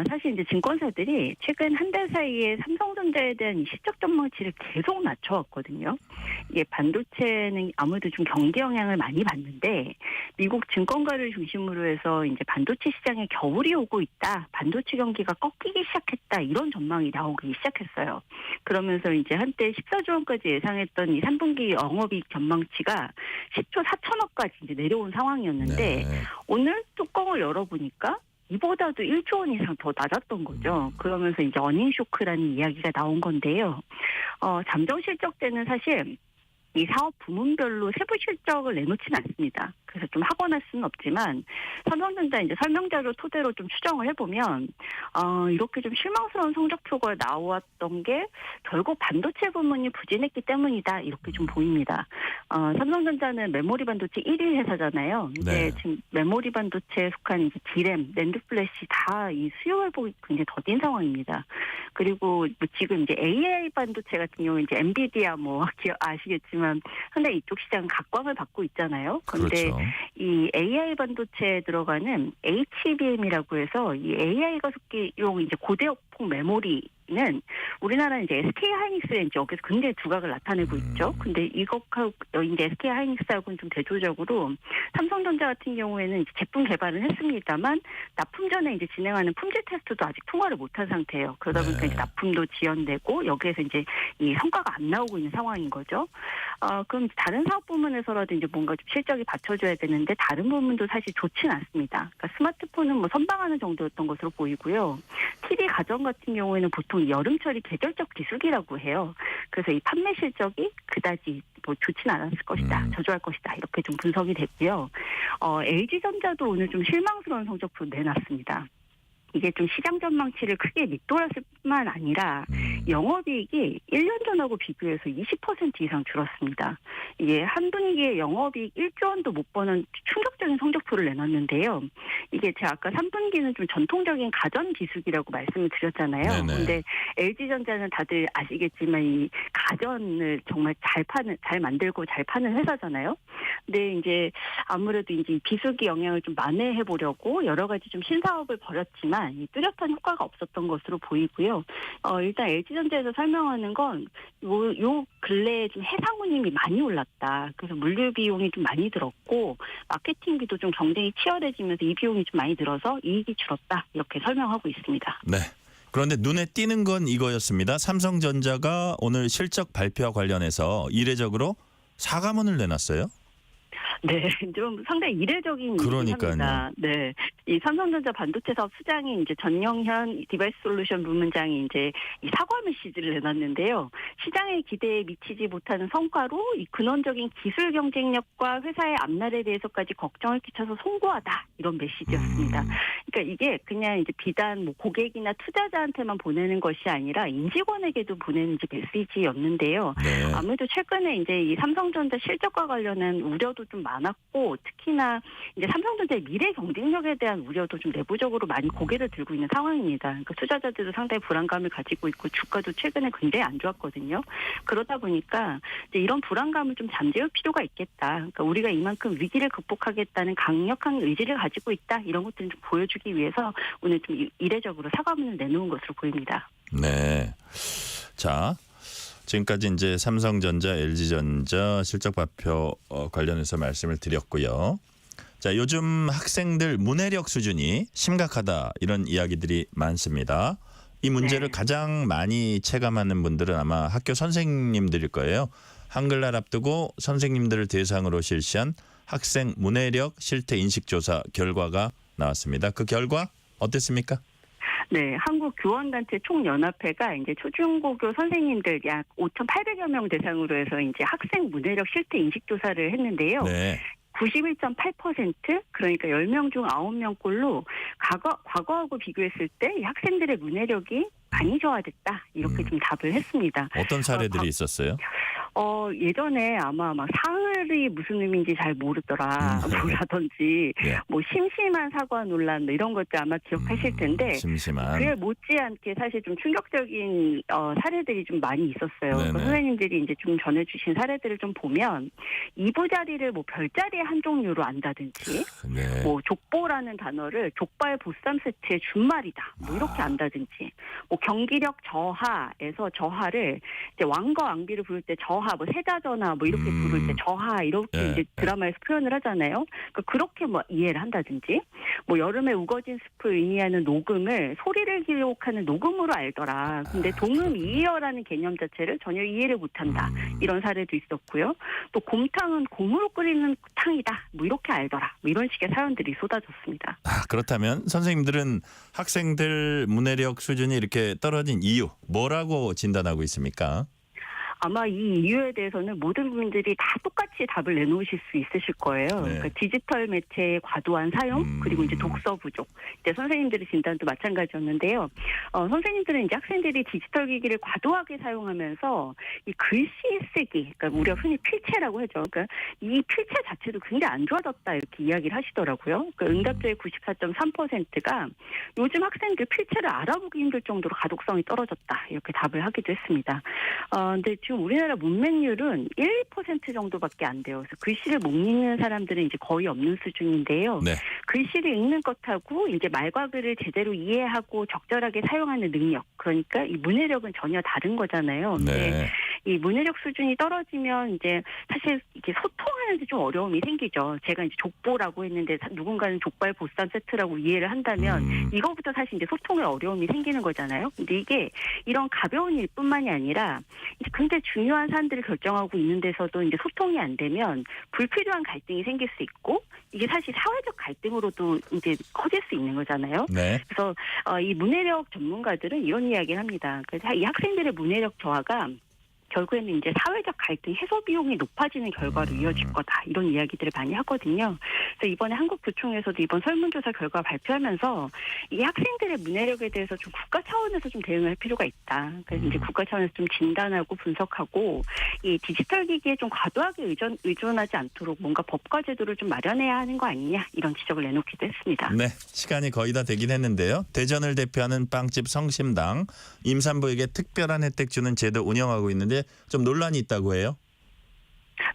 사실 이제 증권사들이 최근 한 달 사이에 삼성전자에 대한 이 실적 전망치를 계속 낮춰왔거든요. 이게 반도체는 아무래도 좀 경기 영향을 많이 받는데 미국 증권가를 중심으로 해서 이제 반도체 시장에 겨울이 오고 있다. 반도체 경기가 꺾이기 시작했다. 이런 전망이 나오기 시작했어요. 그러면서 이제 한때 14조 원까지 예상했던 이 3분기 영업이익 전망치가 10조 4천억까지 이제 내려온 상황이었는데 네. 오늘 뚜껑을 열어보니까 이보다도 1조 원 이상 더 낮았던 거죠. 그러면서 이제 어닝 쇼크라는 이야기가 나온 건데요. 잠정 실적 때는 사실 이 사업 부문별로 세부 실적을 내놓지는 않습니다. 그래서 좀 하고 날 수는 없지만 삼성전자 이제 설명자료 토대로 좀 추정을 해보면 이렇게 좀 실망스러운 성적표가 나왔던 게 결국 반도체 부문이 부진했기 때문이다 이렇게 좀 보입니다. 삼성전자는 메모리 반도체 1위 회사잖아요. 근데 지금 메모리 반도체에 속한 이제 D램, 낸드 플래시 다 이 수요 회복이 굉장히 더딘 상황입니다. 그리고 뭐 지금 이제 AI 반도체 같은 경우 이제 엔비디아 뭐 아시겠지만 상당히 이쪽 시장은 각광을 받고 있잖아요. 그런데 그렇죠. 이 AI 반도체에 들어가는 HBM이라고 해서 이 AI가 속기용 이제 고대역폭 메모리는 우리나라는 이제 SK 하이닉스에 이제 여기서 굉장히 두각을 나타내고 있죠. 근데 이것하고 이제 SK 하이닉스하고는 좀 대조적으로 삼성전자 같은 경우에는 이제 제품 개발은 했습니다만 납품 전에 이제 진행하는 품질 테스트도 아직 통과를 못한 상태예요. 그러다 보니까 이제 납품도 지연되고 여기에서 이제 이 성과가 안 나오고 있는 상황인 거죠. 그럼 다른 사업 부문에서라도 이제 뭔가 좀 실적이 받쳐줘야 되는데 다른 부문도 사실 좋진 않습니다. 그러니까 스마트폰은 뭐 선방하는 정도였던 것으로 보이고요. TV 가전 같은 경우에는 보통 여름철이 계절적 비수기라고 해요. 그래서 이 판매 실적이 그다지 뭐 좋지는 않았을 것이다, 저조할 것이다 이렇게 좀 분석이 됐고요. LG전자도 오늘 좀 실망스러운 성적표 내놨습니다. 이게 좀 시장 전망치를 크게 밑돌았을 뿐만 아니라 영업이익이 1년 전하고 비교해서 20% 이상 줄었습니다. 이게 한 분기에 영업이익 1조 원도 못 버는 충격적인 성적표를 내놨는데요. 이게 제가 아까 3분기는 좀 전통적인 가전 비수기라고 말씀을 드렸잖아요. 그런데 LG전자는 다들 아시겠지만 이 가전을 정말 잘 만들고 잘 파는 회사잖아요. 근데 이제 아무래도 이제 비수기 영향을 좀 만회해 보려고 여러 가지 좀 신사업을 벌였지만 이 뚜렷한 효과가 없었던 것으로 보이고요. 일단 LG전자에서 설명하는 건 요 근래에 좀 해상운임이 많이 올랐다. 그래서 물류 비용이 좀 많이 들었고 마케팅비도 좀 경쟁이 치열해지면서 이 비용이 좀 많이 들어서 이익이 줄었다. 이렇게 설명하고 있습니다. 네. 그런데 눈에 띄는 건 이거였습니다. 삼성전자가 오늘 실적 발표와 관련해서 이례적으로 사과문을 내놨어요. 네, 좀 상당히 이례적인 일입니다. 네, 이 삼성전자 반도체 사업 수장인 이제 전영현 디바이스 솔루션 부문장이 이제 이 사과 메시지를 내놨는데요. 시장의 기대에 미치지 못하는 성과로 이 근원적인 기술 경쟁력과 회사의 앞날에 대해서까지 걱정을 끼쳐서 송구하다 이런 메시지였습니다. 그러니까 이게 그냥 이제 비단 뭐 고객이나 투자자한테만 보내는 것이 아니라 임직원에게도 보내는 이제 메시지였는데요. 아무래도 최근에 이제 이 삼성전자 실적과 관련한 우려도 좀 많았고 특히나 이제 삼성전자의 미래 경쟁력에 대한 우려도 좀 내부적으로 많이 고개를 들고 있는 상황입니다. 그러니까 투자자들도 상당히 불안감을 가지고 있고 주가도 최근에 굉장히 안 좋았거든요. 그러다 보니까 이제 이런 불안감을 좀 잠재울 필요가 있겠다. 그러니까 우리가 이만큼 위기를 극복하겠다는 강력한 의지를 가지고 있다. 이런 것들을 좀 보여주기 위해서 오늘 좀 이례적으로 사과문을 내놓은 것으로 보입니다. 네. 자. 지금까지 이제 삼성전자, LG전자 실적 발표 관련해서 말씀을 드렸고요. 자, 요즘 학생들 문해력 수준이 심각하다 이런 이야기들이 많습니다. 이 문제를 가장 많이 체감하는 분들은 아마 학교 선생님들일 거예요. 한글날 앞두고 선생님들을 대상으로 실시한 학생 문해력 실태 인식 조사 결과가 나왔습니다. 그 결과 어땠습니까? 네, 한국교원단체 총연합회가 이제 초중고교 선생님들 약 5,800여 명 대상으로 해서 이제 학생 문해력 실태 인식 조사를 했는데요. 91.8% 그러니까 10명 중 9명꼴로 과거하고 비교했을 때 이 학생들의 문해력이 많이 좋아졌다 이렇게 좀 답을 했습니다. 어떤 사례들이 있었어요? 예전에 아마 막 사흘이 무슨 의미인지 잘 모르더라라든지 뭐 심심한 사과 논란 뭐 이런 것들 아마 기억하실 텐데 그에 못지않게 사실 좀 충격적인 사례들이 좀 많이 있었어요. 그러니까 선생님들이 이제 좀 전해주신 사례들을 좀 보면 이부자리를 뭐 별자리의 한 종류로 안다든지 뭐 족보라는 단어를 족발 보쌈 세트의 준말이다 뭐 이렇게 안다든지 뭐 경기력 저하에서 저하를 이제 왕과 왕비를 부를 때 저하 뭐 세자전하 뭐 이렇게 부를 때 저하 이렇게 이제 드라마에서 표현을 하잖아요. 그러니까 그렇게 뭐 이해를 한다든지 뭐 여름에 우거진 숲을 의미하는 녹음을 소리를 기록하는 녹음으로 알더라. 근데 동음 이의어라는 개념 자체를 전혀 이해를 못한다. 이런 사례도 있었고요. 또 곰탕은 곰으로 끓이는 탕이다. 뭐 이렇게 알더라. 뭐 이런 식의 사연들이 쏟아졌습니다. 그렇다면 선생님들은 학생들 문해력 수준이 이렇게 떨어진 이유 뭐라고 진단하고 있습니까? 아마 이 이유에 대해서는 모든 분들이 다 똑같이 답을 내놓으실 수 있으실 거예요. 네. 그러니까 디지털 매체의 과도한 사용, 그리고 이제 독서 부족. 이제 선생님들의 진단도 마찬가지였는데요. 선생님들은 이제 학생들이 디지털 기기를 과도하게 사용하면서 이 글씨 쓰기, 그러니까 우리가 흔히 필체라고 하죠. 그러니까 이 필체 자체도 굉장히 안 좋아졌다 이렇게 이야기를 하시더라고요. 그러니까 응답자의 94.3%가 요즘 학생들 필체를 알아보기 힘들 정도로 가독성이 떨어졌다 이렇게 답을 하기도 했습니다. 근데 지금 우리나라 문맹률은 1% 정도밖에 안 돼요. 그래서 글씨를 못 읽는 사람들은 이제 거의 없는 수준인데요. 네. 글씨를 읽는 것하고 이제 말과 글을 제대로 이해하고 적절하게 사용하는 능력, 그러니까 이 문해력은 전혀 다른 거잖아요. 근데 네. 이 문해력 수준이 떨어지면 이제 사실 이게 소통하는데 좀 어려움이 생기죠. 제가 이제 족보라고 했는데 누군가는 족발 보쌈 세트라고 이해를 한다면 이거부터 사실 이제 소통에 어려움이 생기는 거잖아요. 근데 이게 이런 가벼운 일뿐만이 아니라 이제 굉장히 중요한 사안들을 결정하고 있는 데서도 이제 소통이 안 되면 불필요한 갈등이 생길 수 있고 이게 사실 사회적 갈등으로도 이제 커질 수 있는 거잖아요. 네. 그래서 이 문해력 전문가들은 이런 이야기를 합니다. 그래서 이 학생들의 문해력 저하가 결국에는 이제 사회적 갈등 해소 비용이 높아지는 결과로 이어질 거다. 이런 이야기들을 많이 하거든요. 그래서 이번에 한국교총에서도 이번 설문조사 결과 발표하면서 이 학생들의 문해력에 대해서 좀 국가 차원에서 좀 대응할 필요가 있다. 그래서 이제 국가 차원에서 좀 진단하고 분석하고 이 디지털 기기에 좀 과도하게 의존하지 않도록 뭔가 법과 제도를 좀 마련해야 하는 거 아니냐 이런 지적을 내놓기도 했습니다. 네, 시간이 거의 다 되긴 했는데요. 대전을 대표하는 빵집 성심당 임산부에게 특별한 혜택 주는 제도 운영하고 있는데 좀 논란이 있다고 해요.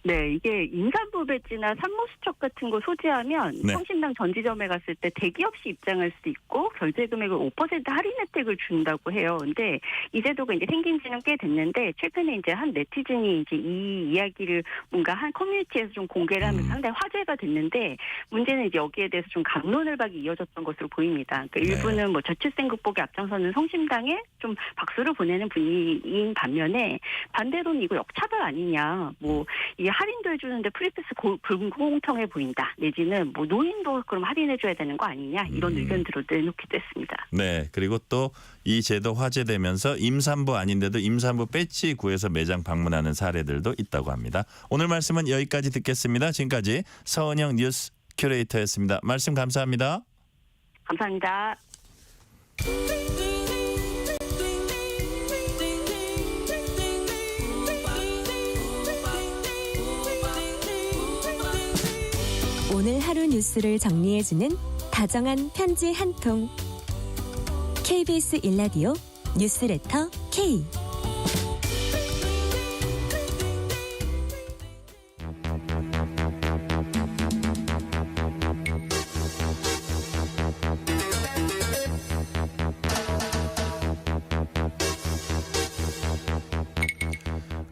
네, 이게 임산부 배지나 산모수첩 같은 거 소지하면 네. 성심당 전지점에 갔을 때 대기 없이 입장할 수 있고 결제 금액을 5% 할인 혜택을 준다고 해요. 근데 이 제도가 이제 생긴 지는 꽤 됐는데 최근에 이제 한 네티즌이 이제 이 이야기를 뭔가 한 커뮤니티에서 좀 공개를 하면서 상당히 화제가 됐는데 문제는 이제 여기에 대해서 좀 갑론을박이 이어졌던 것으로 보입니다. 그러니까 일부는 뭐 저출생 극복에 앞장서는 성심당에 좀 박수를 보내는 분위기인 반면에 반대로는 이거 역차별 아니냐, 뭐 이 할인도 해주는데 프리패스 불공평해 보인다. 내지는 뭐 노인도 그럼 할인해줘야 되는 거 아니냐 이런 의견들을 내놓기도 했습니다. 네, 그리고 또 이 제도 화제되면서 임산부 아닌데도 임산부 배지 구해서 매장 방문하는 사례들도 있다고 합니다. 오늘 말씀은 여기까지 듣겠습니다. 지금까지 서은영 뉴스 큐레이터였습니다. 말씀 감사합니다. 감사합니다. 오늘 하루 뉴스를 정리해주는 다정한 편지 한 통. KBS 1라디오 뉴스레터 K.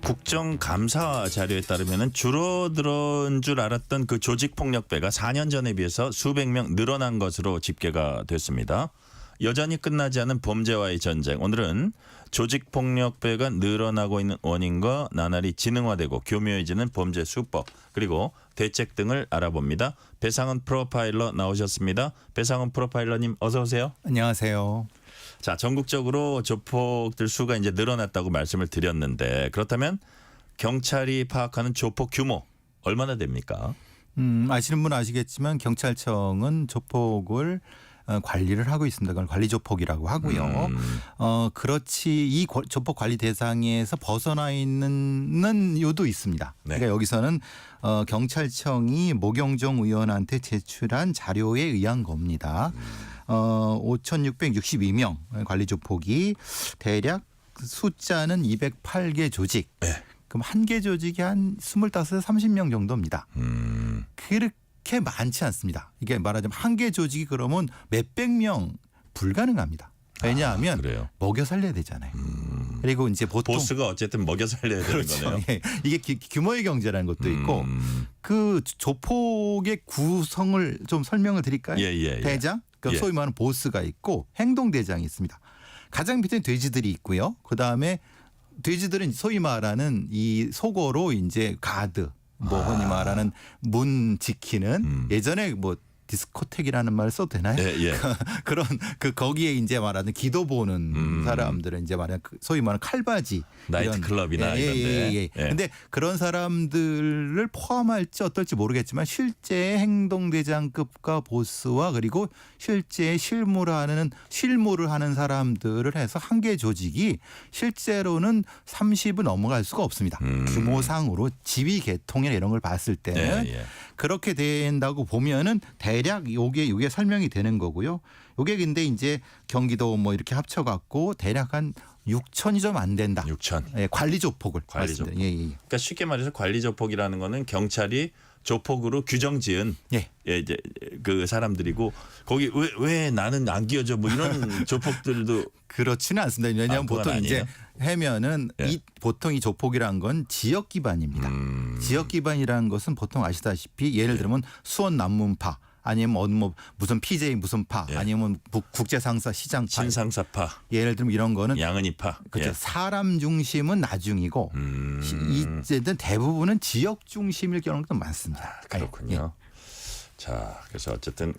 국정감사 자료에 따르면 줄어든 줄 알았던 그 조직폭력배가 4년 전에 비해서 수백 명 늘어난 것으로 집계가 됐습니다. 여전히 끝나지 않은 범죄와의 전쟁. 오늘은 조직폭력배가 늘어나고 있는 원인과 나날이 지능화되고 교묘해지는 범죄 수법 그리고 대책 등을 알아봅니다. 배상훈 프로파일러 나오셨습니다. 배상훈 프로파일러님 어서 오세요. 안녕하세요. 자, 전국적으로 조폭들 수가 이제 늘어났다고 말씀을 드렸는데 그렇다면 경찰이 파악하는 조폭 규모 얼마나 됩니까? 아시는 분은 아시겠지만 경찰청은 조폭을 관리를 하고 있습니다. 그걸 관리조폭이라고 하고요. 그렇지 이 조폭 관리 대상에서 벗어나 있는 요도 있습니다. 네. 그러니까 여기서는 경찰청이 모경종 의원한테 제출한 자료에 의한 겁니다. 5,662명 관리조폭이 대략 숫자는 208개 조직. 네. 그럼 한 개 조직이 한 25에서 30명 정도입니다. 그렇게 많지 않습니다. 이게 말하자면 한 개 조직이 그러면 몇백 명 불가능합니다. 왜냐하면 먹여 살려야 되잖아요. 그리고 이제 보통 보스가 어쨌든 먹여 살려야 그렇죠. 되는 거네요. 예. 이게 규모의 경제라는 것도 있고 그 조폭의 구성을 좀 설명을 드릴까요? 예. 대장, 그러니까 소위 말하는 보스가 있고 행동대장이 있습니다. 가장 밑에 돼지들이 있고요. 그다음에 돼지들은 소위 말하는 이 속어로 이제 가드, 뭐 흔히 말하는 문 지키는 예전에 뭐 디스코텍이라는 말을 써도 되나요? 예, 예. 그런 거기에 이제 말하는 기도 보는 사람들은 이제 말하는 소위 말하는 칼바지 나이트 클럽이나 이런데. 예. 근데 그런 사람들을 포함할지 어떨지 모르겠지만 실제 행동대장급과 보스와 그리고 실제 실무를 하는 사람들을 해서 한 개 조직이 실제로는 30은 넘어갈 수가 없습니다. 규모상으로 지위 계통이나 이런 걸 봤을 때는 그렇게 된다고 보면은 대략 요게 설명이 되는 거고요. 요게 근데 이제 경기도 뭐 이렇게 합쳐갖고 대략 한 6천이 좀 안 된다. 6천. 예, 관리 조폭을. 관리 조폭. 예. 그러니까 쉽게 말해서 관리 조폭이라는 거는 경찰이 조폭으로 규정지은 이제 그 사람들이고 거기 왜 나는 안 끼워져 뭐 이런 조폭들도 그렇지는 않습니다. 왜냐하면 보통 아니에요? 이제 하면은 보통 이 조폭이란 건 지역 기반입니다. 지역 기반이라는 것은 보통 아시다시피 예를 들면 수원 남문파 아니면 뭐 무슨 PJ 무슨 파 아니면 국제상사 시장파 신상사파 예를 들면 이런 거는 양은이파 그렇죠. 사람 중심은 나중이고 이제는 대부분은 지역 중심일 경우도 많습니다. 그렇군요. 자, 그래서 어쨌든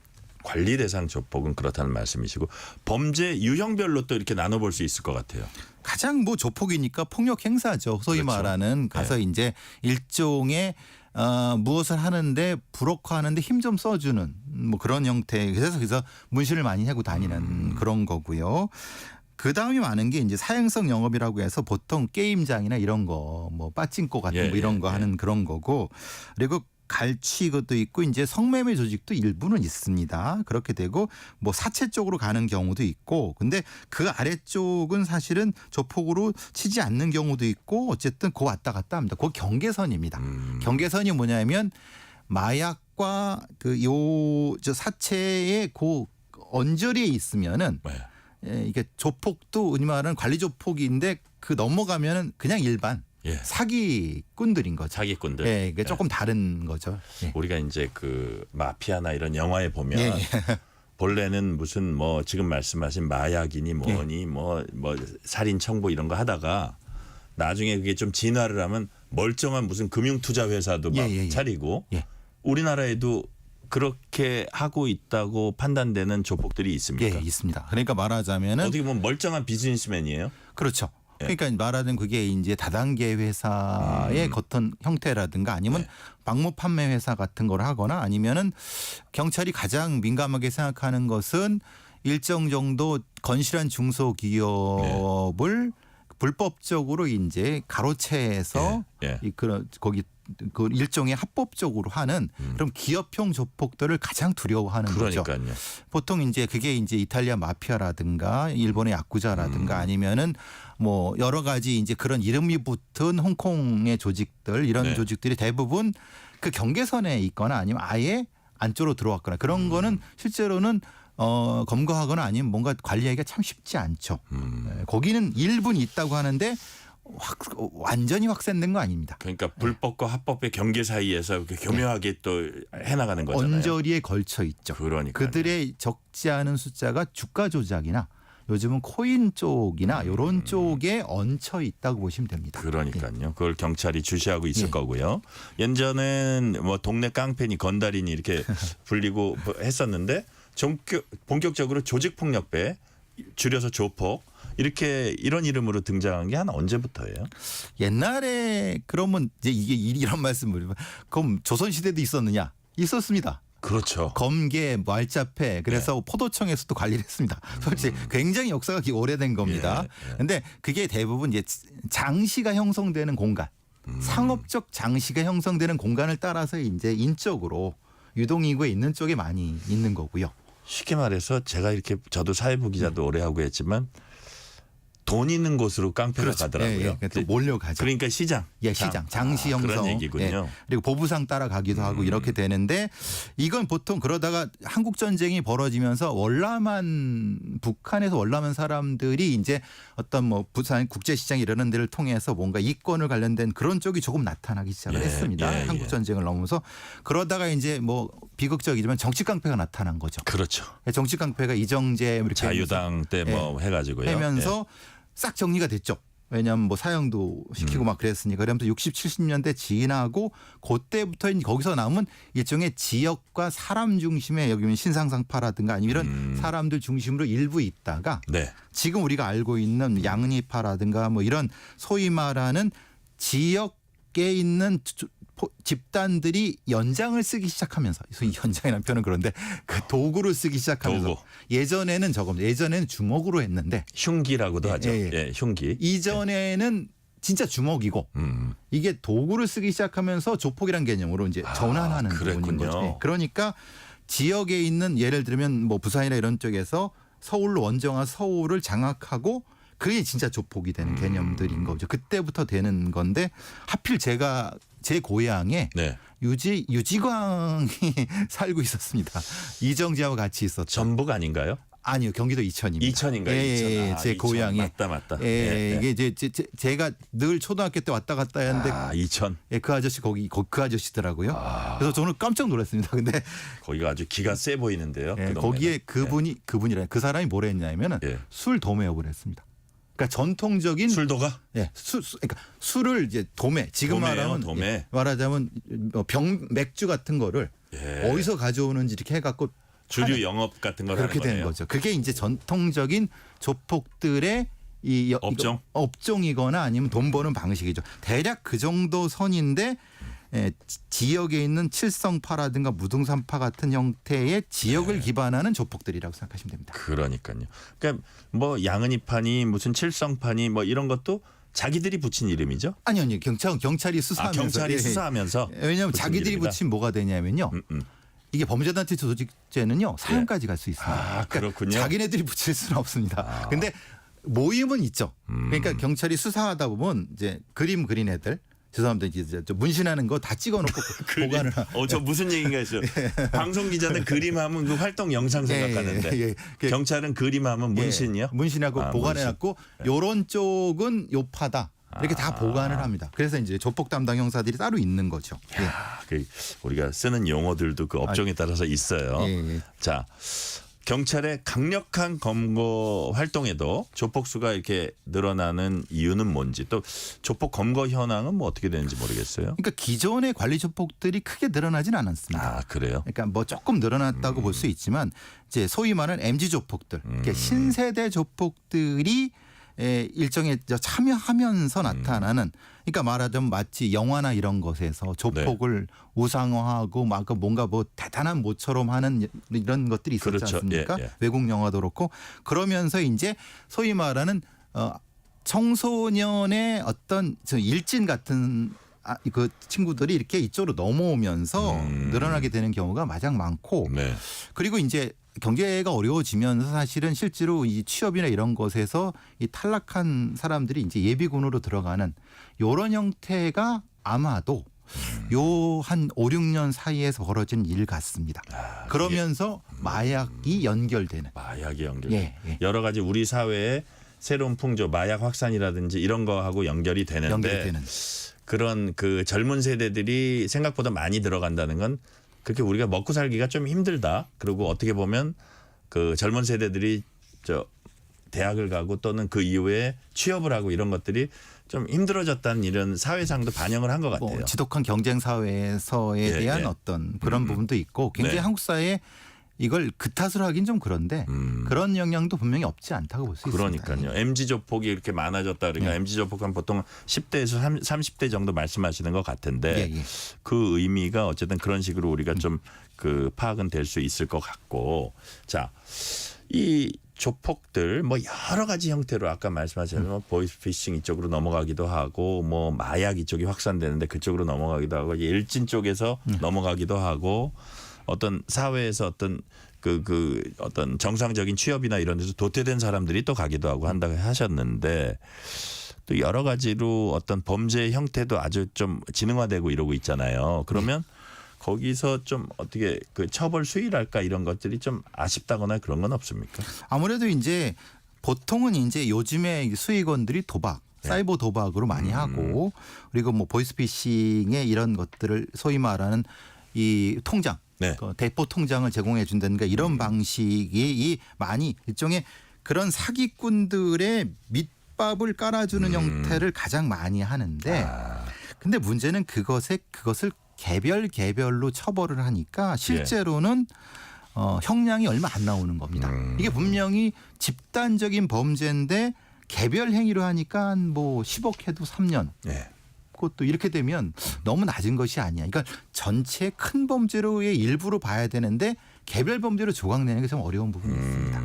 관리 대상 조폭은 그렇다는 말씀이시고 범죄 유형별로 또 이렇게 나눠볼 수 있을 것 같아요. 가장 뭐 조폭이니까 폭력 행사죠. 소위 말하는 가서 이제 일종의 무엇을 하는데 불혹화하는데 힘 좀 써주는 뭐 그런 형태. 그래서 문신을 많이 하고 다니는 그런 거고요. 그 다음이 많은 게 이제 사행성 영업이라고 해서 보통 게임장이나 이런 거 뭐 빠찡코 같은 거 이런 거 하는 그런 거고 그리고 갈취 것도 있고 이제 성매매 조직도 일부는 있습니다. 그렇게 되고 뭐 사채 쪽으로 가는 경우도 있고 근데 그 아래쪽은 사실은 조폭으로 치지 않는 경우도 있고 어쨌든 그 왔다 갔다 합니다. 그 경계선입니다. 경계선이 뭐냐면 마약과 저 사채의 그 언저리에 있으면은 이게 조폭도 흔히 말하는 관리 조폭인데 그 넘어가면은 그냥 일반 사기꾼들인 거죠. 사기꾼들. 예, 이게 조금 다른 거죠. 우리가 이제 그 마피아나 이런 영화에 보면 본래는 무슨 뭐 지금 말씀하신 마약이니 뭐니 뭐 살인 청부 이런 거 하다가 나중에 그게 좀 진화를 하면 멀쩡한 무슨 금융투자 회사도 막 차리고 우리나라에도 그렇게 하고 있다고 판단되는 조폭들이 있습니까? 예, 있습니다. 그러니까 말하자면은 어떻게 보면 멀쩡한 비즈니스맨이에요. 그렇죠. 그러니까 말하는 그게 이제 다단계 회사의 어떤 형태라든가 아니면 방목 판매 회사 같은 걸 하거나 아니면은 경찰이 가장 민감하게 생각하는 것은 일정 정도 건실한 중소기업을 불법적으로 이제 가로채해서 거기 그 일종의 합법적으로 하는 그럼 기업형 조폭들을 가장 두려워하는 거죠. 보통 이제 그게 이제 이탈리아 마피아라든가 일본의 야쿠자라든가 아니면은 뭐 여러 가지 이제 그런 이름이 붙은 홍콩의 조직들 이런 조직들이 대부분 그 경계선에 있거나 아니면 아예 안쪽으로 들어왔거나 그런 거는 실제로는 검거하거나 아니면 뭔가 관리하기가 참 쉽지 않죠. 거기는 일부는 있다고 하는데 완전히 확산된 거 아닙니다. 그러니까 불법과 합법의 경계 사이에서 교묘하게 또 해나가는 거잖아요. 언저리에 걸쳐 있죠. 그들의 적지 않은 숫자가 주가 조작이나 요즘은 코인 쪽이나 이런 쪽에 얹혀 있다고 보시면 됩니다. 그러니까요. 그걸 경찰이 주시하고 있을 거고요. 예전엔 뭐 동네 깡패니 건달이니 이렇게 불리고 했었는데 본격적으로 조직폭력배 줄여서 조폭 이렇게 이런 이름으로 등장한 게 한 언제부터예요? 옛날에 그러면 이제 이게 이런 말씀을 그럼 조선시대도 있었느냐? 있었습니다. 그렇죠. 검계, 말자패 그래서 포도청에서도 관리를 했습니다. 솔직히 굉장히 역사가 오래된 겁니다. 그런데 그게 대부분 이제 장시가 형성되는 공간, 상업적 장시가 형성되는 공간을 따라서 이제 인적으로 유동인구에 있는 쪽에 많이 있는 거고요. 쉽게 말해서 제가 이렇게 저도 사회부 기자도 오래 하고 했지만 돈 있는 곳으로 깡패가 가더라고요. 또 몰려가죠. 그러니까 시장. 시장. 장시 형성. 그런 얘기군요. 그리고 보부상 따라가기도 하고 이렇게 되는데 이건 보통 그러다가 한국전쟁이 벌어지면서 북한에서 월남한 사람들이 이제 어떤 뭐 부산 국제시장 이런 데를 통해서 뭔가 이권을 관련된 그런 쪽이 조금 나타나기 시작을 했습니다. 한국전쟁을 넘어서 그러다가 이제 뭐 비극적이지만 정치깡패가 나타난 거죠. 그렇죠. 정치깡패가 이정재 이렇게 자유당 때 뭐 해가지고요. 하면서 싹 정리가 됐죠. 왜냐하면 뭐 사형도 시키고 막 그랬으니까. 그러면서 60, 70년대 지나고 그때부터 거기서 남은 일종의 지역과 사람 중심의 여기 신상상파라든가 아니면 이런 사람들 중심으로 일부 있다가 네. 지금 우리가 알고 있는 양리파라든가 뭐 이런 소위 말하는 지역에 있는 집단들이 연장을 쓰기 시작하면서 연장이라는 표현은 그런데 그 도구를 쓰기 시작하면서 도구. 예전에는 예전에는 주먹으로 했는데 흉기라고도 하죠. 예, 흉기. 이전에는 진짜 주먹이고 이게 도구를 쓰기 시작하면서 조폭이란 개념으로 이제 전환하는 부분인 거죠. 예. 그러니까 지역에 있는 예를 들면 뭐 부산이나 이런 쪽에서 서울로 원정화 서울을 장악하고 그게 진짜 조폭이 되는 개념들인 거죠. 그때부터 되는 건데 하필 제 고향에 네. 유지광이 살고 있었습니다. 이정재하고 같이 있었죠. 전북 아닌가요? 아니요, 경기도 이천입니다. 이천인가요? 예, 이천. 제 이천. 고향이. 맞다. 예, 이게 제가 늘 초등학교 때 왔다 갔다 했는데 이천. 예, 그 아저씨 그 아저씨더라고요. 그래서 저는 깜짝 놀랐습니다. 근데 거기가 아주 기가 세 보이는데요. 예, 그 거기에 그분이라 그 사람이 뭐라 했냐면은 술 도매업을 했습니다. 그러니까 전통적인 술도가? 예, 그러니까 술을 이제 도매. 지금 말하면 말하자면 맥주 같은 거를 어디서 가져오는지 이렇게 해갖고 주류 영업 같은 걸 그렇게 하는 거네요. 되는 거죠. 그게 이제 전통적인 조폭들의 이 업종이거나 아니면 돈 버는 방식이죠. 대략 그 정도 선인데 지역에 있는 칠성파라든가 무등산파 같은 형태의 지역을 기반하는 조폭들이라고 생각하시면 됩니다. 그러니까요. 그러니까 뭐 양은이파니 무슨 칠성파니 뭐 이런 것도 자기들이 붙인 이름이죠? 아니요. 경찰이 수사하면서. 경찰이 수사하면서. 왜냐하면 자기들이 이름이다. 붙인 뭐가 되냐면요. 이게 범죄단체 조직죄는요. 사형까지 갈 수 있습니다. 그렇군요. 자기네들이 붙일 수는 없습니다. 근데 모임은 있죠. 그러니까 경찰이 수사하다 보면 이제 그림 그린 애들 죄송합니다. 이제 문신하는 거 다 찍어놓고 보관을. 저 무슨 얘기인가 했어요. 방송 기자는 그림하면 그 활동 영상 생각하는데 경찰은 그림하면 문신이요? 문신하고 보관해놨고 요런 쪽은 요파다. 이렇게 다 보관을 합니다. 그래서 이제 조폭 담당 형사들이 따로 있는 거죠. 우리가 쓰는 용어들도 그 업종에 따라서 있어요. 자, 경찰의 강력한 검거 활동에도 조폭수가 이렇게 늘어나는 이유는 뭔지 또 조폭 검거 현황은 뭐 어떻게 되는지 모르겠어요. 그러니까 기존의 관리 조폭들이 크게 늘어나진 않았습니다. 그래요? 그러니까 뭐 조금 늘어났다고 볼 수 있지만 이제 소위 말하는 MZ 조폭들, 그러니까 신세대 조폭들이 일정에 참여하면서 나타나는 그러니까 말하자면 마치 영화나 이런 것에서 조폭을 우상화하고 막 뭔가 뭐 대단한 모처럼 하는 이런 것들이 있었지 않습니까? 외국 영화도 그렇고 그러면서 이제 소위 말하는 청소년의 어떤 일진 같은 그 친구들이 이렇게 이쪽으로 넘어오면서 늘어나게 되는 경우가 가장 많고 그리고 이제 경제가 어려워지면서 사실은 실제로 이 취업이나 이런 것에서 이 탈락한 사람들이 이제 예비군으로 들어가는 이런 형태가 아마도 요 한 5, 6년 사이에서 벌어진 일 같습니다. 그러면서 마약이 연결되는. 마약이 연결되는. 여러 가지 우리 사회의 새로운 풍조, 마약 확산이라든지 이런 거하고 연결이 되는데 그런 그 젊은 세대들이 생각보다 많이 들어간다는 건 그렇게 우리가 먹고 살기가 좀 힘들다. 그리고 어떻게 보면 그 젊은 세대들이 대학을 가고 또는 그 이후에 취업을 하고 이런 것들이 좀 힘들어졌다는 이런 사회상도 반영을 한 것 같아요. 지독한 경쟁 사회에서에 대한 어떤 그런 부분도 있고 굉장히 한국 사회에 이걸 그 탓으로 하긴 좀 그런데 그런 영향도 분명히 없지 않다고 볼 수 있습니다. 그러니까요. MZ 조폭이 이렇게 많아졌다 그러니까 MZ 조폭은 보통 10대에서 30대 정도 말씀하시는 것 같은데 그 의미가 어쨌든 그런 식으로 우리가 좀 그 파악은 될 수 있을 것 같고 자, 이 조폭들 뭐 여러 가지 형태로 아까 말씀하신 보이스피싱 이쪽으로 넘어가기도 하고 뭐 마약 이쪽이 확산되는데 그쪽으로 넘어가기도 하고 일진 쪽에서 넘어가기도 하고 어떤 사회에서 어떤 어떤 정상적인 취업이나 이런 데서 도태된 사람들이 또 가기도 하고 한다고 하셨는데 또 여러 가지로 어떤 범죄 형태도 아주 좀 지능화되고 이러고 있잖아요. 그러면 거기서 좀 어떻게 그 처벌 수위랄까 이런 것들이 좀 아쉽다거나 그런 건 없습니까? 아무래도 이제 보통은 이제 요즘에 수익원들이 도박, 사이버 도박으로 많이 하고 그리고 뭐 보이스피싱의 이런 것들을 소위 말하는 이 통장, 대포 통장을 제공해 준다든가 이런 방식이 많이 일종의 그런 사기꾼들의 밑밥을 깔아주는 형태를 가장 많이 하는데 근데 문제는 그것을 개별로 처벌을 하니까 실제로는 형량이 얼마 안 나오는 겁니다. 이게 분명히 집단적인 범죄인데 개별 행위로 하니까 뭐 10억 해도 3년. 그것도 이렇게 되면 너무 낮은 것이 아니야. 그러니까 전체 큰 범죄로의 일부로 봐야 되는데 개별 범죄로 조각내는 게 좀 어려운 부분이 있습니다.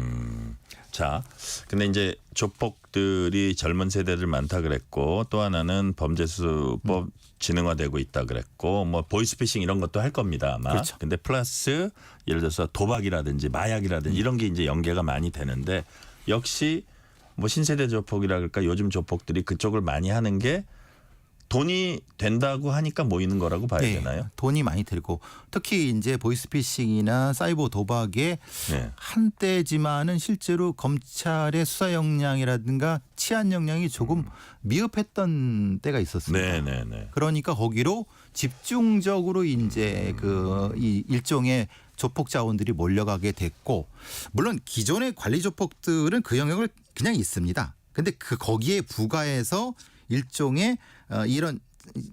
자, 근데 이제 조폭들이 젊은 세대들 많다 그랬고 또 하나는 범죄수법 진흥화되고 있다 그랬고 뭐 보이스피싱 이런 것도 할 겁니다 아마. 그렇죠. 근데 플러스 예를 들어서 도박이라든지 마약이라든지 이런 게 이제 연계가 많이 되는데 역시 뭐 신세대 조폭이라 그럴까 요즘 조폭들이 그쪽을 많이 하는 게 돈이 된다고 하니까 모이는 거라고 봐야 되나요? 돈이 많이 들고 특히 이제 보이스피싱이나 사이버 도박에 한때지만은 실제로 검찰의 수사 역량이라든가 치안 역량이 조금 미흡했던 때가 있었습니다. 그러니까 거기로 집중적으로 이제 이 일종의 조폭 자원들이 몰려가게 됐고 물론 기존의 관리 조폭들은 그 영역을 그냥 있습니다. 근데 거기에 부가해서 일종의 이런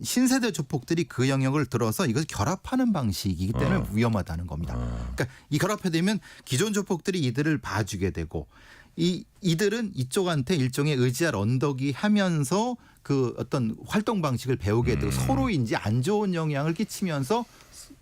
신세대 조폭들이 그 영역을 들어서 이것을 결합하는 방식이기 때문에 위험하다는 겁니다. 그러니까 이 결합되면 기존 조폭들이 이들을 봐주게 되고 이들은 이쪽한테 일종의 의지할 언덕이 하면서 그 어떤 활동 방식을 배우게 되고 서로 이제 안 좋은 영향을 끼치면서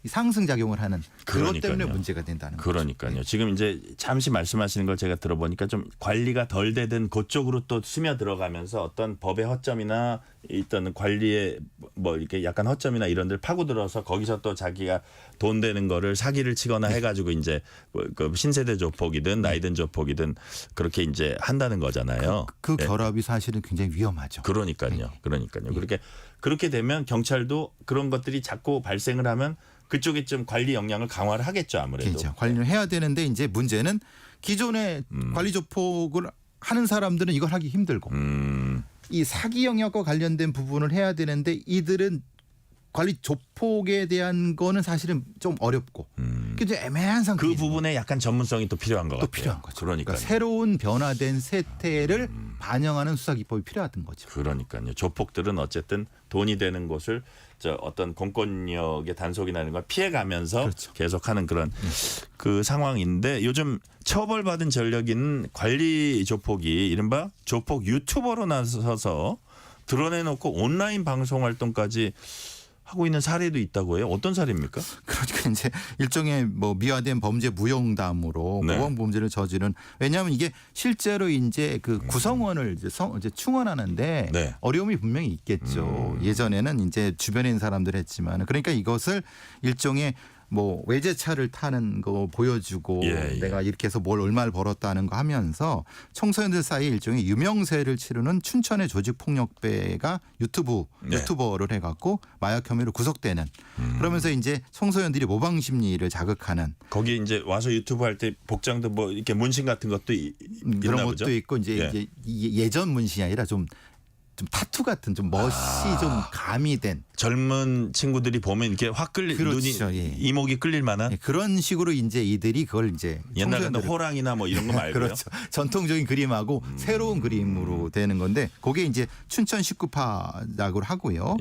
상승작용을 하는 그것 때문에 문제가 된다는 거죠. 그러니까요. 지금 이제 잠시 말씀하시는 걸 제가 들어보니까 좀 관리가 덜 되든 그쪽으로 또 스며들어가면서 어떤 법의 허점이나 있던 관리의 뭐 이렇게 약간 허점이나 이런 데를 파고들어서 거기서 또 자기가 돈 되는 거를 사기를 치거나 해가지고 이제 그 신세대 조폭이든 나이든 조폭이든 그렇게 이제 한다는 거잖아요. 그 결합이 사실은 굉장히 위험하죠. 그러니까요. 그렇게 되면 경찰도 그런 것들이 자꾸 발생을 하면 그쪽에 좀 관리 역량을 강화를 하겠죠 아무래도. 그렇죠. 관리를 해야 되는데 이제 문제는 기존의 관리 조폭을 하는 사람들은 이걸 하기 힘들고 이 사기 영역과 관련된 부분을 해야 되는데 이들은 관리 조폭에 대한 거는 사실은 좀 어렵고 그 애매한 상태. 그 부분에 약간 전문성이 또 필요한 것 같아요. 필요한 거죠. 그러니까 새로운 변화된 세태를 반영하는 수사 기법이 필요하던 거죠. 그러니까요. 조폭들은 어쨌든 돈이 되는 곳을 어떤 공권력의 단속이나 이런 걸 피해가면서 계속하는 그런 그 상황인데 요즘 처벌받은 전력인 관리 조폭이 이른바 조폭 유튜버로 나서서 드러내놓고 온라인 방송 활동까지 하고 있는 사례도 있다고 해요. 어떤 사례입니까? 그러니까 이제 일종의 뭐 미화된 범죄 무용담으로 모범 범죄를 저지른 왜냐하면 이게 실제로 이제 그 구성원을 이제 충원하는데 어려움이 분명히 있겠죠. 예전에는 이제 주변에 있는 사람들 했지만 그러니까 이것을 일종의 뭐 외제차를 타는 거 보여주고 내가 이렇게 해서 뭘 얼마를 벌었다는 거 하면서 청소년들 사이에 일종의 유명세를 치르는 춘천의 조직폭력배가 유튜버를 해갖고 마약 혐의로 구속되는 그러면서 이제 청소년들이 모방 심리를 자극하는 거기 이제 와서 유튜브 할 때 복장도 뭐 이렇게 문신 같은 것도 그런 것도 보죠? 있고 이제 예전 문신이 아니라 좀 타투 같은 좀 멋이 좀 가미된 젊은 친구들이 보면 이렇게 확 눈이 이목이 끌릴 만한 그런 식으로 이제 이들이 그걸 이제 옛날에는 호랑이나 뭐 이런 거 말고요. 그렇죠. 전통적인 그림하고 새로운 그림으로 되는 건데 그게 이제 춘천 19파라고 하고요.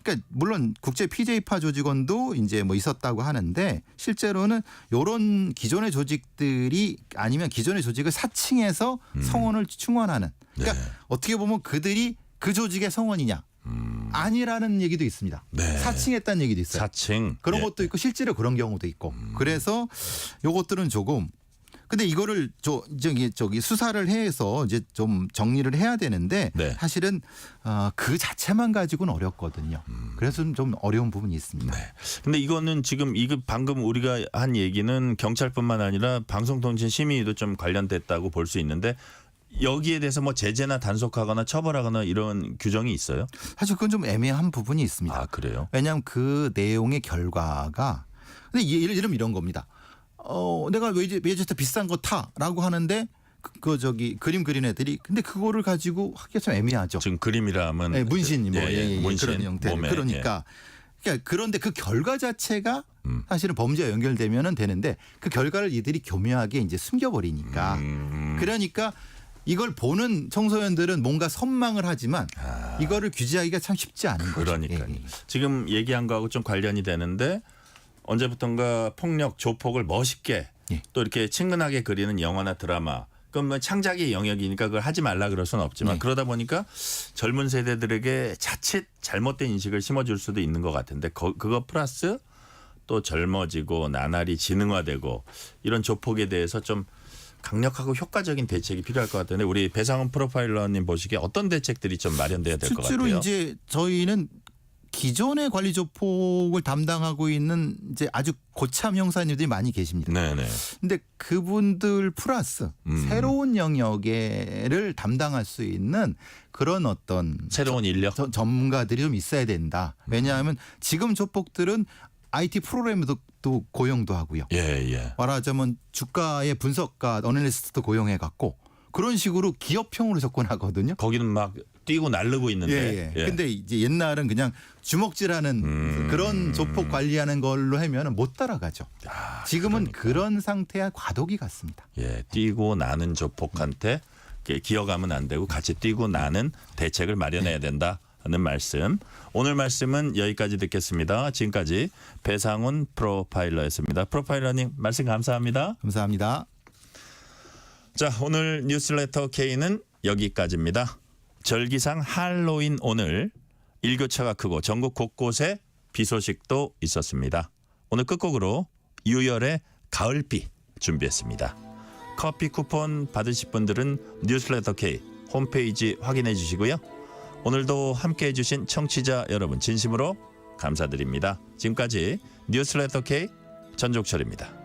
그러니까 물론 국제 PJ파 조직원도 이제 뭐 있었다고 하는데 실제로는 이런 기존의 조직들이 아니면 기존의 조직을 사칭해서 성원을 충원하는 그러니까 어떻게 보면 그들이 그 조직의 성원이냐 아니라는 얘기도 있습니다. 사칭했다는 얘기도 있어요. 사칭 그런 것도 있고 실제로 그런 경우도 있고 그래서 요것들은 조금 근데 이거를 저기 수사를 해서 이제 좀 정리를 해야 되는데 사실은 그 자체만 가지고는 어렵거든요. 그래서 좀 어려운 부분이 있습니다. 근데 이거는 지금 방금 우리가 한 얘기는 경찰뿐만 아니라 방송통신심의위도 좀 관련됐다고 볼 수 있는데 여기에 대해서 뭐 제재나 단속하거나 처벌하거나 이런 규정이 있어요? 사실 그건 좀 애매한 부분이 있습니다. 아, 그래요? 왜냐하면 그 내용의 결과가 근데 예를 들면 이런 겁니다. 내가 외제차 비싼 거 타라고 하는데 그림 그린 애들이 근데 그거를 가지고 하기가 좀 애매하죠. 지금 그림이라면 문신 문신, 그런 형태. 몸에, 그러니까 그런데 그 결과 자체가 사실은 범죄와 연결되면은 되는데 그 결과를 이들이 교묘하게 이제 숨겨버리니까 그러니까 이걸 보는 청소년들은 뭔가 선망을 하지만 이거를 규제하기가 참 쉽지 않은 그러니까요. 거죠. 예, 예. 지금 얘기한 거하고 좀 관련이 되는데 언제부턴가 폭력, 조폭을 멋있게 또 이렇게 친근하게 그리는 영화나 드라마. 그건 뭐 창작의 영역이니까 그걸 하지 말라 그럴 수는 없지만 그러다 보니까 젊은 세대들에게 자칫 잘못된 인식을 심어줄 수도 있는 것 같은데 그거 플러스 또 젊어지고 나날이 지능화되고 이런 조폭에 대해서 좀 강력하고 효과적인 대책이 필요할 것 같은데 우리 배상훈 프로파일러님 보시기에 어떤 대책들이 좀 마련돼야 될 것 같아요? 실제로 이제 저희는 기존의 관리 조폭을 담당하고 있는 이제 아주 고참 형사님들이 많이 계십니다. 네네. 근데 그분들 플러스 새로운 영역을 담당할 수 있는 그런 어떤 새로운 인력 전문가들이 좀 있어야 된다. 왜냐하면 지금 조폭들은 IT 프로그래머도 고용도 하고요. 예. 말하자면 주가의 분석가, 어널리스트도 고용해 갖고 그런 식으로 기업형으로 접근하거든요. 거기는 막 뛰고 날르고 있는데. 예. 근데 이제 옛날은 그냥 주먹질하는 그런 조폭 관리하는 걸로 하면 못 따라가죠. 지금은 그런 상태와 과도기 같습니다. 예, 뛰고 나는 조폭한테 기어가면 안 되고 같이 뛰고 나는 대책을 마련해야 된다는 말씀. 오늘 말씀은 여기까지 듣겠습니다. 지금까지 배상훈 프로파일러였습니다. 프로파일러님 말씀 감사합니다. 감사합니다. 자, 오늘 뉴스레터 K는 여기까지입니다. 절기상 할로윈 오늘 일교차가 크고 전국 곳곳에 비 소식도 있었습니다. 오늘 끝곡으로 유열의 가을비 준비했습니다. 커피 쿠폰 받으실 분들은 뉴스레터 K 홈페이지 확인해 주시고요. 오늘도 함께해 주신 청취자 여러분 진심으로 감사드립니다. 지금까지 뉴스레터 K 전종철입니다.